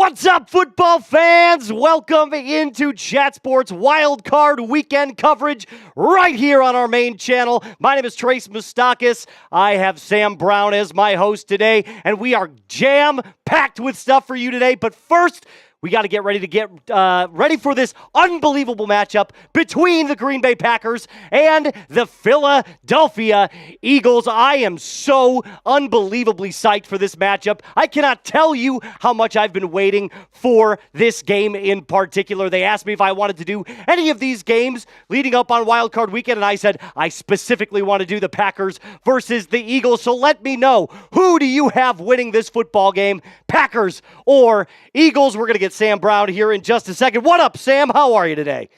What's up, football fans? Welcome into Chat Sports Wild Card Weekend coverage right here on our main channel. My name is Trace Mustakis. I have Sam Brown as my host today, and we are jam-packed with stuff for you today. But first, we got to get ready for this unbelievable matchup between the Green Bay Packers and the Philadelphia Eagles. I am so unbelievably psyched for this matchup. I cannot tell you how much I've been waiting for this game in particular. They asked me if I wanted to do any of these games leading up on Wild Card Weekend, and I said I specifically want to do the Packers versus the Eagles. So let me know, who do you have winning this football game, Packers or Eagles? We're going to get Sam Brown here in just a second. What up, Sam? How are you today?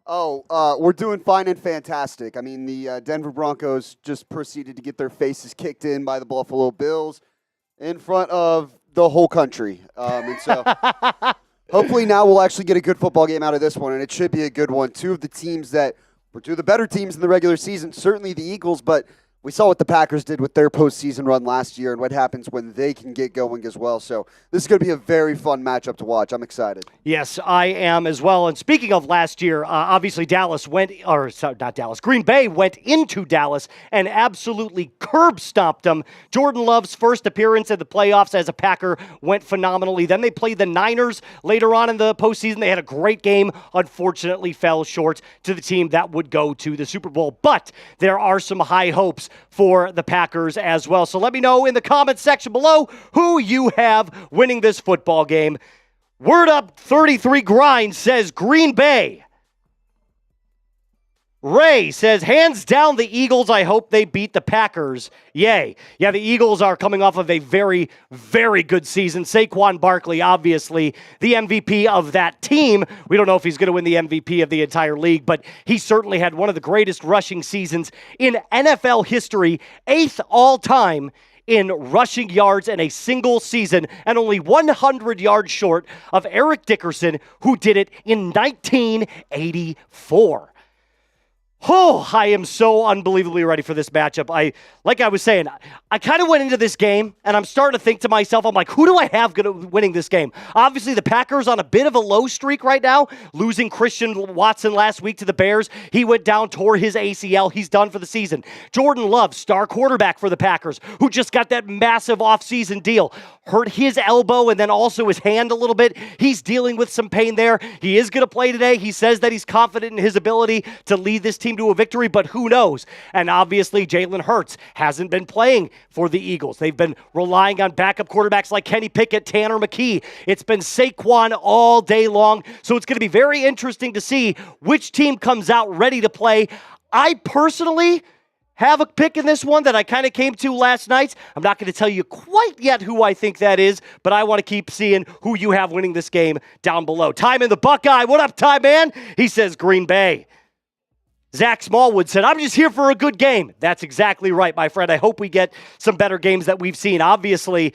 We're doing fine and fantastic. I mean, the Denver Broncos just proceeded to get their faces kicked in by the Buffalo Bills in front of the whole country. And so hopefully now we'll actually get a good football game out of this one, and it should be a good one. Two of the teams that were two of the better teams in the regular season, certainly the Eagles, but we saw what the Packers did with their postseason run last year and what happens when they can get going as well. So this is going to be a very fun matchup to watch. I'm excited. Yes, I am as well. And speaking of last year, obviously Green Bay went into Dallas and absolutely curb stomped them. Jordan Love's first appearance in the playoffs as a Packer went phenomenally. Then they played the Niners later on in the postseason. They had a great game, unfortunately fell short to the team that would go to the Super Bowl. But there are some high hopes for the Packers as well. So let me know in the comments section below who you have winning this football game. Word Up 33 Grind says Green Bay. Ray says, hands down the Eagles. I hope they beat the Packers. Yay. Yeah, the Eagles are coming off of a very, very good season. Saquon Barkley, obviously, the MVP of that team. We don't know if he's going to win the MVP of the entire league, but he certainly had one of the greatest rushing seasons in NFL history, 8th all-time in rushing yards in a single season, and only 100 yards short of Eric Dickerson, who did it in 1984. Oh, I am so unbelievably ready for this matchup. Like I was saying, I kind of went into this game, and I'm starting to think to myself, I'm like, who do I have winning this game? Obviously, the Packers on a bit of a low streak right now, losing Christian Watson last week to the Bears. He went down, tore his ACL. He's done for the season. Jordan Love, star quarterback for the Packers, who just got that massive offseason deal, hurt his elbow and then also his hand a little bit. He's dealing with some pain there. He is going to play today. He says that he's confident in his ability to lead this team to a victory, but who knows? And obviously, Jalen Hurts hasn't been playing for the Eagles. They've been relying on backup quarterbacks like Kenny Pickett, Tanner McKee. It's been Saquon all day long, so it's going to be very interesting to see which team comes out ready to play. I personally have a pick in this one that I kind of came to last night. I'm not going to tell you quite yet who I think that is, but I want to keep seeing who you have winning this game down below. Time in the Buckeye. What up, Ty Man? He says Green Bay. Zach Smallwood said, I'm just here for a good game. That's exactly right, my friend. I hope we get some better games that we've seen. Obviously,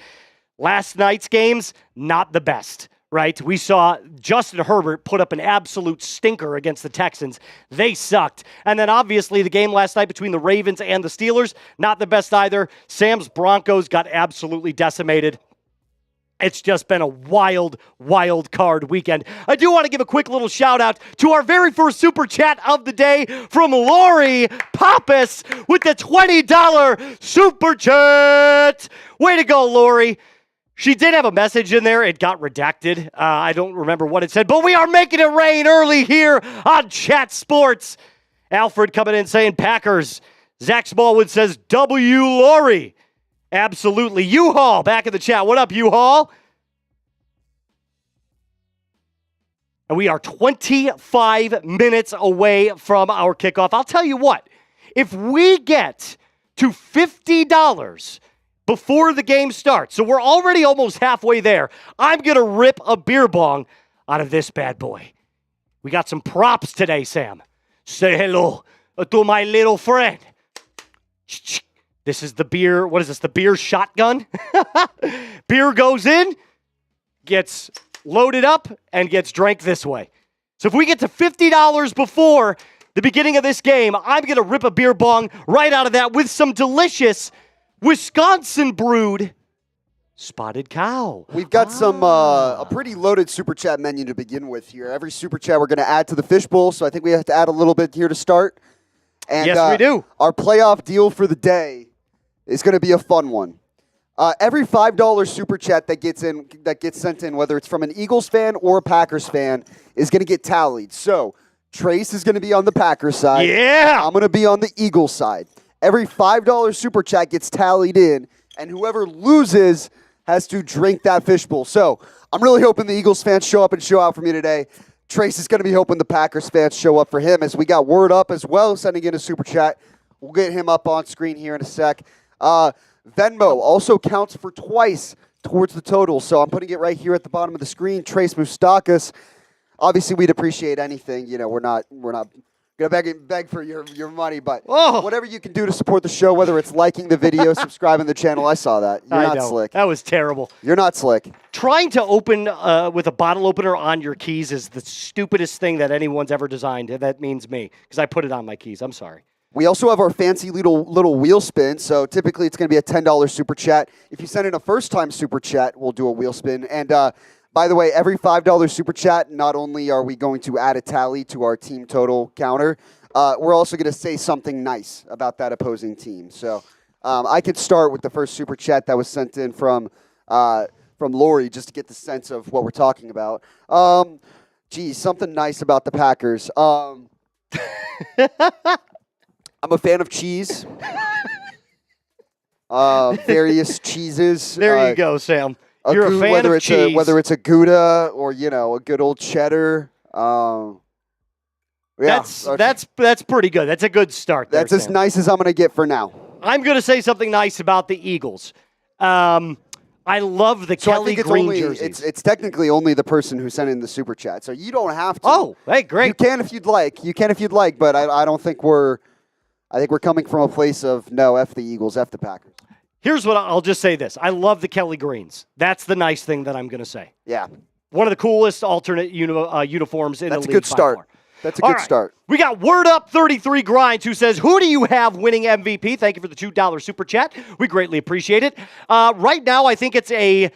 last night's games, not the best, right? We saw Justin Herbert put up an absolute stinker against the Texans. They sucked. And then obviously the game last night between the Ravens and the Steelers, not the best either. Sam's Broncos got absolutely decimated. It's just been a wild, wild card weekend. I do want to give a quick little shout out to our very first super chat of the day from Lori Pappas with the $20 super chat. Way to go, Lori. She did have a message in there. It got redacted. I don't remember what it said, but we are making it rain early here on Chat Sports. Alfred coming in saying Packers. Zach Smallwood says W. Lori. Absolutely. U-Haul back in the chat. What up, U-Haul? And we are 25 minutes away from our kickoff. I'll tell you what, if we get to $50 before the game starts, so we're already almost halfway there, I'm going to rip a beer bong out of this bad boy. We got some props today, Sam. Say hello to my little friend. This is the beer. What is this? The beer shotgun? Beer goes in, gets loaded up, and gets drank this way. So if we get to $50 before the beginning of this game, I'm going to rip a beer bong right out of that with some delicious Wisconsin brewed Spotted Cow. We've got some a pretty loaded Super Chat menu to begin with here. Every Super Chat we're going to add to the fishbowl, so I think we have to add a little bit here to start. And, yes, we do. Our playoff deal for the day is going to be a fun one. Every $5 Super Chat that gets sent in, whether it's from an Eagles fan or a Packers fan, is going to get tallied. So Trace is going to be on the Packers side. Yeah. I'm going to be on the Eagles side. Every $5 Super Chat gets tallied in, and whoever loses has to drink that fishbowl. So I'm really hoping the Eagles fans show up and show out for me today. Trace is going to be hoping the Packers fans show up for him, as we got word up as well, sending in a Super Chat. We'll get him up on screen here in a sec. Venmo also counts for twice towards the total, so I'm putting it right here at the bottom of the screen. Trace Moustakis. Obviously, we'd appreciate anything. You know, we're not gonna beg for your money, but whatever you can do to support the show, whether it's liking the video, subscribing to the channel. I saw that. You're not slick. That was terrible. You're not slick. Trying to open with a bottle opener on your keys is the stupidest thing that anyone's ever designed. That means me, because I put it on my keys. I'm sorry. We also have our fancy little wheel spin, so typically it's going to be a $10 Super Chat. If you send in a first-time Super Chat, we'll do a wheel spin. And by the way, every $5 Super Chat, not only are we going to add a tally to our team total counter, we're also going to say something nice about that opposing team. So I could start with the first Super Chat that was sent in from Lori, just to get the sense of what we're talking about. Something nice about the Packers. I'm a fan of cheese. Various cheeses. There you go, Sam. You're a fan whether of it's cheese. Whether it's a Gouda or, a good old cheddar. That's pretty good. That's a good start there, That's as Sam. nice as I'm going to get for now. I'm going to say something nice about the Eagles. I love the Kelly green jerseys. It's technically only the person who sent in the Super Chat, so you don't have to. Oh, hey, great. You can if you'd like. But I don't think I think we're coming from a place of, no, F the Eagles, F the Packers. Here's what I'll just say this. I love the Kelly greens. That's the nice thing that I'm going to say. Yeah. One of the coolest alternate uniforms in the league. That's a good start. That's a good start. We got Word Up 33 Grinds, who says, who do you have winning MVP? Thank you for the $2 Super Chat. We greatly appreciate it. Right now, I think it's a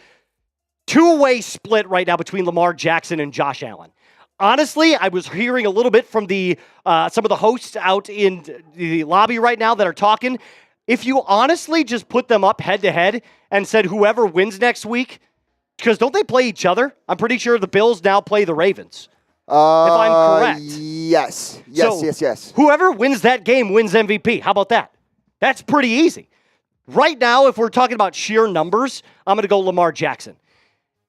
two-way split right now between Lamar Jackson and Josh Allen. Honestly, I was hearing a little bit from some of the hosts out in the lobby right now that are talking. If you honestly just put them up head-to-head and said whoever wins next week, because don't they play each other? I'm pretty sure the Bills now play the Ravens. If I'm correct. Yes. Whoever wins that game wins MVP. How about that? That's pretty easy. Right now, if we're talking about sheer numbers, I'm going to go Lamar Jackson.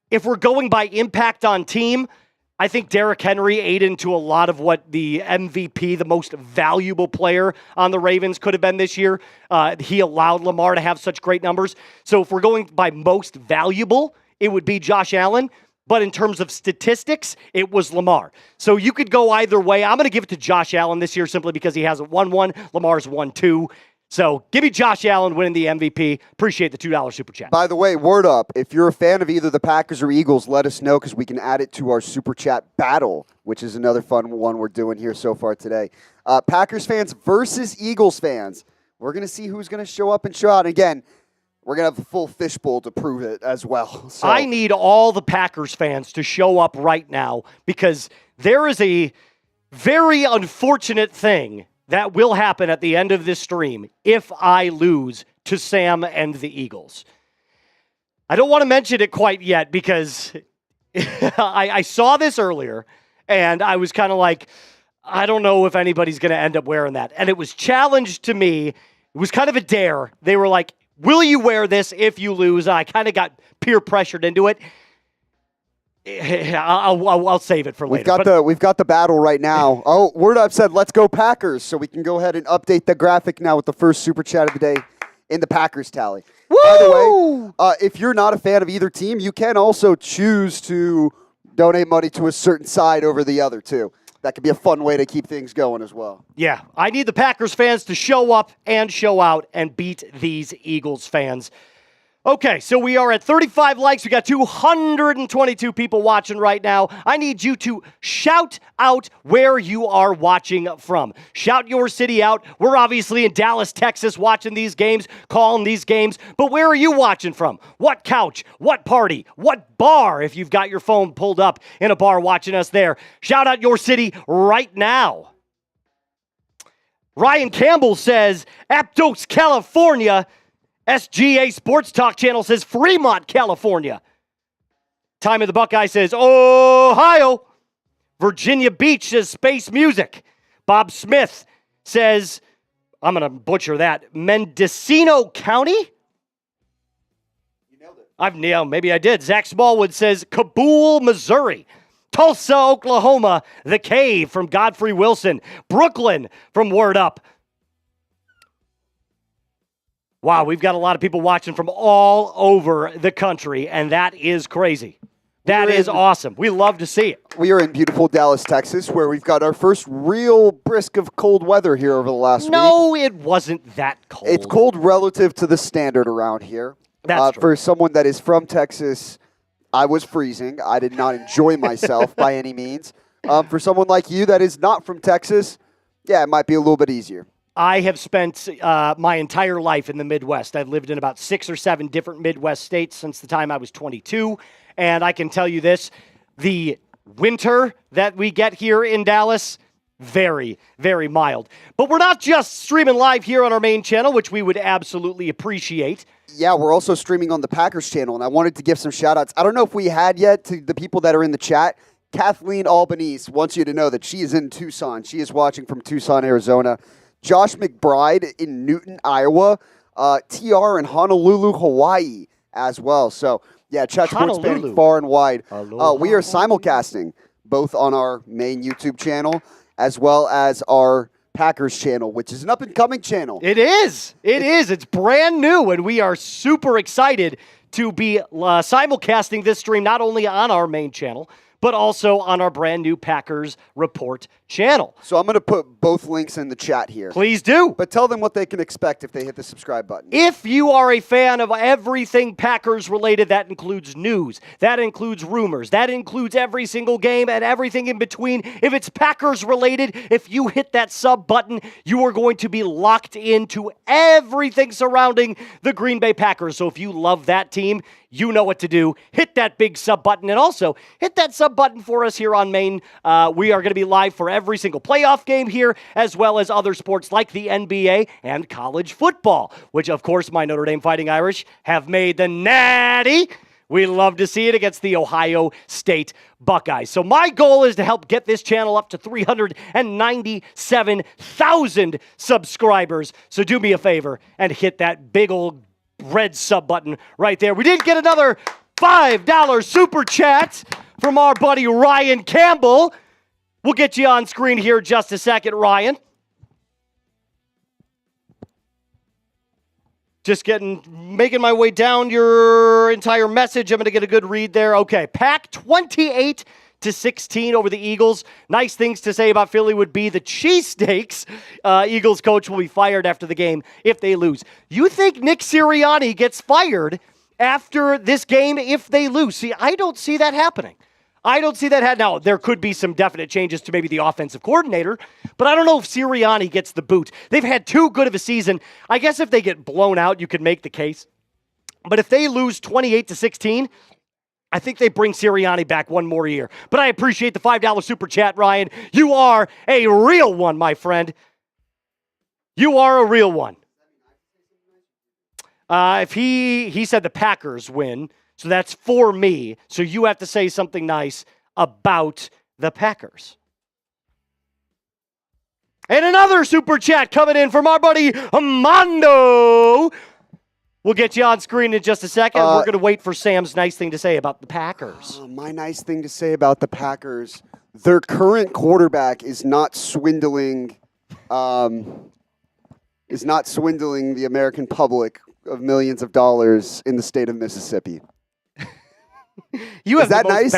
If we're going by impact on team, I think Derrick Henry ate into a lot of what the MVP, the most valuable player on the Ravens, could have been this year. He allowed Lamar to have such great numbers. So if we're going by most valuable, it would be Josh Allen. But in terms of statistics, it was Lamar. So you could go either way. I'm going to give it to Josh Allen this year simply because he hasn't won one. Lamar's won two. So give me Josh Allen winning the MVP. Appreciate the $2 Super Chat. By the way, word up. If you're a fan of either the Packers or Eagles, let us know because we can add it to our Super Chat battle, which is another fun one we're doing here so far today. Packers fans versus Eagles fans. We're going to see who's going to show up and show out. And again, we're going to have a full fishbowl to prove it as well. So. I need all the Packers fans to show up right now because there is a very unfortunate thing that will happen at the end of this stream if I lose to Sam and the Eagles. I don't want to mention it quite yet because I saw this earlier and I was kind of like, I don't know if anybody's going to end up wearing that. And it was challenged to me. It was kind of a dare. They were like, will you wear this if you lose? I kind of got peer pressured into it. I'll save it for later. We've got the battle right now. Oh, Word Up said, let's go Packers. So we can go ahead and update the graphic now with the first Super Chat of the day in the Packers tally. Woo! By the way, if you're not a fan of either team, you can also choose to donate money to a certain side over the other, too. That could be a fun way to keep things going as well. Yeah, I need the Packers fans to show up and show out and beat these Eagles fans. Okay, so we are at 35 likes. We got 222 people watching right now. I need you to shout out where you are watching from. Shout your city out. We're obviously in Dallas, Texas, watching these games, calling these games. But where are you watching from? What couch? What party? What bar? If you've got your phone pulled up in a bar watching us there, shout out your city right now. Ryan Campbell says, Aptos, California. SGA Sports Talk Channel says Fremont, California. Time of the Buckeye says Ohio. Virginia Beach says Space Music. Bob Smith says, I'm going to butcher that, Mendocino County? You nailed it. I've nailed, maybe I did. Zach Smallwood says Kabul, Missouri. Tulsa, Oklahoma. The Cave from Godfrey Wilson. Brooklyn from Word Up. Wow, we've got a lot of people watching from all over the country, and that is crazy. That is awesome. We love to see it. We are in beautiful Dallas, Texas, where we've got our first real brisk of cold weather here over the last week. No, it wasn't that cold. It's cold relative to the standard around here. That's true. For someone that is from Texas, I was freezing. I did not enjoy myself by any means. For someone like you that is not from Texas, yeah, it might be a little bit easier. I have spent my entire life in the Midwest. I've lived in about 6 or 7 different Midwest states since the time I was 22. And I can tell you this, the winter that we get here in Dallas, very, very mild. But we're not just streaming live here on our main channel, which we would absolutely appreciate. Yeah, we're also streaming on the Packers channel, and I wanted to give some shout-outs. I don't know if we had yet to the people that are in the chat. Kathleen Albanese wants you to know that she is in Tucson. She is watching from Tucson, Arizona. Josh McBride in Newton, Iowa. TR in Honolulu, Hawaii as well. So, yeah, chat sports spanning far and wide. We are simulcasting both on our main YouTube channel as well as our Packers channel, which is an up-and-coming channel. It is. It is. It's brand new, and we are super excited to be simulcasting this stream not only on our main channel, but also on our brand new Packers Report channel. So I'm going to put both links in the chat here. Please do. But tell them what they can expect if they hit the subscribe button. If you are a fan of everything Packers related, that includes news, that includes rumors, that includes every single game and everything in between. If it's Packers related, if you hit that sub button, you are going to be locked into everything surrounding the Green Bay Packers. So if you love that team, you know what to do. Hit that big sub button, and also hit that sub button for us here on Main. We are going to be live for every single playoff game here, as well as other sports like the NBA and college football, which, of course, my Notre Dame Fighting Irish have made the Natty. We love to see it against the Ohio State Buckeyes. So my goal is to help get this channel up to 397,000 subscribers. So do me a favor and hit that big old red sub button right there. We did get another $5 super chat from our buddy Ryan Campbell. We'll get you on screen here in just a second, Ryan. Just making my way down your entire message. I'm going to get a good read there. Okay, Pack 28-16 over the Eagles. Nice things to say about Philly would be the cheesesteaks. Eagles coach will be fired after the game if they lose. You think Nick Sirianni gets fired after this game if they lose? See, I don't see that happening. I don't see that happening. Now, there could be some definite changes to maybe the offensive coordinator, but I don't know if Sirianni gets the boot. They've had too good of a season. I guess if they get blown out, you could make the case. But if they lose 28-16, I think they bring Sirianni back one more year. But I appreciate the $5 super chat, Ryan. You are a real one, my friend. You are a real one. If he said the Packers win, so that's for me. So you have to say something nice about the Packers. And another super chat coming in from our buddy Mondo. We'll get you on screen in just a second. We're going to wait for Sam's nice thing to say about the Packers. My nice thing to say about the Packers, their current quarterback is not swindling the American public of millions of dollars in the state of Mississippi. You have is that nice?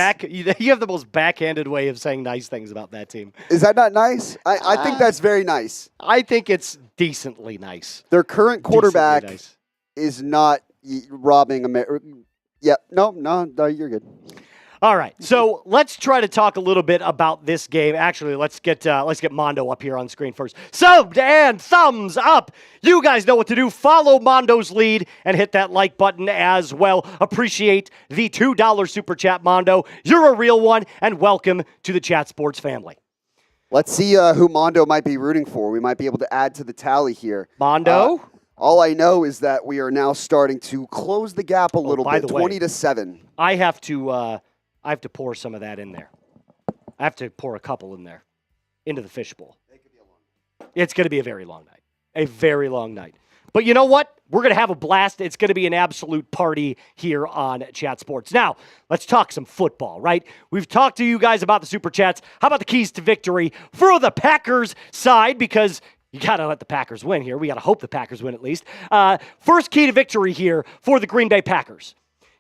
You have the most backhanded way of saying nice things about that team. Is that not nice? I think that's very nice. I think it's decently nice. Their current quarterback is not, robbing America. Yeah, no, you're good. All right, so let's try to talk a little bit about this game. Actually, let's get Mondo up here on screen first. Subbed and thumbs up. You guys know what to do. Follow Mondo's lead and hit that like button as well. Appreciate the $2 super chat, Mondo. You're a real one, and welcome to the Chat Sports family. Let's see who Mondo might be rooting for. We might be able to add to the tally here. Mondo? All I know is that we are now starting to close the gap a little bit, 20-7. I have to pour some of that in there. I have to pour a couple in there into the fishbowl. It's going to be a very long night. A very long night. But you know what? We're going to have a blast. It's going to be an absolute party here on Chat Sports. Now, let's talk some football, right? We've talked to you guys about the Super Chats. How about the keys to victory for the Packers side? Because you got to let the Packers win here. We got to hope the Packers win at least. First key to victory here for the Green Bay Packers.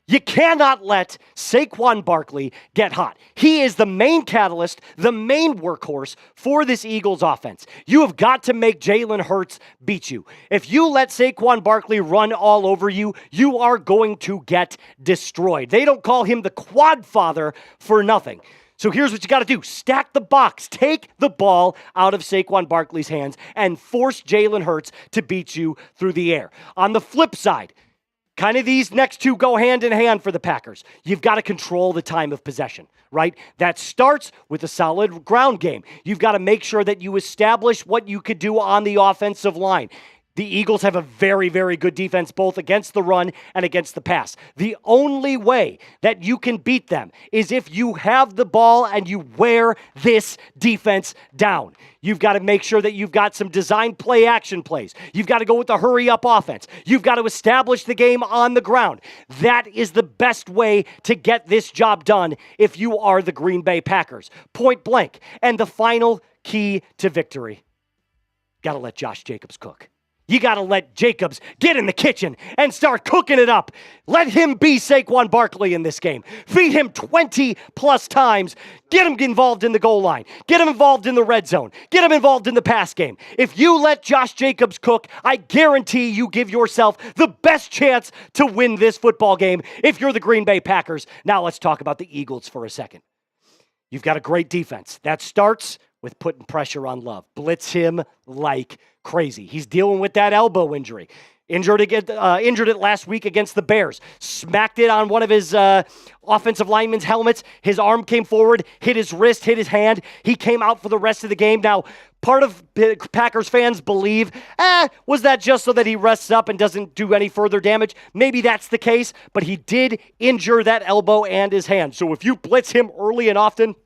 You cannot let Saquon Barkley get hot. He is the main catalyst, the main workhorse for this Eagles offense. You have got to make Jalen Hurts beat you. If you let Saquon Barkley run all over you, you are going to get destroyed. They don't call him the quad father for nothing. So here's what you got to do. Stack the box. Take the ball out of Saquon Barkley's hands and force Jalen Hurts to beat you through the air. On the flip side, kind of these next two go hand in hand for the Packers. You've got to control the time of possession, right? That starts with a solid ground game. You've got to make sure that you establish what you could do on the offensive line. The Eagles have a very, very good defense both against the run and against the pass. The only way that you can beat them is if you have the ball and you wear this defense down. You've got to make sure that you've got some design play action plays. You've got to go with the hurry-up offense. You've got to establish the game on the ground. That is the best way to get this job done if you are the Green Bay Packers. Point blank. And the final key to victory, got to let Josh Jacobs cook. You got to let Jacobs get in the kitchen and start cooking it up. Let him be Saquon Barkley in this game. Feed him 20-plus times. Get him involved in the goal line. Get him involved in the red zone. Get him involved in the pass game. If you let Josh Jacobs cook, I guarantee you give yourself the best chance to win this football game if you're the Green Bay Packers. Now let's talk about the Eagles for a second. You've got a great defense. That starts with putting pressure on Love. Blitz him like crazy. He's dealing with that elbow injury. Injured it last week against the Bears. Smacked it on one of his offensive lineman's helmets. His arm came forward, hit his wrist, hit his hand. He came out for the rest of the game. Now, part of Packers fans believe, was that just so that he rests up and doesn't do any further damage? Maybe that's the case, but he did injure that elbow and his hand. So if you blitz him early and often,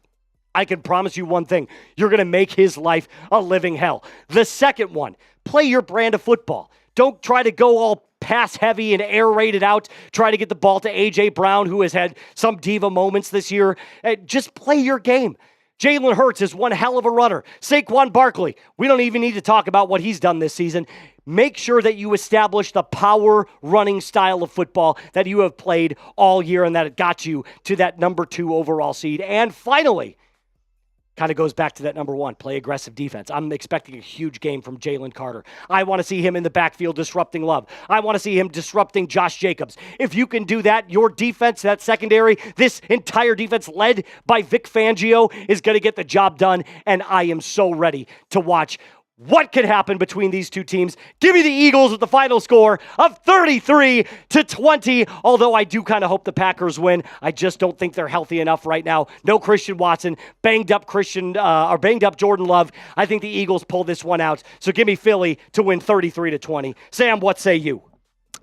I can promise you one thing. You're going to make his life a living hell. The second one, play your brand of football. Don't try to go all pass heavy and air raid out. Try to get the ball to A.J. Brown, who has had some diva moments this year. Just play your game. Jalen Hurts is one hell of a runner. Saquon Barkley, we don't even need to talk about what he's done this season. Make sure that you establish the power running style of football that you have played all year and that it got you to that number 2 overall seed. And finally, kind of goes back to that number 1, play aggressive defense. I'm expecting a huge game from Jalen Carter. I want to see him in the backfield disrupting Love. I want to see him disrupting Josh Jacobs. If you can do that, your defense, that secondary, this entire defense led by Vic Fangio is going to get the job done, and I am so ready to watch what could happen between these two teams. Give me the Eagles with the final score of 33-20, although I do kind of hope the Packers win. I just don't think they're healthy enough right now. No Christian Watson, banged up Jordan Love. I think the Eagles pull this one out. So give me Philly to win 33-20. Sam, what say you?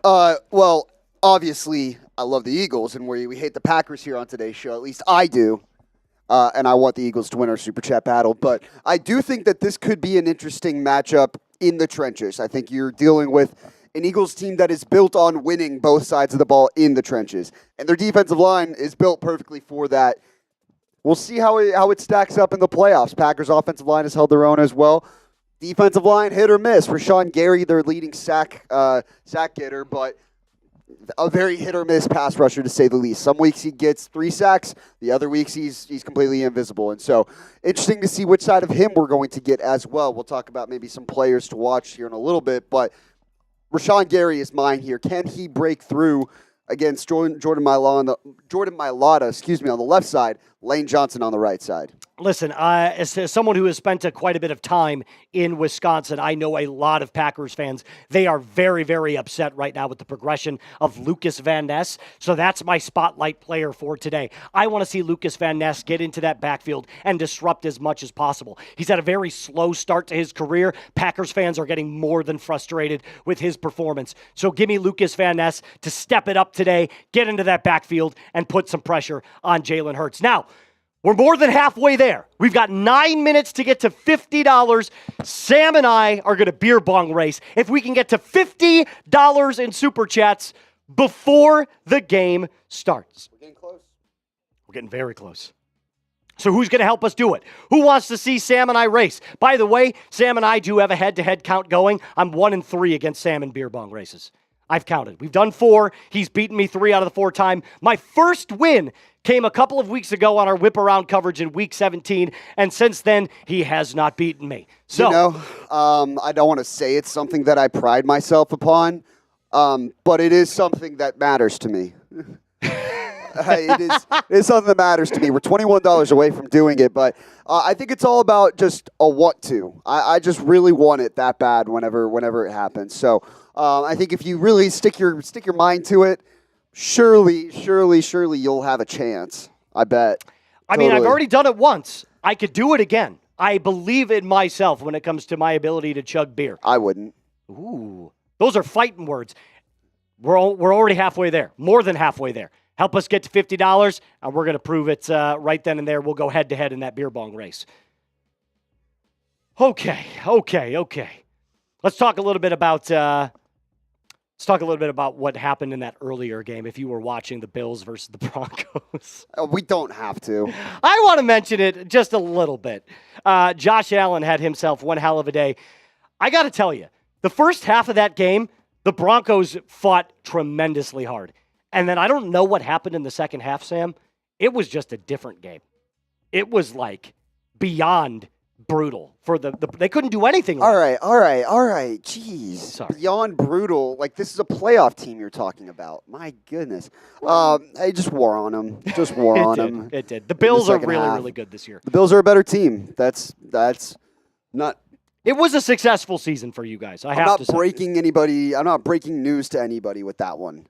Well, obviously, I love the Eagles, and we hate the Packers here on today's show. At least I do. And I want the Eagles to win our Super Chat battle. But I do think that this could be an interesting matchup in the trenches. I think you're dealing with an Eagles team that is built on winning both sides of the ball in the trenches. And their defensive line is built perfectly for that. We'll see how it stacks up in the playoffs. Packers' offensive line has held their own as well. Defensive line, hit or miss. Rashawn Gary, their leading sack getter, but a very hit-or-miss pass rusher, to say the least. Some weeks he gets 3 sacks. The other weeks he's completely invisible. And so interesting to see which side of him we're going to get as well. We'll talk about maybe some players to watch here in a little bit. But Rashawn Gary is mine here. Can he break through against Jordan Mailata, on the left side, Lane Johnson on the right side? Listen, as someone who has spent quite a bit of time in Wisconsin, I know a lot of Packers fans. They are very, very upset right now with the progression of Lucas Van Ness. So that's my spotlight player for today. I want to see Lucas Van Ness get into that backfield and disrupt as much as possible. He's had a very slow start to his career. Packers fans are getting more than frustrated with his performance. So give me Lucas Van Ness to step it up today, get into that backfield, and put some pressure on Jalen Hurts. Now, we're more than halfway there. We've got 9 minutes to get to $50. Sam and I are going to beer bong race. If we can get to $50 in Super Chats before the game starts. We're getting close. We're getting very close. So who's going to help us do it? Who wants to see Sam and I race? By the way, Sam and I do have a head-to-head count going. I'm 1-3 against Sam in beer bong races. I've counted. We've done 4. He's beaten me 3 out of the 4 times. My first win came a couple of weeks ago on our whip around coverage in week 17, and since then, he has not beaten me. So, I don't want to say it's something that I pride myself upon, but it is something that matters to me. It is something that matters to me. We're $21 away from doing it, but I think it's all about just a want to. I just really want it that bad whenever it happens. So I think if you really stick your mind to it, surely you'll have a chance. I bet. I mean, I've already done it once. I could do it again. I believe in myself when it comes to my ability to chug beer. I wouldn't. Ooh, those are fighting words. We're already halfway there. More than halfway there. Help us get to $50, and we're going to prove it right then and there. We'll go head-to-head in that beer bong race. Okay. Let's talk a little bit about what happened in that earlier game, if you were watching the Bills versus the Broncos. We don't have to. I want to mention it just a little bit. Josh Allen had himself one hell of a day. I got to tell you, the first half of that game, the Broncos fought tremendously hard. And then I don't know what happened in the second half, Sam. It was just a different game. It was like beyond brutal for they couldn't do anything. All right. Jeez. Sorry. Beyond brutal. Like, this is a playoff team you're talking about. My goodness. I just wore on them. It did. The Bills are really good this year. The Bills are a better team. That's not. It was a successful season for you guys. I'm not breaking news to anybody with that one.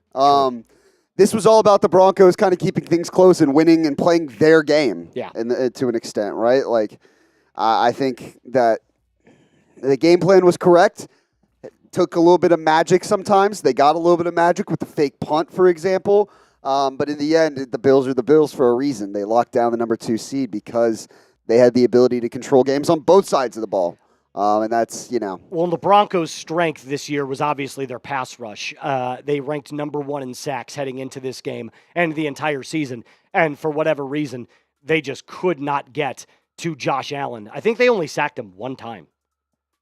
This was all about the Broncos kind of keeping things close and winning and playing their game. Yeah. To an extent, right? Like, I think that the game plan was correct. It took a little bit of magic sometimes. They got a little bit of magic with the fake punt, for example. But in the end, the Bills are the Bills for a reason. They locked down the number 2 seed because they had the ability to control games on both sides of the ball. And that's, Well, the Broncos' strength this year was obviously their pass rush. They ranked number 1 in sacks heading into this game and the entire season. And for whatever reason, they just could not get to Josh Allen. I think they only sacked him 1 time,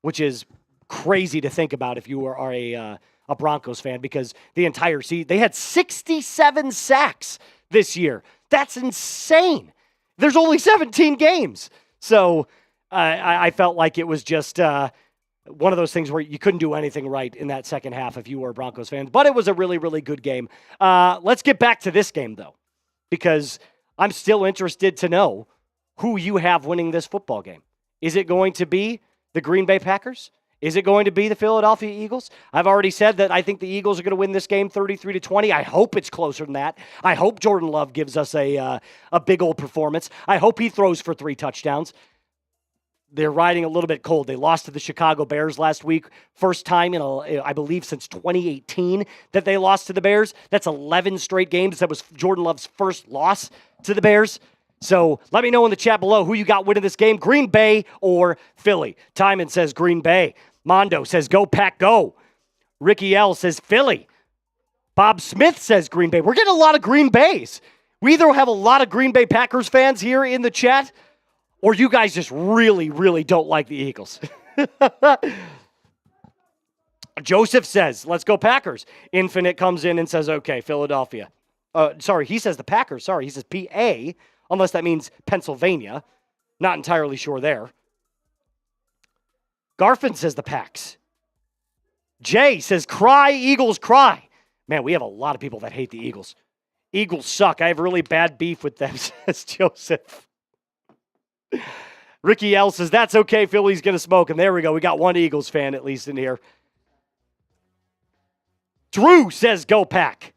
which is crazy to think about if you are a Broncos fan, because the entire season, they had 67 sacks this year. That's insane. There's only 17 games. So I felt like it was just one of those things where you couldn't do anything right in that second half if you were a Broncos fan. But it was a really, really good game. Let's get back to this game, though, because I'm still interested to know who you have winning this football game. Is it going to be the Green Bay Packers? Is it going to be the Philadelphia Eagles? I've already said that I think the Eagles are going to win this game 33-20. I hope it's closer than that. I hope Jordan Love gives us a big old performance. I hope he throws for 3 touchdowns. They're riding a little bit cold. They lost to the Chicago Bears last week. First time I believe since 2018 that they lost to the Bears. That's 11 straight games. That was Jordan Love's first loss to the Bears. So let me know in the chat below who you got winning this game, Green Bay or Philly. Timon says Green Bay. Mondo says go Pack go. Ricky L says Philly. Bob Smith says Green Bay. We're getting a lot of Green Bays. We either have a lot of Green Bay Packers fans here in the chat, or you guys just really, really don't like the Eagles. Joseph says, let's go Packers. Infinite comes in and says, okay, Philadelphia. He says the Packers. Sorry, he says PA, unless that means Pennsylvania. Not entirely sure there. Garfin says the Packs. Jay says, cry, Eagles, cry. Man, we have a lot of people that hate the Eagles. Eagles suck. I have really bad beef with them, says Joseph. Ricky L says, that's okay, Philly's going to smoke. And there we go. We got one Eagles fan at least in here. Drew says, go Pack.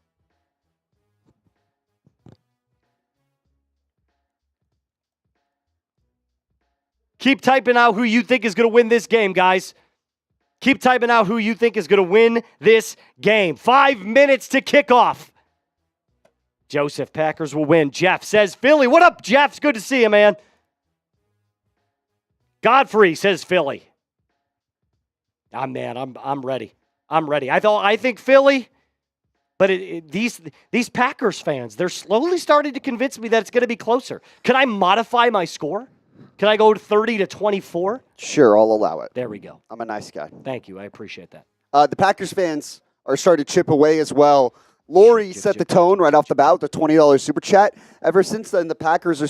Keep typing out who you think is going to win this game, guys. Keep typing out who you think is going to win this game. 5 minutes to kick off. Joseph, Packers will win. Jeff says, Philly. What up, Jeff? It's good to see you, man. Godfrey says, Philly. I'm ready. I'm ready. I think Philly, but these Packers fans, they're slowly starting to convince me that it's going to be closer. Can I modify my score? Can I go 30-24? Sure, I'll allow it. There we go. I'm a nice guy. Thank you. I appreciate that. The Packers fans are starting to chip away as well. Lori set the tone right off the bat with the $20 super chat. Ever since then, the Packers are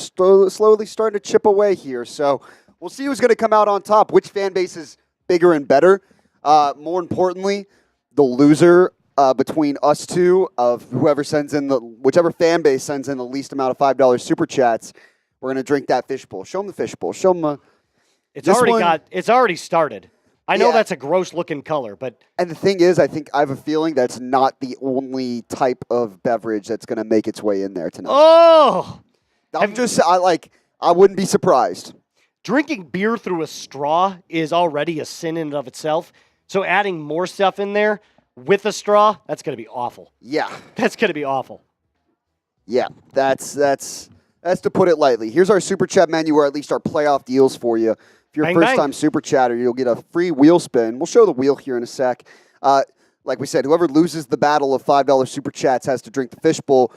slowly starting to chip away here. So we'll see who's going to come out on top. Which fan base is bigger and better? More importantly, the loser between us two of whichever fan base sends in the least amount of $5 super chats. We're going to drink that fishbowl. Show them the fishbowl. Show them it's already started. I know that's a gross-looking color, but... And the thing is, I have a feeling that's not the only type of beverage that's going to make its way in there tonight. Oh! I wouldn't be surprised. Drinking beer through a straw is already a sin in and of itself, so adding more stuff in there with a straw, that's going to be awful. Yeah. That's going to be awful. Yeah, that's to put it lightly. Here's our super chat menu, or at least our playoff deals for you. If you're a first-time super chatter, you'll get a free wheel spin. We'll show the wheel here in a sec. Like we said, whoever loses the battle of $5 super chats has to drink the fishbowl.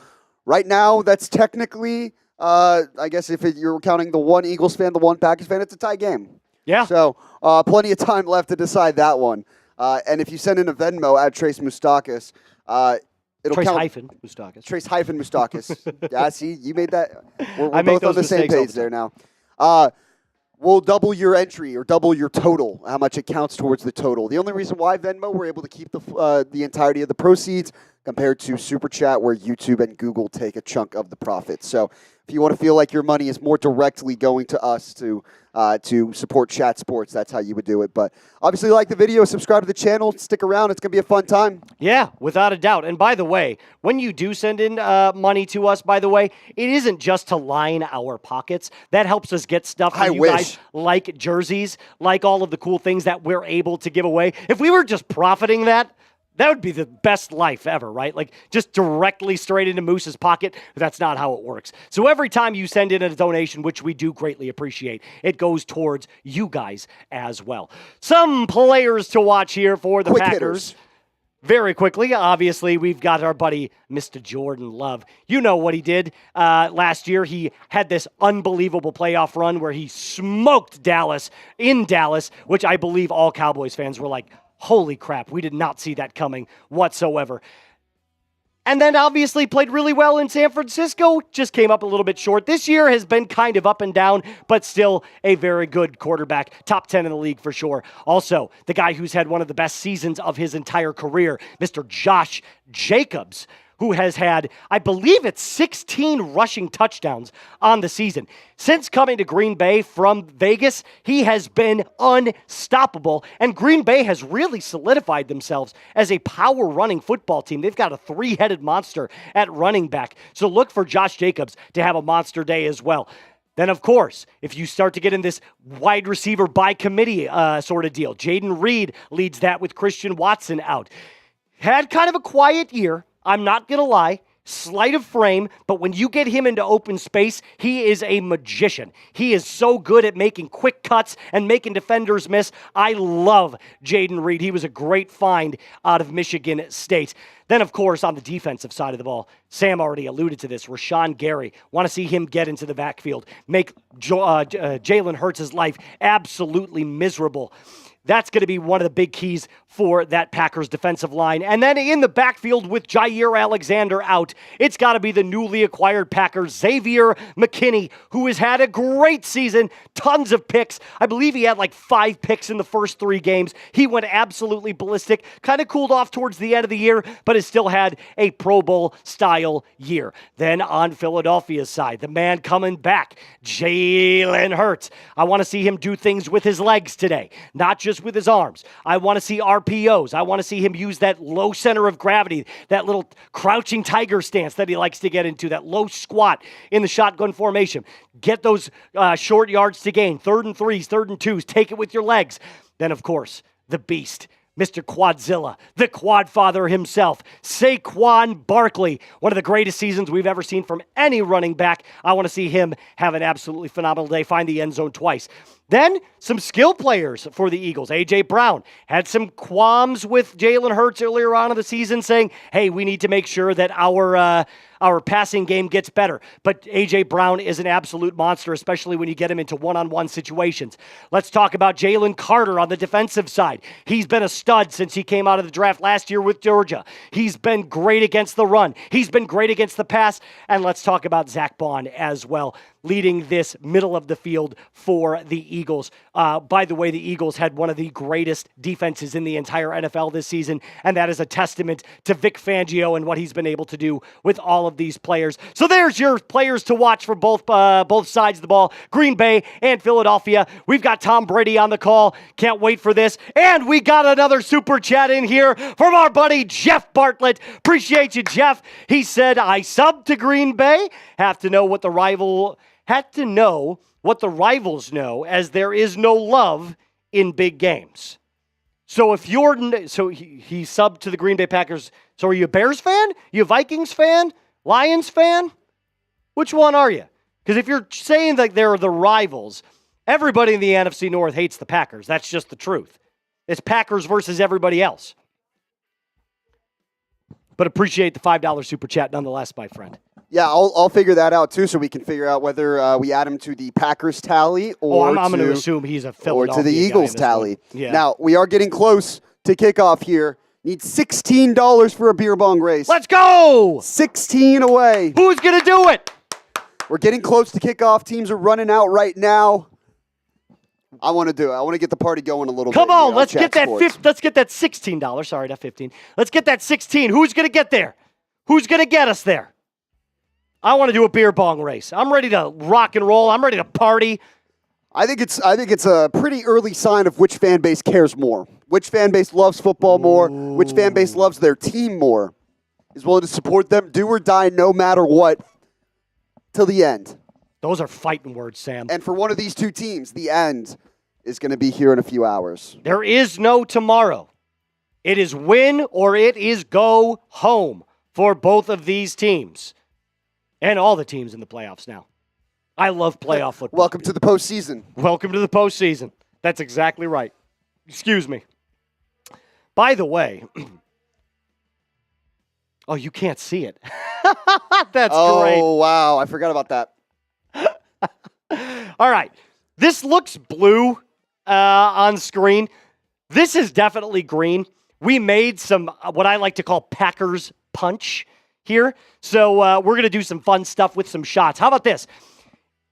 Right now, that's technically, I guess if you're counting the one Eagles fan, the one Packers fan, it's a tie game. Yeah. So plenty of time left to decide that one. And if you send in a Venmo at Trace Moustakis, it'll Trace count. hyphen Moustakis. Trace hyphen Moustakis. Yeah, see, you made that. We're both on the same page there now. We'll double your entry or double your total, how much it counts towards the total. The only reason why Venmo, we're able to keep the entirety of the proceeds compared to Super Chat, where YouTube and Google take a chunk of the profits. So if you want to feel like your money is more directly going to us to support Chat Sports, that's how you would do it. But obviously, like the video, subscribe to the channel, stick around. It's going to be a fun time. Yeah, without a doubt. And by the way, when you do send in money to us, by the way, it isn't just to line our pockets. That helps us get stuff for you guys, like jerseys, like all of the cool things that we're able to give away. If we were just profiting that would be the best life ever, right? Like just directly straight into Moose's pocket. That's not how it works. So every time you send in a donation, which we do greatly appreciate, it goes towards you guys as well. Some players to watch here for the Packers. Hitters. Very quickly, obviously, we've got our buddy, Mr. Jordan Love. You know what he did last year. He had this unbelievable playoff run where he smoked Dallas in Dallas, which I believe all Cowboys fans were like, holy crap, we did not see that coming whatsoever. And then obviously played really well in San Francisco, just came up a little bit short. This year has been kind of up and down, but still a very good quarterback, top 10 in the league for sure. Also, the guy who's had one of the best seasons of his entire career, Mr. Josh Jacobs, who has had, I believe it's 16 rushing touchdowns on the season. Since coming to Green Bay from Vegas, he has been unstoppable, and Green Bay has really solidified themselves as a power-running football team. They've got a three-headed monster at running back, so look for Josh Jacobs to have a monster day as well. Then, of course, if you start to get in this wide receiver by committee sort of deal, Jayden Reed leads that with Christian Watson out. Had kind of a quiet year, I'm not going to lie, slight of frame, but when you get him into open space, he is a magician. He is so good at making quick cuts and making defenders miss. I love Jayden Reed. He was a great find out of Michigan State. Then, of course, on the defensive side of the ball, Sam already alluded to this, Rashawn Gary. Want to see him get into the backfield, make Jalen Hurts' life absolutely miserable. That's going to be one of the big keys for that Packers defensive line. And then in the backfield with Jair Alexander out, it's got to be the newly acquired Packers, Xavier McKinney, who has had a great season, tons of picks. I believe he had like 5 picks in the first 3 games. He went absolutely ballistic, kind of cooled off towards the end of the year, but has still had a Pro Bowl-style year. Then on Philadelphia's side, the man coming back, Jalen Hurts. I want to see him do things with his legs today, not just with his arms. I want to see RPOs. I want to see him use that low center of gravity, that little crouching tiger stance that he likes to get into, that low squat in the shotgun formation. Get those short yards to gain, 3rd and 3s, 3rd and 2s. Take it with your legs. Then, of course, the beast, Mr. Quadzilla, the quad father himself, Saquon Barkley, one of the greatest seasons we've ever seen from any running back. I want to see him have an absolutely phenomenal day, find the end zone twice. Then, some skill players for the Eagles. A.J. Brown had some qualms with Jalen Hurts earlier on in the season, saying, hey, we need to make sure that our passing game gets better. But A.J. Brown is an absolute monster, especially when you get him into one-on-one situations. Let's talk about Jalen Carter on the defensive side. He's been a stud since he came out of the draft last year with Georgia. He's been great against the run. He's been great against the pass. And let's talk about Zach Bond as well, leading this middle of the field for the Eagles. By the way, the Eagles had one of the greatest defenses in the entire NFL this season, and that is a testament to Vic Fangio and what he's been able to do with all of these players. So there's your players to watch for both sides of the ball, Green Bay and Philadelphia. We've got Tom Brady on the call. Can't wait for this. And we got another super chat in here from our buddy Jeff Bartlett. Appreciate you, Jeff. He said, I subbed to Green Bay. Have to know what the rivals know, as there is no love in big games. So if you're, he subbed to the Green Bay Packers. So are you a Bears fan? You a Vikings fan? Lions fan? Which one are you? Because if you're saying that they're the rivals, everybody in the NFC North hates the Packers. That's just the truth. It's Packers versus everybody else. But appreciate the $5 super chat nonetheless, my friend. Yeah, I'll figure that out too, so we can figure out whether we add him to the Packers tally or I'm going to assume he's a Philadelphia or to the Eagles tally. Yeah. Now we are getting close to kickoff here. Need $16 for a beer bong race. Let's go! 16 away. Who's going to do it? We're getting close to kickoff. Teams are running out right now. I want to do it. I want to get the party going a little bit. Come on, let's get that Sports. $16. Sorry, not 15. Let's get that 16. Who's going to get there? Who's going to get us there? I want to do a beer bong race. I'm ready to rock and roll. I'm ready to party. I think it's a pretty early sign of which fan base cares more. Which fan base loves football more. Which fan base loves their team more. Is willing to support them, do or die, no matter what, till the end. Those are fighting words, Sam. And for one of these two teams, the end is going to be here in a few hours. There is no tomorrow. It is win or it is go home for both of these teams. And all the teams in the playoffs now. I love playoff football. Welcome to the postseason. Welcome to the postseason. That's exactly right. Excuse me. By the way, oh, you can't see it. That's great. Oh, wow. I forgot about that. All right. This looks blue on screen. This is definitely green. We made some, what I like to call Packers punch here. So we're going to do some fun stuff with some shots. How about this?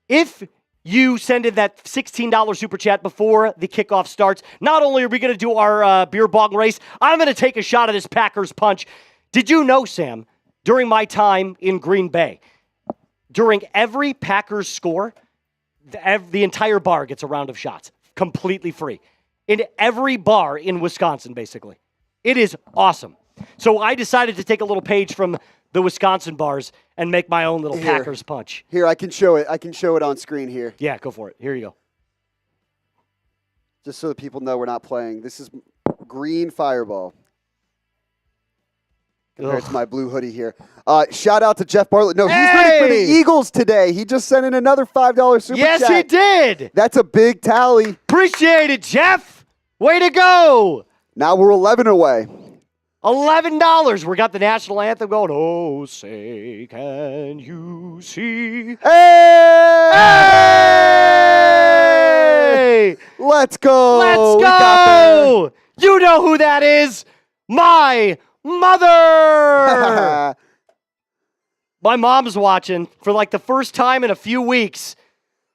If you send in that $16 super chat before the kickoff starts, not only are we going to do our beer bong race, I'm going to take a shot of this Packers punch. Did you know, Sam, during my time in Green Bay, during every Packers score, the entire bar gets a round of shots, completely free. In every bar in Wisconsin, basically. It is awesome. So I decided to take a little page from the Wisconsin bars and make my own little Packers punch. Here, I can show it. I can show it on screen here. Yeah, go for it. Here you go. Just so that people know we're not playing. This is green Fireball. Compared to my blue hoodie here. Shout out to Jeff Bartlett. No, he's ready for the Eagles today. He just sent in another $5 super chat. Yes, he did. That's a big tally. Appreciate it, Jeff. Way to go. Now we're 11 away. $11. We got the national anthem going. Oh, say, can you see? Hey! Slay. Let's go. Let's We got go. You know who that is. My mother. My mom's watching for like the first time in a few weeks.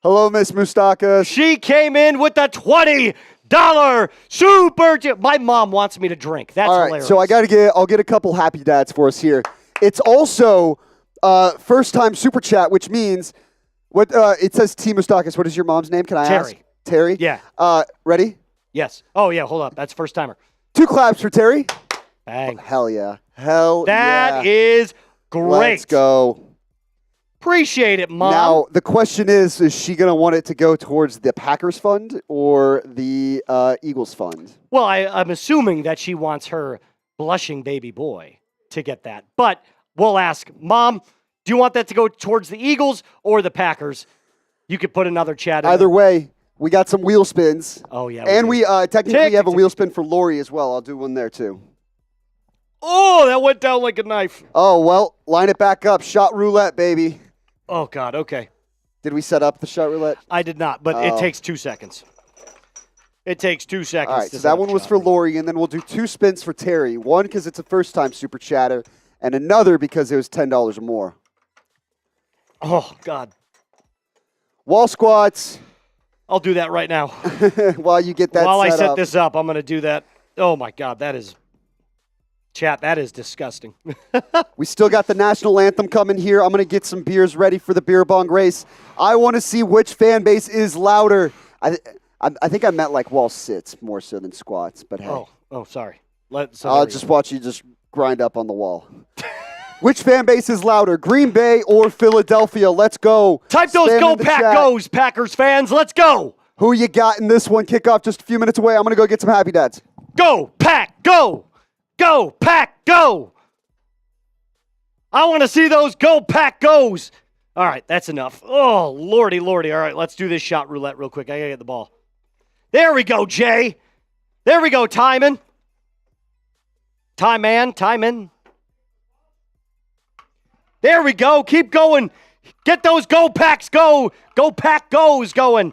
Hello, Miss Mustakas. She came in with the $20 super. My mom wants me to drink. That's All right, hilarious. so I'll get a couple happy dads for us here. It's also first time super chat, which means what it says T Mustakas. What is your mom's name? Can I ask? Terry. Yeah. Ready? Yes. Oh yeah. Hold up. That's first timer. 2 claps for Terry. Bang. Hell yeah. Hell That yeah. is great. Let's go. Appreciate it, Mom. Now, the question is she going to want it to go towards the Packers fund or the Eagles fund? Well, I'm assuming that she wants her blushing baby boy to get that. But we'll ask, Mom, do you want that to go towards the Eagles or the Packers? You could put another chat in. Either way, we got some wheel spins. Oh, yeah. And we technically have a Tick. wheel spin for Lori as well. I'll do one there, too. Oh, that went down like a knife. Oh, well, line it back up. Shot roulette, baby. Oh, God. Okay. Did we set up the shot roulette? I did not, but it takes 2 seconds. It takes 2 seconds. All right, to so set that up one was shot for roulette. Lori, and then we'll do 2 spins for Terry. One because it's a first-time super chatter, and another because it was $10 or more. Oh, God. Wall squats. I'll do that right now. While you get that While I set set up. this up, I'm going to do that. Oh, my God. That is... Chat, that is disgusting. We still got the national anthem coming here. I'm going to get some beers ready for the beer bong race. I want to see which fan base is louder. I think I meant like wall sits more so than squats, but hey. Oh, sorry. I'll just watch you just grind up on the wall. Which fan base is louder, Green Bay or Philadelphia? Let's go. Type those Spam Go in the Pack chat. Goes, Packers fans. Let's go. Who you got in this one? Kickoff just a few minutes away. I'm going to go get some happy dads. Go Pack Go. Go Pack Go. I want to see those Go Pack Goes. All right, that's enough. Oh, lordy. All right, let's do this shot roulette real quick. I got to get the ball. There we go, Jay. There we go, Timon. Timon. There we go. Keep going. Get those Go Packs Go. Go Pack Goes going.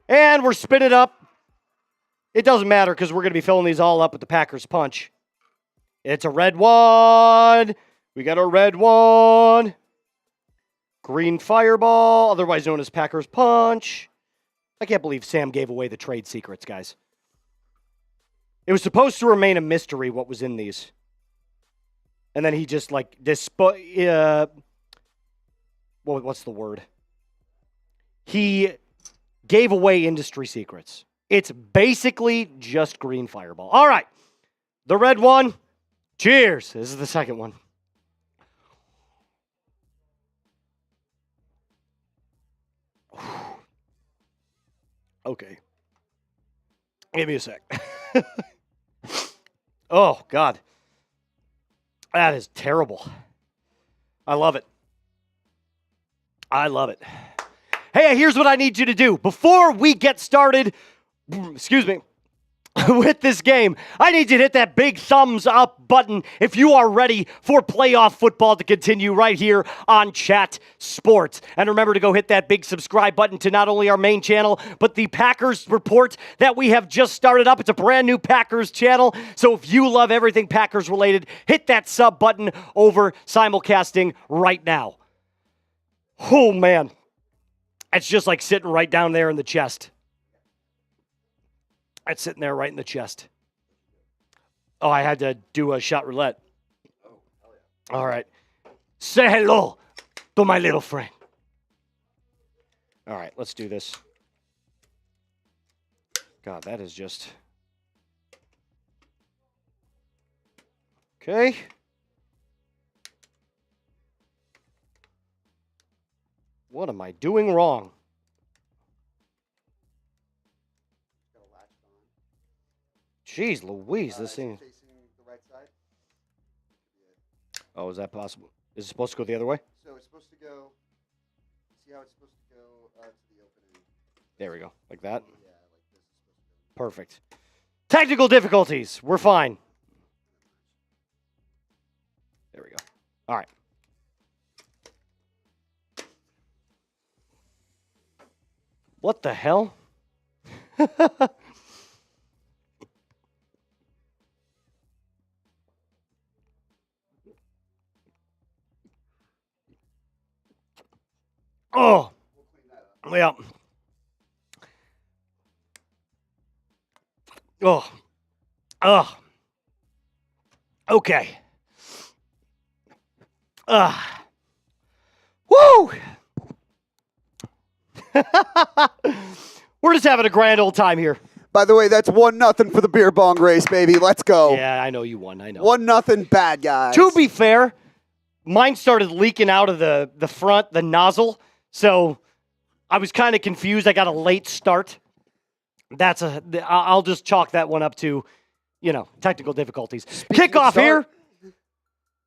And we're spinning up. It doesn't matter because we're going to be filling these all up with the Packers Punch. It's a red one. We got a red one. Green Fireball, otherwise known as Packers Punch. I can't believe Sam gave away the trade secrets, guys. It was supposed to remain a mystery what was in these. And then he just like what's the word? He gave away industry secrets. It's basically just Green Fireball. All right. The red one. Cheers. This is the second one. Okay. Give me a sec. Oh, God. That is terrible. I love it. Hey, here's what I need you to do. Before we get started, with this game, I need you to hit that big thumbs up button if you are ready for playoff football to continue right here on Chat Sports. And remember to go hit that big subscribe button to not only our main channel, but the Packers Report that we have just started up. It's a brand new Packers channel. So if you love everything Packers related, hit that sub button over simulcasting right now. Oh, man. It's just like sitting right down there in the chest. It's sitting there right in the chest. Oh, I had to do a shot roulette. Oh, hell yeah. All right. Say hello to my little friend. All right, let's do this. God, that is just... Okay. What am I doing wrong? Jeez Louise, this thing... Oh, is that possible? Is it supposed to go the other way? So it's supposed to go, see how it's supposed to go to the opening? There we go, like that. Yeah, like this is supposed to go. Perfect. Technical difficulties. We're fine. There we go. All right. What the hell? Oh, yeah. Oh, okay. Woo! We're just having a grand old time here. By the way, that's 1-0 for the beer bong race, baby. Let's go. Yeah, I know you won. I know. 1-0 bad guys. To be fair, mine started leaking out of the front, the nozzle. So I was kind of confused. I got a late start. I'll just chalk that one up to, technical difficulties. Kickoff here.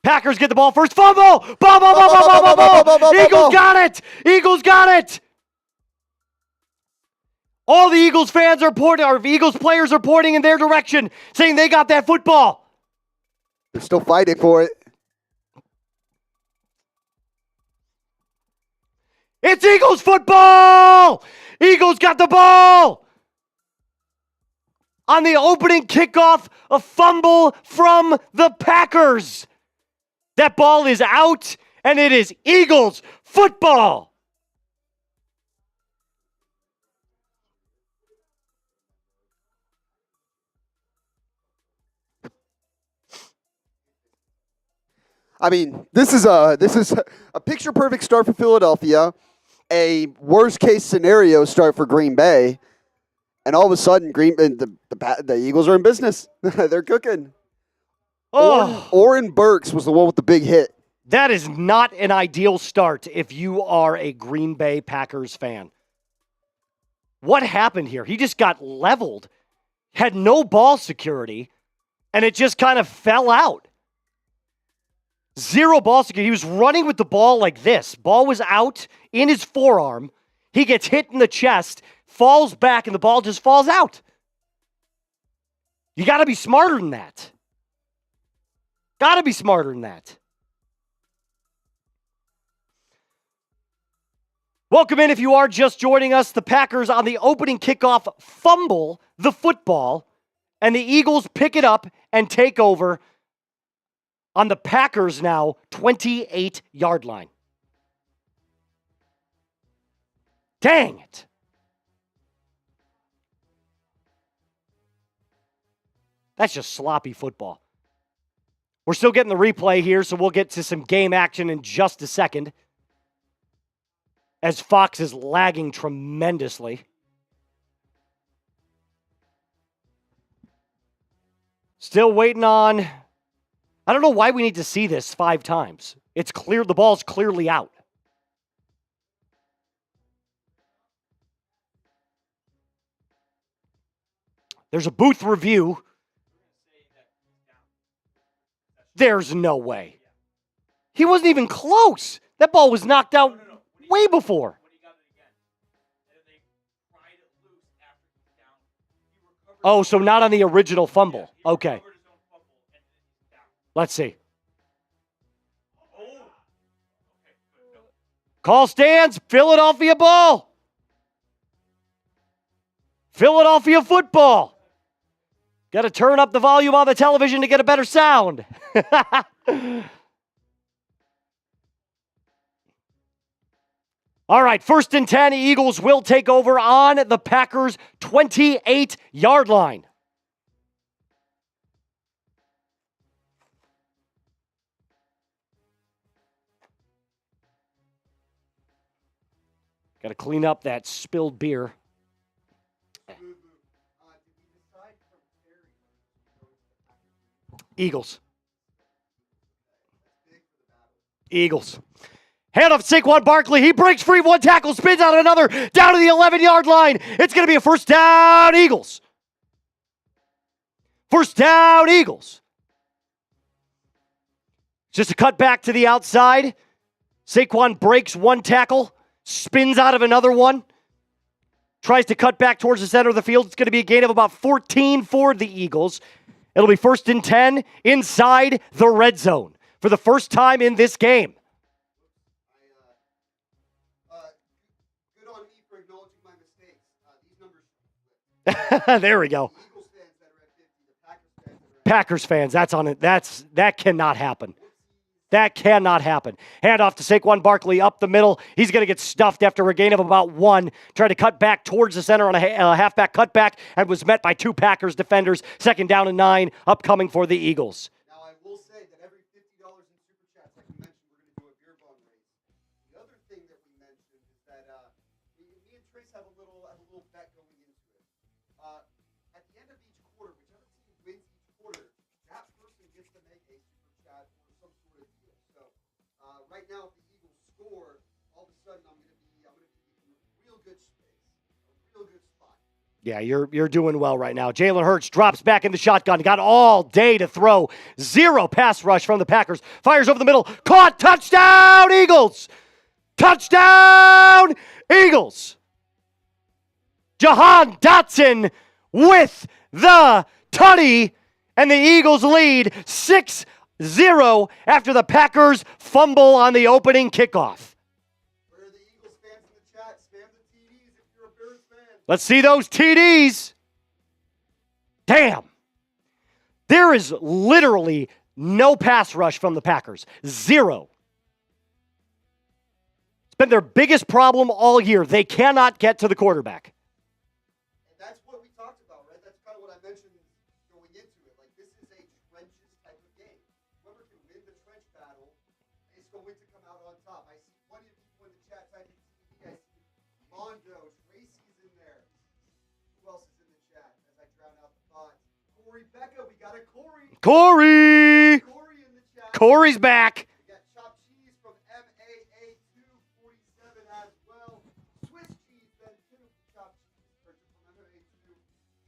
Packers get the ball first. Fumble! Ball! Eagles got it! Eagles got it! All the Eagles fans are pointing, or Eagles players are pointing in their direction, saying they got that football. They're still fighting for it. It's Eagles football! Eagles got the ball! On the opening kickoff, a fumble from the Packers. That ball is out, and it is Eagles football. I mean, this is a picture perfect start for Philadelphia, a worst case scenario start for Green Bay, and all of a sudden, the Eagles are in business. They're cooking. Oh, Oren Burks was the one with the big hit. that is not an ideal start if you are a Green Bay Packers fan. What happened here? He just got leveled, had no ball security, and it just kind of fell out. Zero ball security. He was running with the ball like this. Ball was out in his forearm. He gets hit in the chest, falls back, and the ball just falls out. You got to be smarter than that. Got to be smarter than that. Welcome in if you are just joining us. The Packers on the opening kickoff fumble the football, and the Eagles pick it up and take over on the Packers now 28-yard line. Dang it. That's just sloppy football. We're still getting the replay here, so we'll get to some game action in just a second, as Fox is lagging tremendously. Still waiting on... I don't know why we need to see this 5 times. It's clear, the ball's clearly out. There's a booth review. There's no way. He wasn't even close. That ball was knocked out way before. Oh, so not on the original fumble. Okay. Let's see. Call stands. Philadelphia ball. Philadelphia football. Got to turn up the volume on the television to get a better sound. All right, 1st and 10. Eagles will take over on the Packers' 28-yard line. Got to clean up that spilled beer. Eagles. Hand off Saquon Barkley. He breaks free. One tackle, spins out another. Down to the 11-yard line. It's going to be a first down, Eagles. First down, Eagles. Just a cut back to the outside. Saquon breaks one tackle, spins out of another one. Tries to cut back towards the center of the field. It's going to be a gain of about 14 for the Eagles. It'll be 1st and 10 inside the red zone for the first time in this game. Good on me for acknowledging my mistake. There we go. Packers fans, that's on it. That cannot happen. That cannot happen. Hand off to Saquon Barkley up the middle. He's going to get stuffed after a gain of about 1. Tried to cut back towards the center on a halfback cutback and was met by 2 Packers defenders. 2nd down and 9 upcoming for the Eagles. Now, I will say that every $50 in Super Chats, like you mentioned, we're going to do a beer bong race. The other thing that we mentioned is that me and Trace have a little bet going into it. At the end of each quarter, whichever team wins each quarter, that person gets to make a Super Chat or some sort of deal. So right now, if the Eagles score, all of a sudden I'm going to be in a real good space, a real good spot. Yeah, you're doing well right now. Jalen Hurts drops back in the shotgun. Got all day to throw. 0 pass rush from the Packers. Fires over the middle. Caught. Touchdown, Eagles. Touchdown, Eagles. Jahan Dotson with the tutty. And the Eagles lead 6-0 after the Packers fumble on the opening kickoff. Where are the Eagles fans in the chat? Spam the TDs if you're a Bears fan. Let's see those TDs. Damn. There is literally no pass rush from the Packers. 0. It's been their biggest problem all year. They cannot get to the quarterback. And that's what we talked about, right? That's kind of what I mentioned going into it. Like, this is a trenches type of game. Whoever can win the trench battle is going to come out on top. I see plenty of people in the chat typing TV. I see Mondo, Tracy's in there. Who else is in the chat as I drown out the thoughts? Corey Becca, we got a Corey. Corey! Corey in the chat. Corey's back. We got chopped cheese from MAA247 as well. Swiss cheese then too. Chopped cheese purchased from MAA2.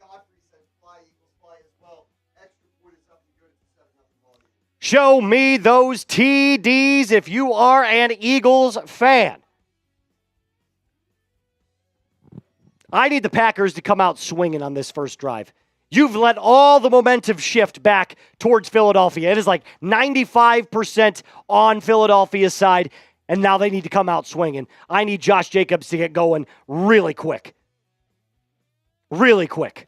Godfrey says fly Eagles fly as well. Extra point is something good. It's a 7-0 ball game. Show me those TDs if you are an Eagles fan. I need the Packers to come out swinging on this first drive. You've let all the momentum shift back towards Philadelphia. It is like 95% on Philadelphia's side, and now they need to come out swinging. I need Josh Jacobs to get going really quick. Really quick.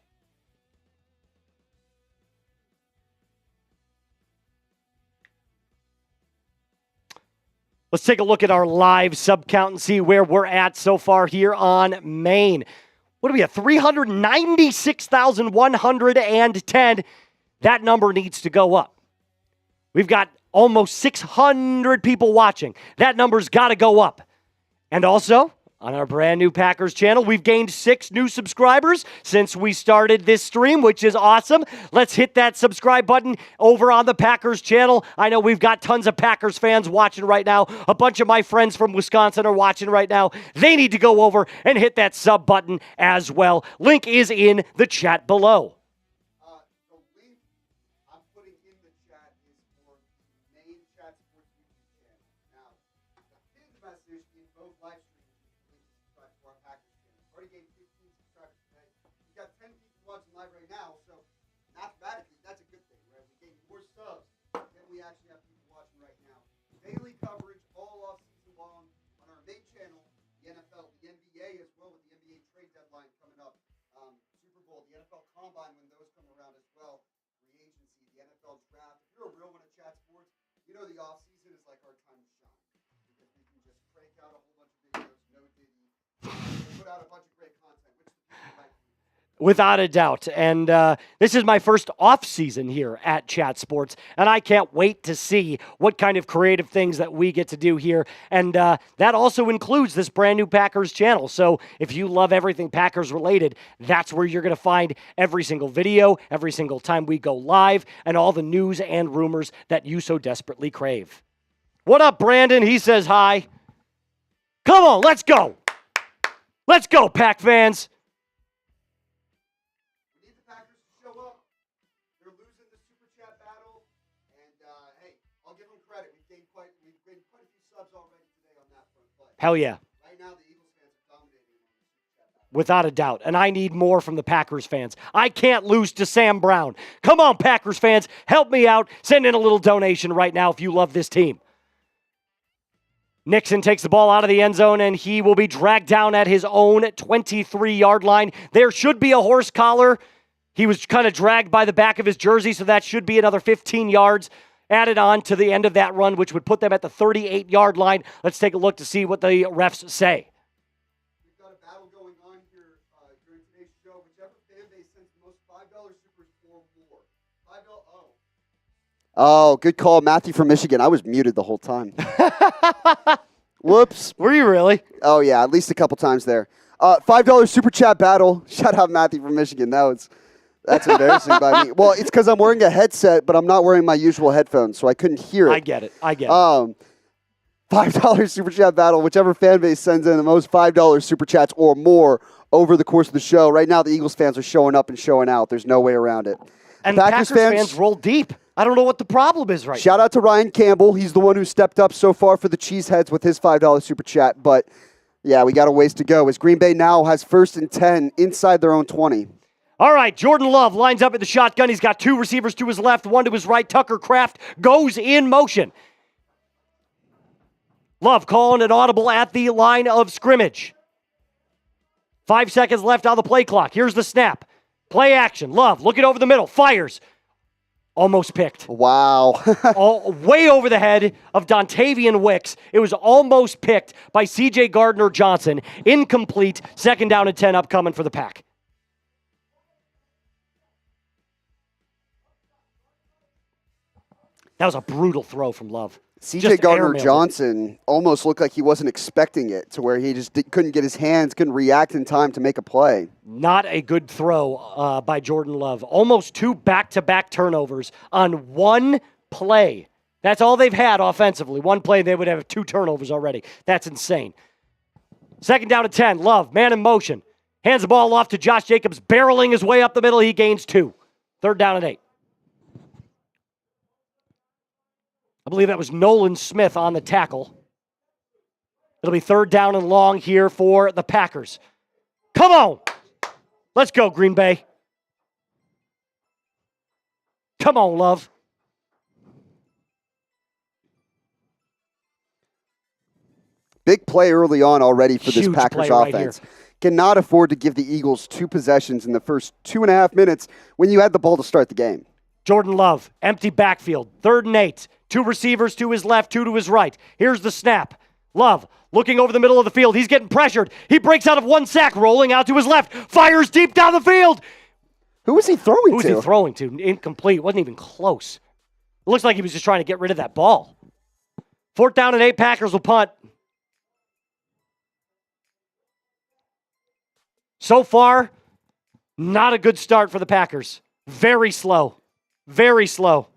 Let's take a look at our live sub count and see where we're at so far here on Maine. What do we have? 396,110. That number needs to go up. We've got almost 600 people watching. That number's got to go up. And also, on our brand new Packers channel, we've gained 6 new subscribers since we started this stream, which is awesome. Let's hit that subscribe button over on the Packers channel. I know we've got tons of Packers fans watching right now. A bunch of my friends from Wisconsin are watching right now. They need to go over and hit that sub button as well. Link is in the chat below. The link I'm putting in the chat is for the main chat sports YouTube channel. Now, the big message in both live streams. Our Packers channel. Already gained 15 subscribers today. We got 10 people watching live right now, so mathematically, that's a good thing, right? We gained more subs than we actually have people watching right now. Daily coverage all off season long on our main channel, the NFL, the NBA as well, with the NBA trade deadline coming up, Super Bowl, the NFL Combine when those come around as well, free agency, the NFL draft. If you're a real one at Chat Sports, you know the off season is like our time to shine because we can just crank out a whole bunch of videos, no diddy. Put out a bunch of great content, which people like. Without a doubt. And this is my first off season here at Chat Sports, and I can't wait to see what kind of creative things that we get to do here. And that also includes this brand new Packers channel. So if you love everything Packers related, that's where you're going to find every single video, every single time we go live, and all the news and rumors that you so desperately crave. What up, Brandon? He says hi. Come on, let's go. Let's go, Pack fans. We need the Packers to show up. They're losing the Super Chat battle. And, hey, I'll give them credit. We've gained quite a few subs already today on that front. But Hell yeah. right now, the Eagles fans are dominating on the Super Chat battle. Without a doubt. And I need more from the Packers fans. I can't lose to Sam Brown. Come on, Packers fans. Help me out. Send in a little donation right now if you love this team. Nixon takes the ball out of the end zone, and he will be dragged down at his own 23-yard line. There should be a horse collar. He was kind of dragged by the back of his jersey, so that should be another 15 yards added on to the end of that run, which would put them at the 38-yard line. Let's take a look to see what the refs say. We've got a battle going on here during today's show. Whichever fan base sends the most $5 supers or more. Oh, good call, Matthew from Michigan. I was muted the whole time. Whoops. Were you really? Oh, yeah, at least a couple times there. $5 super chat battle. Shout out Matthew from Michigan. That's embarrassing by me. Well, it's because I'm wearing a headset, but I'm not wearing my usual headphones, so I couldn't hear it. I get it. $5 super chat battle. Whichever fan base sends in the most $5 super chats or more over the course of the show. Right now, the Eagles fans are showing up and showing out. There's no way around it. And Packers fans roll deep. I don't know what the problem is right now. Shout out to Ryan Campbell. He's the one who stepped up so far for the Cheeseheads with his $5 super chat. But, yeah, we got a ways to go as Green Bay now has 1st and 10 inside their own 20. All right, Jordan Love lines up in the shotgun. He's got 2 receivers to his left, 1 to his right. Tucker Kraft goes in motion. Love calling an audible at the line of scrimmage. 5 seconds left on the play clock. Here's the snap. Play action. Love looking over the middle. Fires. Almost picked. Wow. Way over the head of Dontavian Wicks. It was almost picked by C.J. Gardner-Johnson. Incomplete. 2nd down and 10 upcoming for the Pack. That was a brutal throw from Love. C.J. Gardner-Johnson almost looked like he wasn't expecting it, to where he just couldn't get his hands, couldn't react in time to make a play. Not a good throw by Jordan Love. Almost 2 back-to-back turnovers on 1 play. That's all they've had offensively. 1 play, they would have 2 turnovers already. That's insane. 2nd down and 10. Love, man in motion. Hands the ball off to Josh Jacobs, barreling his way up the middle. He gains 2. 3rd down and 8. I believe that was Nolan Smith on the tackle. It'll be 3rd down and long here for the Packers. Come on. Let's go, Green Bay. Come on, Love. Big play early on already for this Huge Packers play offense. right Cannot afford to give the Eagles 2 possessions in the first 2.5 minutes when you had the ball to start the game. Jordan Love, empty backfield, 3rd and 8. 2 receivers to his left, 2 to his right. Here's the snap. Love looking over the middle of the field. He's getting pressured. He breaks out of 1 sack, rolling out to his left. Fires deep down the field. Who was he throwing to? Who was he throwing to? Incomplete. Wasn't even close. It looks like he was just trying to get rid of that ball. 4th down and 8. Packers will punt. So far, not a good start for the Packers. Very slow. Very slow.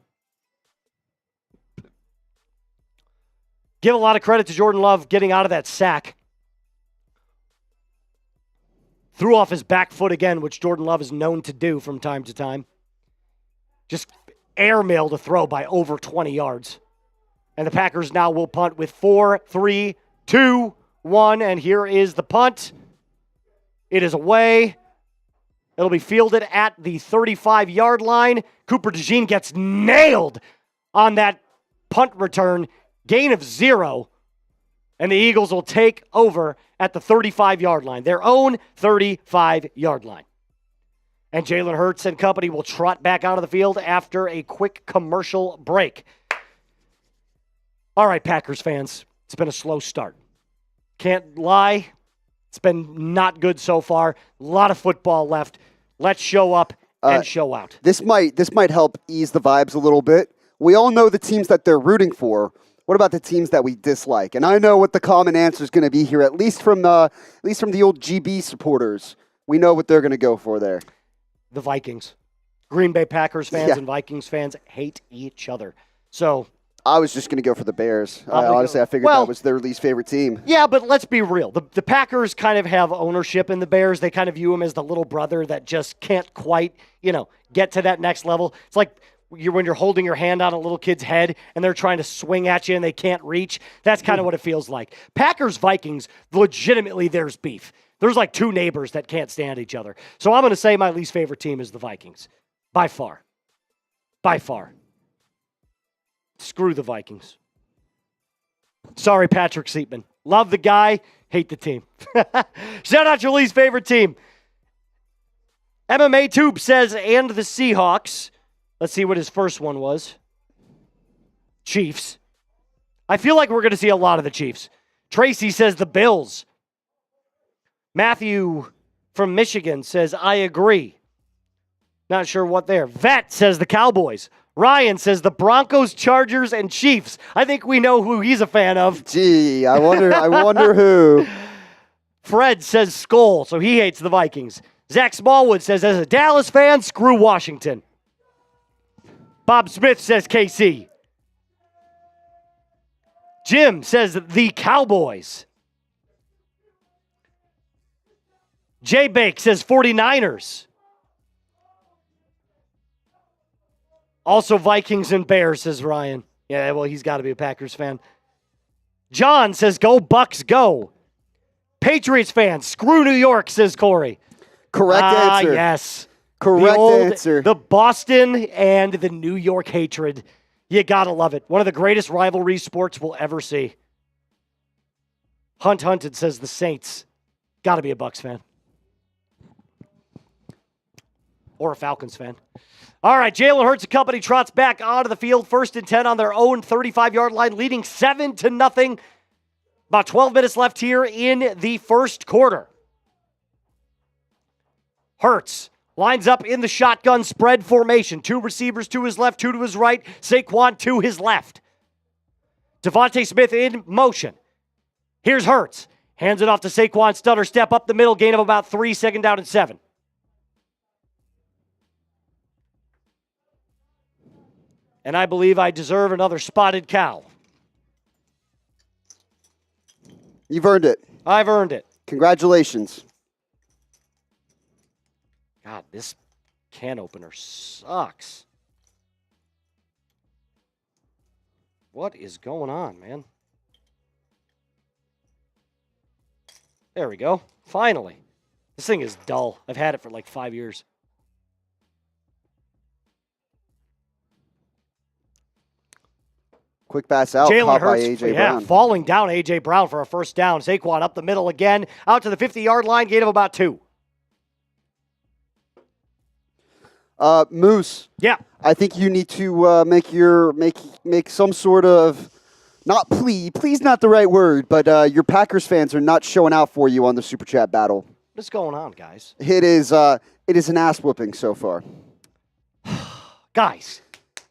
Give a lot of credit to Jordan Love getting out of that sack. Threw off his back foot again, which Jordan Love is known to do from time to time. Just airmailed a throw by over 20 yards. And the Packers now will punt with 4, 3, 2, 1. And here is the punt. It is away. It'll be fielded at the 35-yard line. Cooper DeJean gets nailed on that punt return. Gain of 0. And the Eagles will take over at the 35-yard line, their own 35-yard line. And Jalen Hurts and company will trot back out of the field after a quick commercial break. All right, Packers fans, it's been a slow start. Can't lie. It's been not good so far. A lot of football left. Let's show up and show out. This might help ease the vibes a little bit. We all know the teams that they're rooting for. What about the teams that we dislike? And I know what the common answer is going to be here, at least from the old GB supporters. We know what they're going to go for there. The Vikings. Green Bay Packers fans and Vikings fans hate each other. So I was just going to go for the Bears. Honestly, I figured that was their least favorite team. Yeah, but let's be real. The Packers kind of have ownership in the Bears. They kind of view him as the little brother that just can't quite, get to that next level. It's like when you're holding your hand on a little kid's head and they're trying to swing at you and they can't reach. That's kind of what it feels like. Packers, Vikings, legitimately there's beef. There's like 2 neighbors that can't stand each other. So I'm going to say my least favorite team is the Vikings. By far. By far. Screw the Vikings. So Sorry, Patrick Seatman. Love the guy, hate the team. Shout out your least favorite team. MMA Tube says, and the Seahawks. Let's see what his first one was. Chiefs. I feel like we're going to see a lot of the Chiefs. Tracy says the Bills. Matthew from Michigan says, I agree. Not sure what there. Vet says the Cowboys. Ryan says the Broncos, Chargers, and Chiefs. I think we know who he's a fan of. Gee, I wonder who. Fred says Skull, so he hates the Vikings. Zach Smallwood says, as a Dallas fan, screw Washington. Bob Smith says KC. Jim says the Cowboys. Jay Bake says 49ers. Also Vikings and Bears, says Ryan. Yeah, well, he's got to be a Packers fan. John says go Bucks, go. Patriots fan, screw New York, says Corey. Correct answer. Yes. Correct answer. The Boston and the New York hatred. You got to love it. One of the greatest rivalry sports we'll ever see. Hunt Hunted says the Saints. Got to be a Bucks fan. Or a Falcons fan. All right, Jalen Hurts and company trots back onto the field. 1st and 10 on their own 35-yard line, leading 7-0. About 12 minutes left here in the first quarter. Hurts lines up in the shotgun spread formation. 2 receivers to his left, 2 to his right. Saquon to his left. Devonta Smith in motion. Here's Hurts. Hands it off to Saquon. Stutter step up the middle. Gain of about 3. 2nd down and 7. And I believe I deserve another spotted cow. You've earned it. I've earned it. Congratulations. God, this can opener sucks. What is going on, man? There we go. Finally. This thing is dull. I've had it for like 5 years. Quick pass out, caught by A.J. Brown. Falling down A.J. Brown for a first down. Saquon up the middle again, out to the 50-yard line, gain of about 2. Moose. Yeah. I think you need to make some sort of, not please not the right word, but your Packers fans are not showing out for you on the Super Chat battle. What's going on, guys? It is an ass whooping so far. Guys.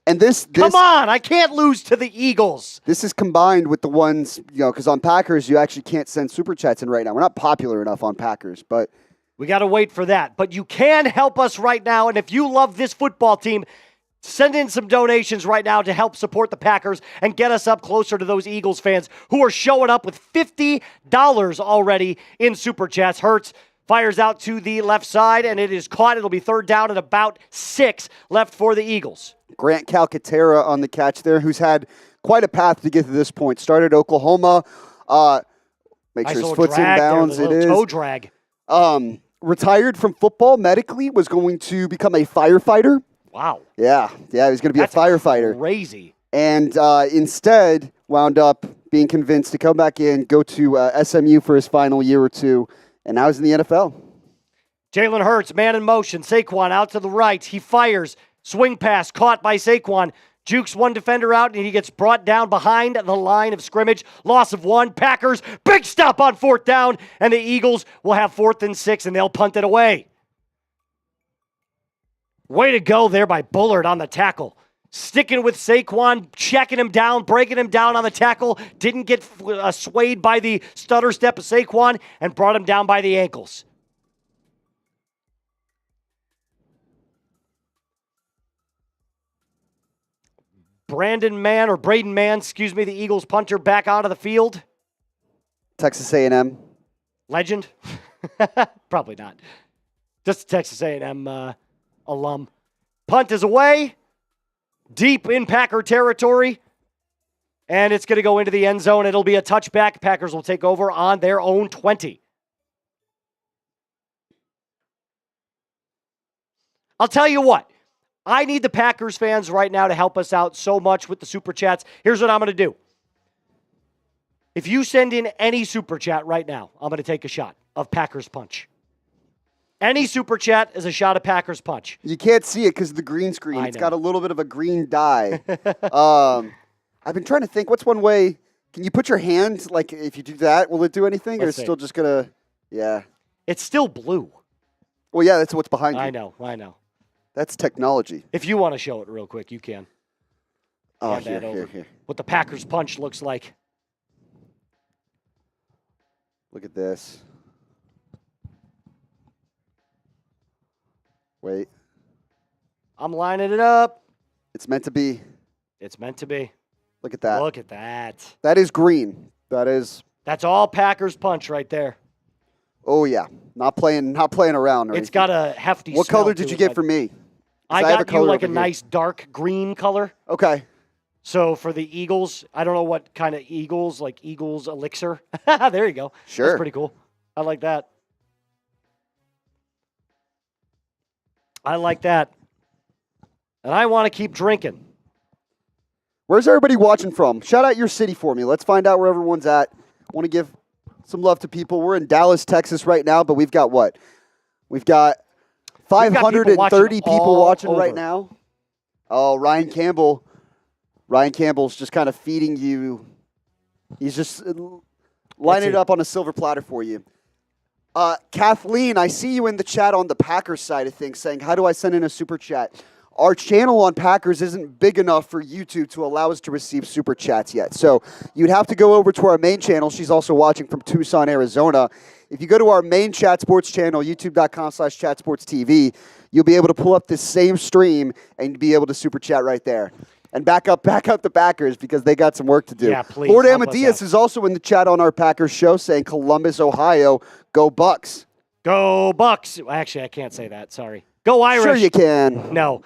And this come on, I can't lose to the Eagles. This is combined with the ones, because on Packers, you actually can't send Super Chats in right now. We're not popular enough on Packers, but we got to wait for that. But you can help us right now, and if you love this football team, send in some donations right now to help support the Packers and get us up closer to those Eagles fans who are showing up with $50 already in Super Chats. Hurts fires out to the left side, and it is caught. It'll be 3rd down and about 6 left for the Eagles. Grant Calcaterra on the catch there, who's had quite a path to get to this point. Started Oklahoma. Make sure his foot's in bounds. It is. Toe drag. Retired from football medically, was going to become a firefighter. Wow. Yeah, he was going to be a firefighter. Crazy. And instead wound up being convinced to come back in, go to SMU for his final year or 2, and now he's in the NFL. Jalen Hurts, man in motion. Saquon out to the right. He fires. Swing pass caught by Saquon. Jukes one defender out, and he gets brought down behind the line of scrimmage. Loss of 1. Packers, big stop on 4th down, and the Eagles will have 4th and 6, and they'll punt it away. Way to go there by Bullard on the tackle. Sticking with Saquon, checking him down, breaking him down on the tackle. Didn't get swayed by the stutter step of Saquon, and brought him down by the ankles. Braden Mann, the Eagles punter, back out of the field. Texas A&M. Legend? Probably not. Just a Texas A&M alum. Punt is away. Deep in Packer territory. And it's going to go into the end zone. It'll be a touchback. Packers will take over on their own 20. I'll tell you what. I need the Packers fans right now to help us out so much with the Super Chats. Here's what I'm going to do. If you send in any super chat right now, I'm going to take a shot of Packers Punch. Any super chat is a shot of Packers Punch. You can't see it because of the green screen. It's got a little bit of a green dye. I've been trying to think, what's one way? Can you put your hand, like if you do that, will it do anything? Or is it still just going to, yeah. It's still blue. Well, yeah, that's what's behind you. I know. That's technology. If you want to show it real quick, you can. Oh, here. What the Packers Punch looks like. Look at this. Wait. I'm lining it up. It's meant to be. It's meant to be. Look at that. Look at that. That is green. That's all Packers Punch right there. Oh yeah, not playing around. It's got a hefty. What color did you get for me? I got you like a nice dark green color. Okay. So for the Eagles, I don't know what kind of Eagles, like Eagles Elixir. There you go. Sure. That's pretty cool. I like that. And I want to keep drinking. Where's everybody watching from? Shout out your city for me. Let's find out where everyone's at. I want to give some love to people. We're in Dallas, Texas right now, but we've got what? We've got 530 people watching right now. Oh, Ryan Campbell. Ryan Campbell's just kind of feeding you. He's just lining it up on a silver platter for you. Kathleen, I see you in the chat on the Packers side of things saying, how do I send in a super chat? Our channel on Packers isn't big enough for YouTube to allow us to receive super chats yet. So you'd have to go over to our main channel. She's also watching from Tucson, Arizona. If you go to our main Chat Sports channel, youtube.com/chatsportstv, you'll be able to pull up this same stream and be able to super chat right there. And back up the Packers because they got some work to do. Yeah, please. Lord Amadeus is also in the chat on our Packers show saying Columbus, Ohio, go Bucks. Go Bucks. Actually, I can't say that. Sorry. Go Irish. Sure you can. No.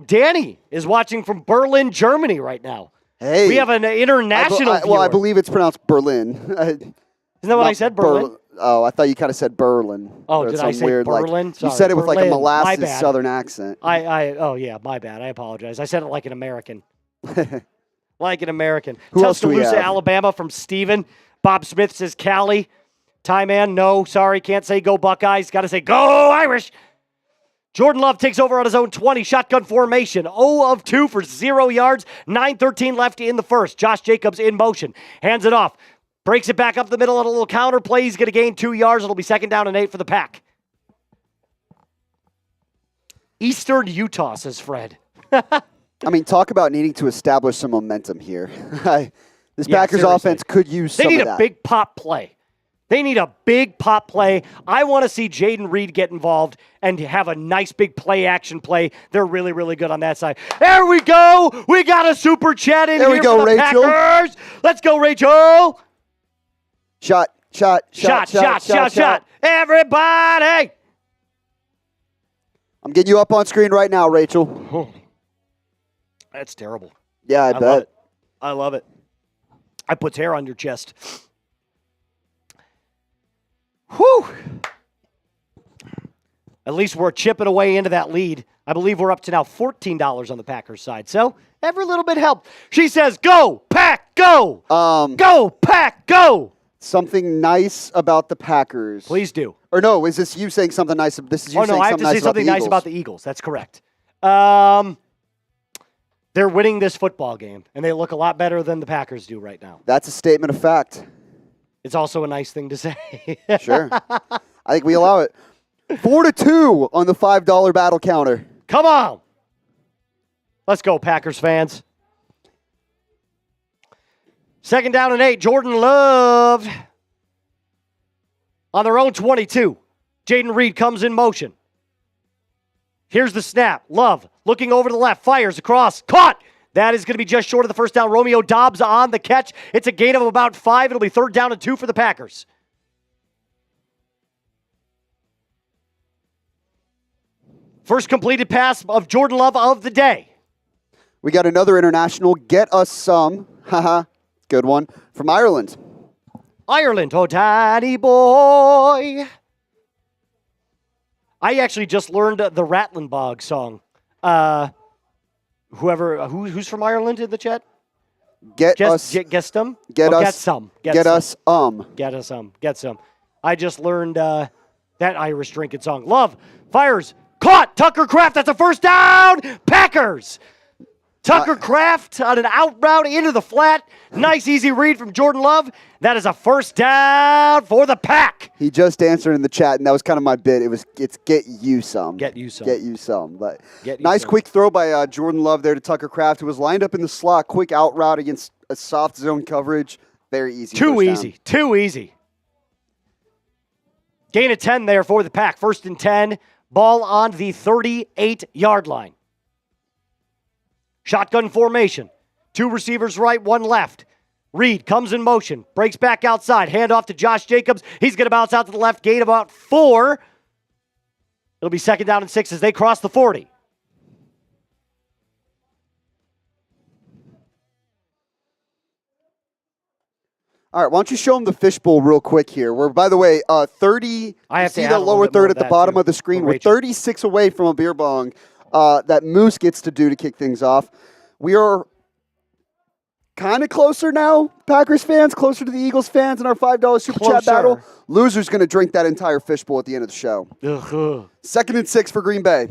Danny is watching from Berlin, Germany right now. Hey. We have an international viewer. Well, I believe it's pronounced Berlin. Isn't that what I said, Berlin? Oh, I thought you kind of said Berlin. Oh, did I say weird, Berlin? Like, Sorry, you said it with Berlin. like a molasses My bad. southern accent. Oh, yeah, my bad. I apologize. I said it like an American. Like an American. Who else do we Tuscaloosa, have? Alabama from Steven. Bob Smith says Cali. Ty Man, no, sorry, can't say go Buckeyes. Got to say go Irish. Jordan Love takes over on his own 20. Shotgun formation. 0 of 2 for 0 yards. 9:13 left in the first. Josh Jacobs in motion. Hands it off. Breaks it back up the middle on a little counter play. He's going to gain 2 yards. It'll be 2nd down and 8 for the Pack. Eastern Utah, says Fred. I mean, talk about needing to establish some momentum here. This Packers seriously. offense could use some of that. They need a big pop play. They need a big pop play. I want to see Jayden Reed get involved and have a nice big play action play. They're really, really good on that side. There we go. We got a super chat in here for the Rachel. Packers. Let's go, Rachel. Shot. Everybody. I'm getting you up on screen right now, Rachel. Oh, that's terrible. Yeah, I bet. I love it. I put hair on your chest. Whew. At least we're chipping away into that lead. I believe we're up to now $14 on the Packers side. So every little bit helped. She says, go, Pack, go. Go, Pack, go. Something nice about the Packers. Please do. Or no, is this you saying something nice? This is you saying I have something to nice say something nice about the Eagles. That's correct. They're winning this football game, and they look a lot better than the Packers do right now. That's a statement of fact. It's also a nice thing to say. Sure. I think we allow it. 4-2 on the $5 battle counter. Come on. Let's go, Packers fans. 2nd down and 8. Jordan Love on their own 22. Jayden Reed comes in motion. Here's the snap. Love looking over to the left. Fires across. Caught. That is going to be just short of the first down. Romeo Doubs on the catch. It's a gain of about 5. It'll be 3rd down and 2 for the Packers. First completed pass of Jordan Love of the day. We got another international. Get us some. Haha. Good one. From Ireland. Ireland. Oh, daddy boy. I actually just learned the Rattlinbog song. Who's from Ireland in the chat? Get us. Get some. Get Oh, us. Get some. Get us. Get us some. Get some. I just learned that Irish drinking song. Love fires. Caught. Tucker Kraft. That's a first down. Packers. Tucker Kraft on an out route into the flat. Nice, easy read from Jordan Love. That is a first down for the Pack. He just answered in the chat, and that was kind of my bit. It's get you some. Get you some. Get you some. But Get you nice some. quick throw by Jordan Love there to Tucker Kraft, who was lined up in the slot. Quick out route against a soft zone coverage. Very easy. Too first easy. down. Too easy. Gain of 10 there for the Pack. First and 10. Ball on the 38-yard line. Shotgun formation. 2 receivers right, 1 left. Reed comes in motion, breaks back outside, handoff to Josh Jacobs. He's going to bounce out to the left, gain about 4. It'll be second down and 6 as they cross the 40. All right, why don't you show them the fishbowl real quick here? We're, by the way, 30. I have see to add the a little lower bit more third of at the that, bottom too, of the screen. for We're Rachel. 36 away from a beer bong that Moose gets to do to kick things off. We are kind of closer now, Packers fans, closer to the Eagles fans in our $5 Super Chat Closer. battle. Loser's going to drink that entire fishbowl at the end of the show. Ugh. Second and 6 for Green Bay.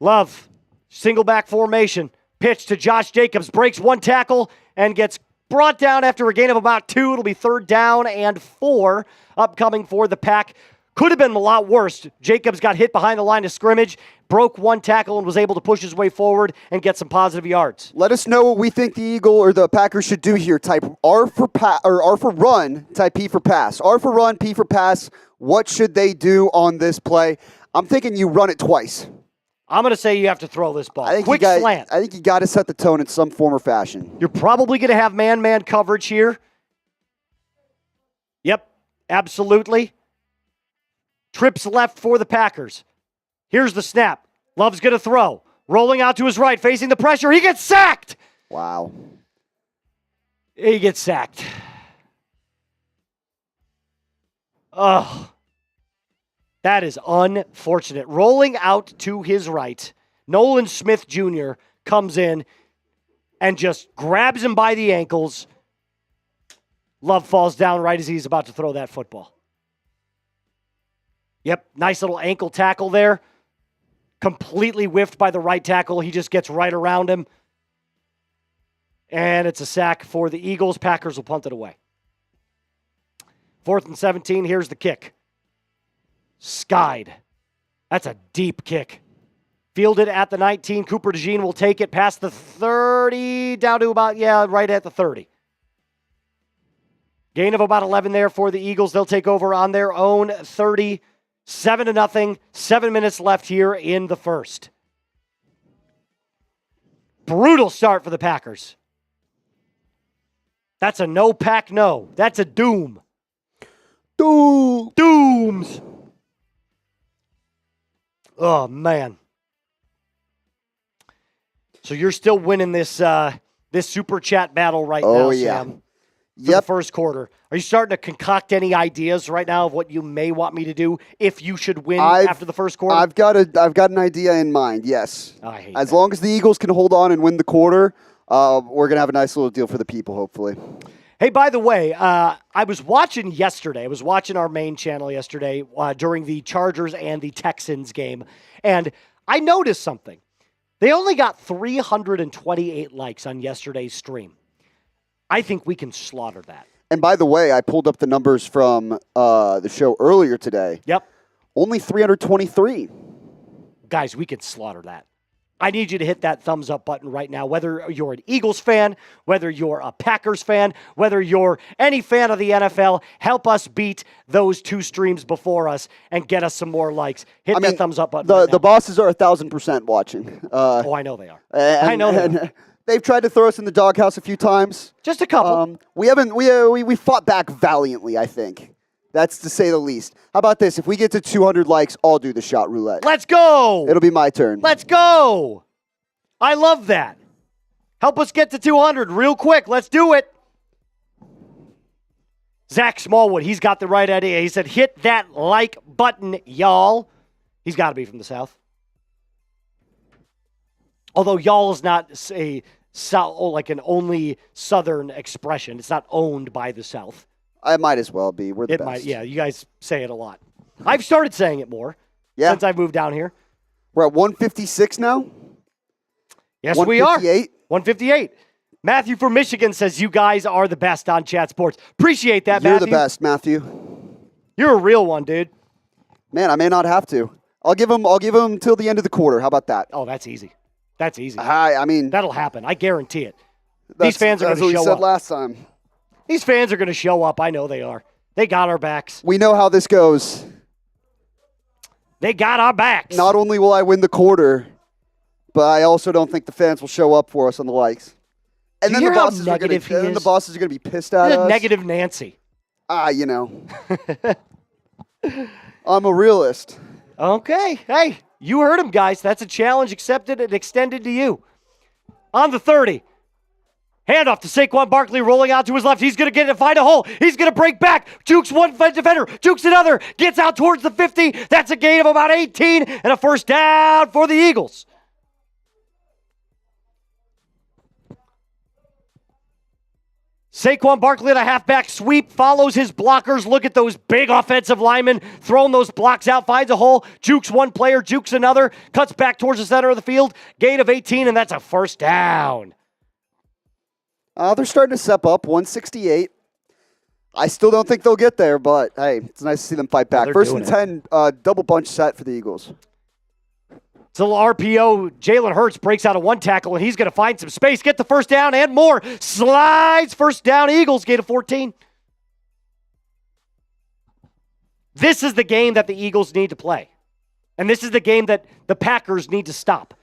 Love, single back formation. Pitch to Josh Jacobs, breaks 1 tackle and gets brought down after a gain of about 2. It'll be third down and 4 upcoming for the Pack. Could have been a lot worse. Jacobs got hit behind the line of scrimmage, broke 1 tackle, and was able to push his way forward and get some positive yards. Let us know what we think the Eagle or the Packers should do here. Type R for R for run, type P for pass. R for run, P for pass. What should they do on this play? I'm thinking you run it twice. I'm going to say you have to throw this ball. Quick slant. I think you got to set the tone in some form or fashion. You're probably going to have man-man coverage here. Yep, absolutely. Trips left for the Packers. Here's the snap. Love's going to throw. Rolling out to his right, facing the pressure. He gets sacked. Wow. He gets sacked. Oh, that is unfortunate. Rolling out to his right, Nolan Smith Jr. comes in and just grabs him by the ankles. Love falls down right as he's about to throw that football. Yep, nice little ankle tackle there. Completely whiffed by the right tackle. He just gets right around him. And it's a sack for the Eagles. Packers will punt it away. 4th and 17. Here's the kick. Skied. That's a deep kick. Fielded at the 19. Cooper DeJean will take it past the 30, down to about, right at the 30. Gain of about 11 there for the Eagles. They'll take over on their own 30. 7-0. 7 minutes left here in the first. Brutal start for the Packers. That's a no pack no. That's a doom. Dooms. Oh, man. So you're still winning this this Super Chat battle right now, Sam. For the first quarter. Are you starting to concoct any ideas right now of what you may want me to do if you should win after the first quarter? I've got an idea in mind, yes. I hate as that. long as the Eagles can hold on and win the quarter, we're going to have a nice little deal for the people, hopefully. Hey, by the way, I was watching yesterday. I was watching our main channel yesterday during the Chargers and the Texans game, and I noticed something. They only got 328 likes on yesterday's stream. I think we can slaughter that. And by the way, I pulled up the numbers from the show earlier today. Yep. Only 323. Guys, we can slaughter that. I need you to hit that thumbs up button right now, whether you're an Eagles fan, whether you're a Packers fan, whether you're any fan of the NFL. Help us beat those 2 streams before us and get us some more likes. Hit that thumbs up button. The bosses are 1,000% watching. I know they are. I know they are. They've tried to throw us in the doghouse a few times. Just a couple. We fought back valiantly, I think. That's to say the least. How about this? If we get to 200 likes, I'll do the shot roulette. Let's go. It'll be my turn. Let's go. I love that. Help us get to 200 real quick. Let's do it. Zach Smallwood, he's got the right idea. He said, hit that like button, y'all. He's got to be from the South. Although y'all is not a like an only Southern expression. It's not owned by the South. I might as well be. We're the best. Might, yeah, you guys say it a lot. I've started saying it more since I've moved down here. We're at 156 now? Yes, we are. 158. Matthew from Michigan says, you guys are the best on Chat Sports. Appreciate that, Matthew. You're the best, Matthew. You're a real one, dude. Man, I may not have to. I'll give him till the end of the quarter. How about that? Oh, that's easy. That's easy. I mean, that'll happen. I guarantee it. These fans are going to show up. That's what we said last time. These fans are going to show up. I know they are. They got our backs. We know how this goes. They got our backs. Not only will I win the quarter, but I also don't think the fans will show up for us on the likes. And then the bosses are going to be pissed at us. Negative Nancy. You know. I'm a realist. Okay. Hey, you heard him, guys. That's a challenge accepted and extended to you. On the 30. Handoff to Saquon Barkley, rolling out to his left. He's going to get it, find a hole. He's going to break back. Jukes one defender. Jukes another. Gets out towards the 50. That's a gain of about 18 and a first down for the Eagles. Saquon Barkley at a halfback sweep, follows his blockers. Look at those big offensive linemen throwing those blocks out, finds a hole, jukes one player, jukes another, cuts back towards the center of the field. Gain of 18, and that's a first down. They're starting to step up, 168. I still don't think they'll get there, but hey, it's nice to see them fight back. First and 10, double bunch set for the Eagles. It's a little RPO. Jalen Hurts breaks out of one tackle, and he's going to find some space, get the first down and more. Slides, first down, Eagles, gain of 14. This is the game that the Eagles need to play. And this is the game that the Packers need to stop.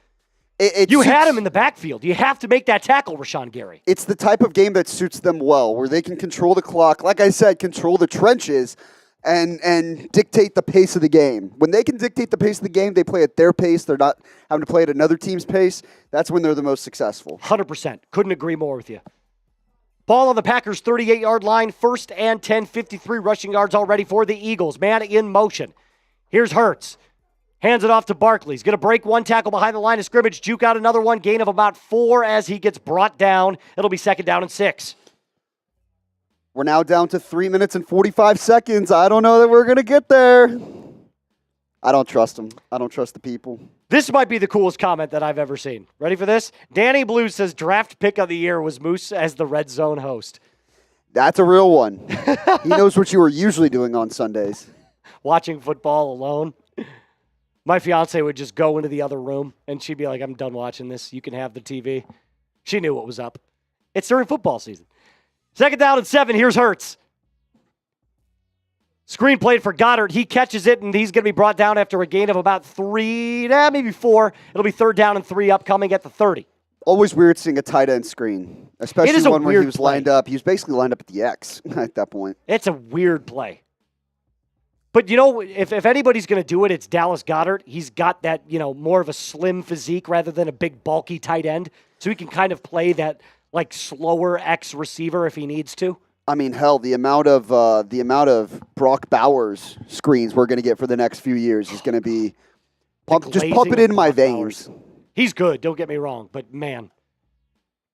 You had him in the backfield. You have to make that tackle, Rashawn Gary. It's the type of game that suits them well, where they can control the clock, like I said, control the trenches, and dictate the pace of the game. When they can dictate the pace of the game, they play at their pace. They're not having to play at another team's pace. That's when they're the most successful. 100%. Couldn't agree more with you. Ball on the Packers' 38-yard line. First and 10, 53 rushing yards already for the Eagles. Man in motion. Here's Hurts. Hands it off to Barkley. He's going to break one tackle behind the line of scrimmage, juke out another one, gain of about 4 as he gets brought down. It'll be second down and 6. We're now down to 3 minutes and 45 seconds. I don't know that we're going to get there. I don't trust them. I don't trust the people. This might be the coolest comment that I've ever seen. Ready for this? Danny Blue says draft pick of the year was Moose as the Red Zone host. That's a real one. He knows what you were usually doing on Sundays. Watching football alone. My fiance would just go into the other room, and she'd be like, I'm done watching this. You can have the TV. She knew what was up. It's during football season. Second down and 7. Here's Hurts. Screen played for Goddard. He catches it, and he's going to be brought down after a gain of about 3, maybe 4. It'll be third down and 3 upcoming at the 30. Always weird seeing a tight end screen, especially one where he was lined up. He was basically lined up at the X at that point. It's a weird play. But, you know, if anybody's going to do it, it's Dallas Goedert. He's got that, more of a slim physique rather than a big, bulky tight end. So he can kind of play that, slower X receiver if he needs to. I mean, hell, the amount of Brock Bowers screens we're going to get for the next few years is going to be just pump it in my veins. He's good, don't get me wrong, but man.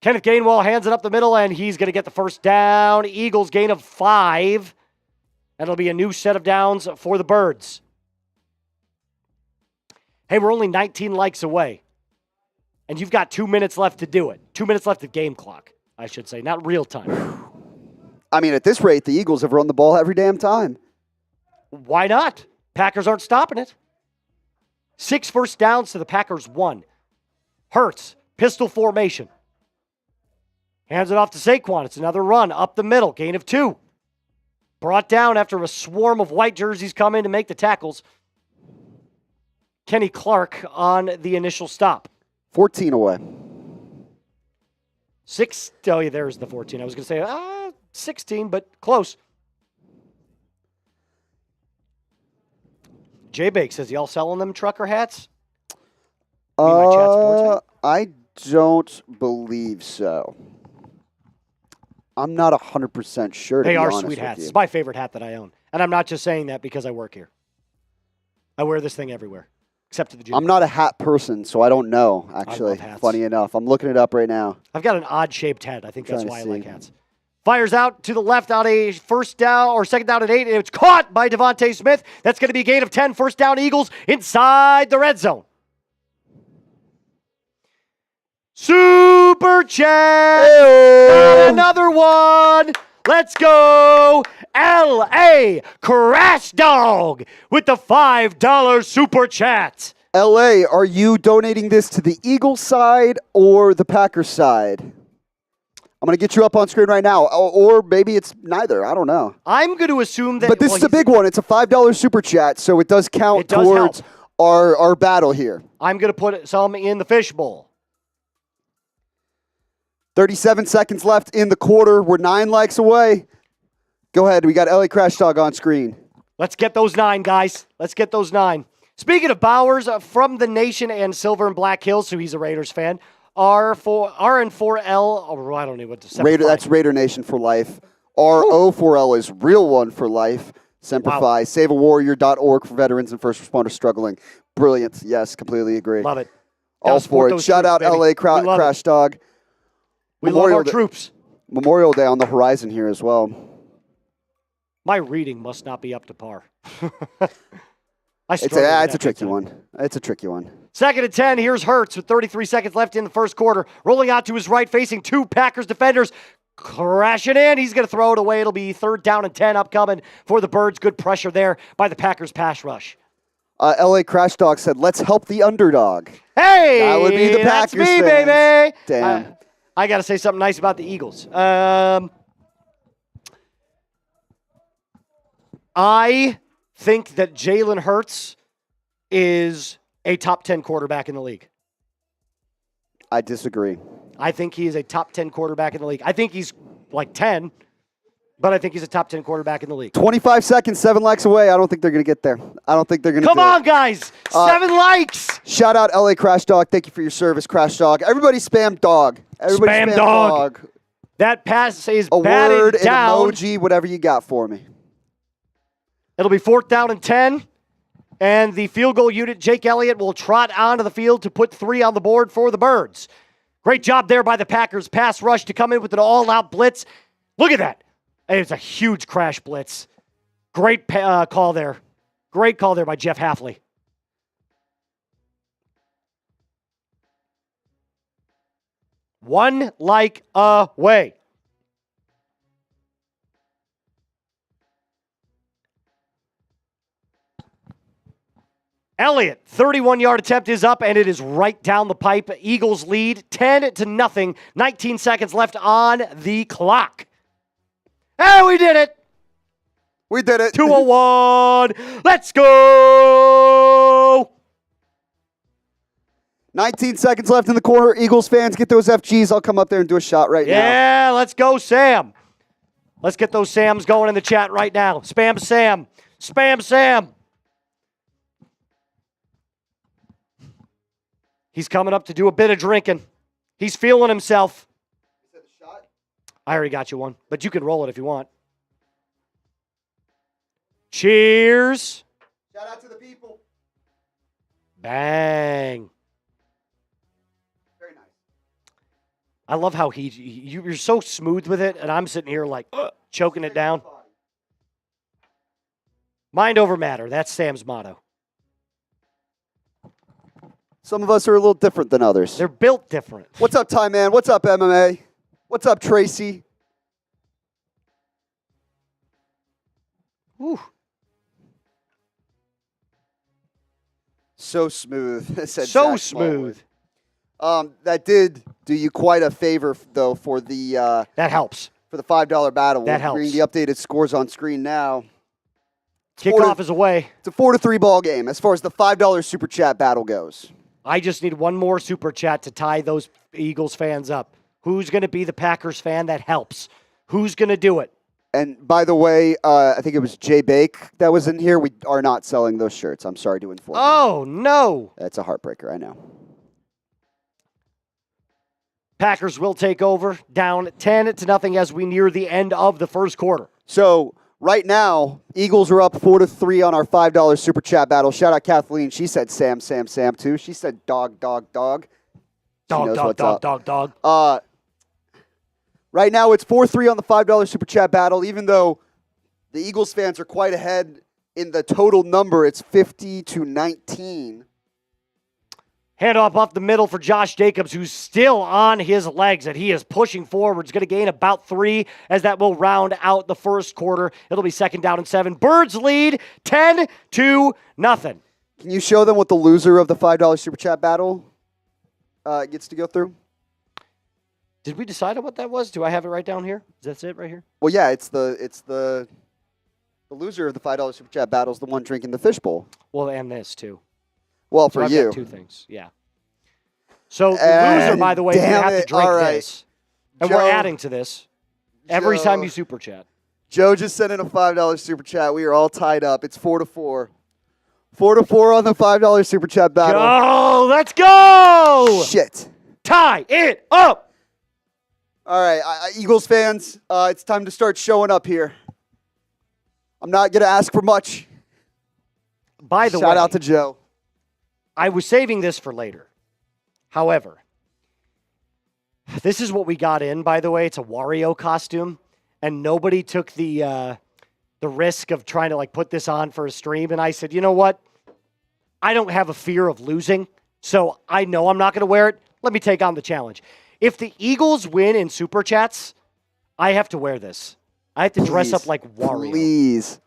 Kenneth Gainwell hands it up the middle, and he's going to get the first down. Eagles gain of 5. That'll be a new set of downs for the Birds. Hey, we're only 19 likes away. And you've got 2 minutes left to do it. 2 minutes left of game clock, I should say, not real time. I mean, at this rate, the Eagles have run the ball every damn time. Why not? Packers aren't stopping it. 6 first downs to the Packers 1. Hurts, pistol formation. Hands it off to Saquon. It's another run up the middle, gain of 2. Brought down after a swarm of white jerseys come in to make the tackles. Kenny Clark on the initial stop. 14 away. 6. Oh, yeah, there's the 14. I was going to say 16, but close. Jay Bake says, y'all selling them trucker hats? I don't believe so. I'm not 100% sure. They are sweet hats. It's my favorite hat that I own. And I'm not just saying that because I work here. I wear this thing everywhere. except to the junior. I'm not a hat person, so I don't know, actually. love hats. Funny enough. I'm looking it up right now. I've got an odd-shaped head. I think that's trying to why I see. like hats. Fires out to the left on a first down or second down and 8, and it's caught by Devonta Smith. That's going to be a gain of 10. First down, Eagles inside the red zone. Super chat. Got another one. Let's go. L.A. Crash Dog with the $5 super chat. LA, are you donating this to the Eagles side or the Packers side? I'm going to get you up on screen right now. Or maybe it's neither. I don't know. I'm going to assume that. But this is a big one. It's a $5 super chat, so it does count towards our battle here. I'm going to put some in the fishbowl. 37 seconds left in the quarter. We're 9 likes away. Go ahead. We got LA Crash Dog on screen. Let's get those 9, guys. Let's get those 9. Speaking of Bowers, from the Nation and Silver and Black Hills, so he's a Raiders fan. R4L, oh, I don't know what to say. That's Raider Nation for life. RO4L is Real One for life. Semper Fi. SaveAwarrior.org for veterans and first responders struggling. Brilliant. Yes, completely agree. Love it. All for it. Shout out LA Crash Dog. We love our troops. Memorial Day on the horizon here as well. My reading must not be up to par. It's a tricky one. It's a tricky one. Second and 10. Here's Hurts with 33 seconds left in the first quarter. Rolling out to his right, facing 2 Packers defenders. Crashing in. He's going to throw it away. It'll be 3rd down and 10 upcoming for the Birds. Good pressure there by the Packers pass rush. LA Crash Dog said, let's help the underdog. Hey! That would be the Packers that's me, fans. baby! Damn. I got to say something nice about the Eagles. I think that Jalen Hurts is a top 10 quarterback in the league. I disagree. I think he is a top 10 quarterback in the league. I think he's like 10, but I think he's a top 10 quarterback in the league. 25 seconds, 7 likes away. I don't think they're going to get there. I don't think they're going to Come on, guys. 7 likes. Shout out LA Crash Dog. Thank you for your service, Crash Dog. Everybody spam dog. Everybody spam dog. That pass is a batted word, down. an emoji, whatever you got for me. It'll be 4th down and 10. And the field goal unit, Jake Elliott, will trot onto the field to put 3 on the board for the Birds. Great job there by the Packers. Pass rush to come in with an all-out blitz. Look at that. It's a huge crash blitz. Great call there. Great call there by Jeff Halfley. One like away. Elliott, 31-yard attempt is up, and it is right down the pipe. Eagles lead 10-0. 19 seconds left on the clock. Hey, we did it. We did it. 2:01. Let's go. 19 seconds left in the corner. Eagles fans, get those FGs. I'll come up there and do a shot right now. Yeah, let's go, Sam. Let's get those Sams going in the chat right now. Spam Sam. Spam Sam. He's coming up to do a bit of drinking. He's feeling himself. You said a shot? I already got you one, but you can roll it if you want. Cheers. Shout out to the people. Bang. Very nice. I love how you're so smooth with it, and I'm sitting here like choking it down. Mind over matter. That's Sam's motto. Some of us are a little different than others. They're built different. What's up, Ty Man? What's up, MMA? What's up, Tracy? Whew. So smooth. Said So Zach smooth. Smallwood. That did do you quite a favor, though, for the That helps. for the $5 battle. That We're helps. bringing the updated scores on screen now. Kickoff is away. It's a 4-3 ball game as far as the $5 super chat battle goes. I just need one more super chat to tie those Eagles fans up. Who's going to be the Packers fan that helps? Who's going to do it? And by the way, I think it was Jay Bake that was in here. We are not selling those shirts. I'm sorry to inform you. Oh, no. That's a heartbreaker, I know. Packers will take over, down 10-0 as we near the end of the first quarter. So Right now, Eagles are up 4-3 on our $5 Super Chat battle. Shout out Kathleen. She said Sam, too. She said dog. Dog. Right now, it's 4-3 on the $5 Super Chat battle, even though the Eagles fans are quite ahead in the total number. It's 50-19. Handoff off the middle for Josh Jacobs, who's still on his legs, and he is pushing forward. He's going to gain about 3 as that will round out the first quarter. It'll be 2nd down and 7. Birds lead 10-0. Can you show them what the loser of the $5 Super Chat battle gets to go through? Did we decide on what that was? Do I have it right down here? Is that it right here? Well, yeah, it's the loser of the $5 Super Chat battle is the one drinking the fishbowl. Well, and this, too. Well, so for I've you. got 2 things, yeah. So the loser, by the way, you have to drink this. And Joe, we're adding to this every time you Super Chat. Joe just sent in a $5 Super Chat. We are all tied up. It's 4-4. 4-4 on the $5 Super Chat battle. Oh, let's go! Shit. Tie it up! All right, Eagles fans, it's time to start showing up here. I'm not going to ask for much. By the way, shout out to Joe. I was saving this for later. However, this is what we got in, by the way. It's a Wario costume, and nobody took the risk of trying to put this on for a stream. And I said, you know what? I don't have a fear of losing, so I know I'm not going to wear it. Let me take on the challenge. If the Eagles win in Super Chats, I have to wear this. I have to dress up like Wario. Please.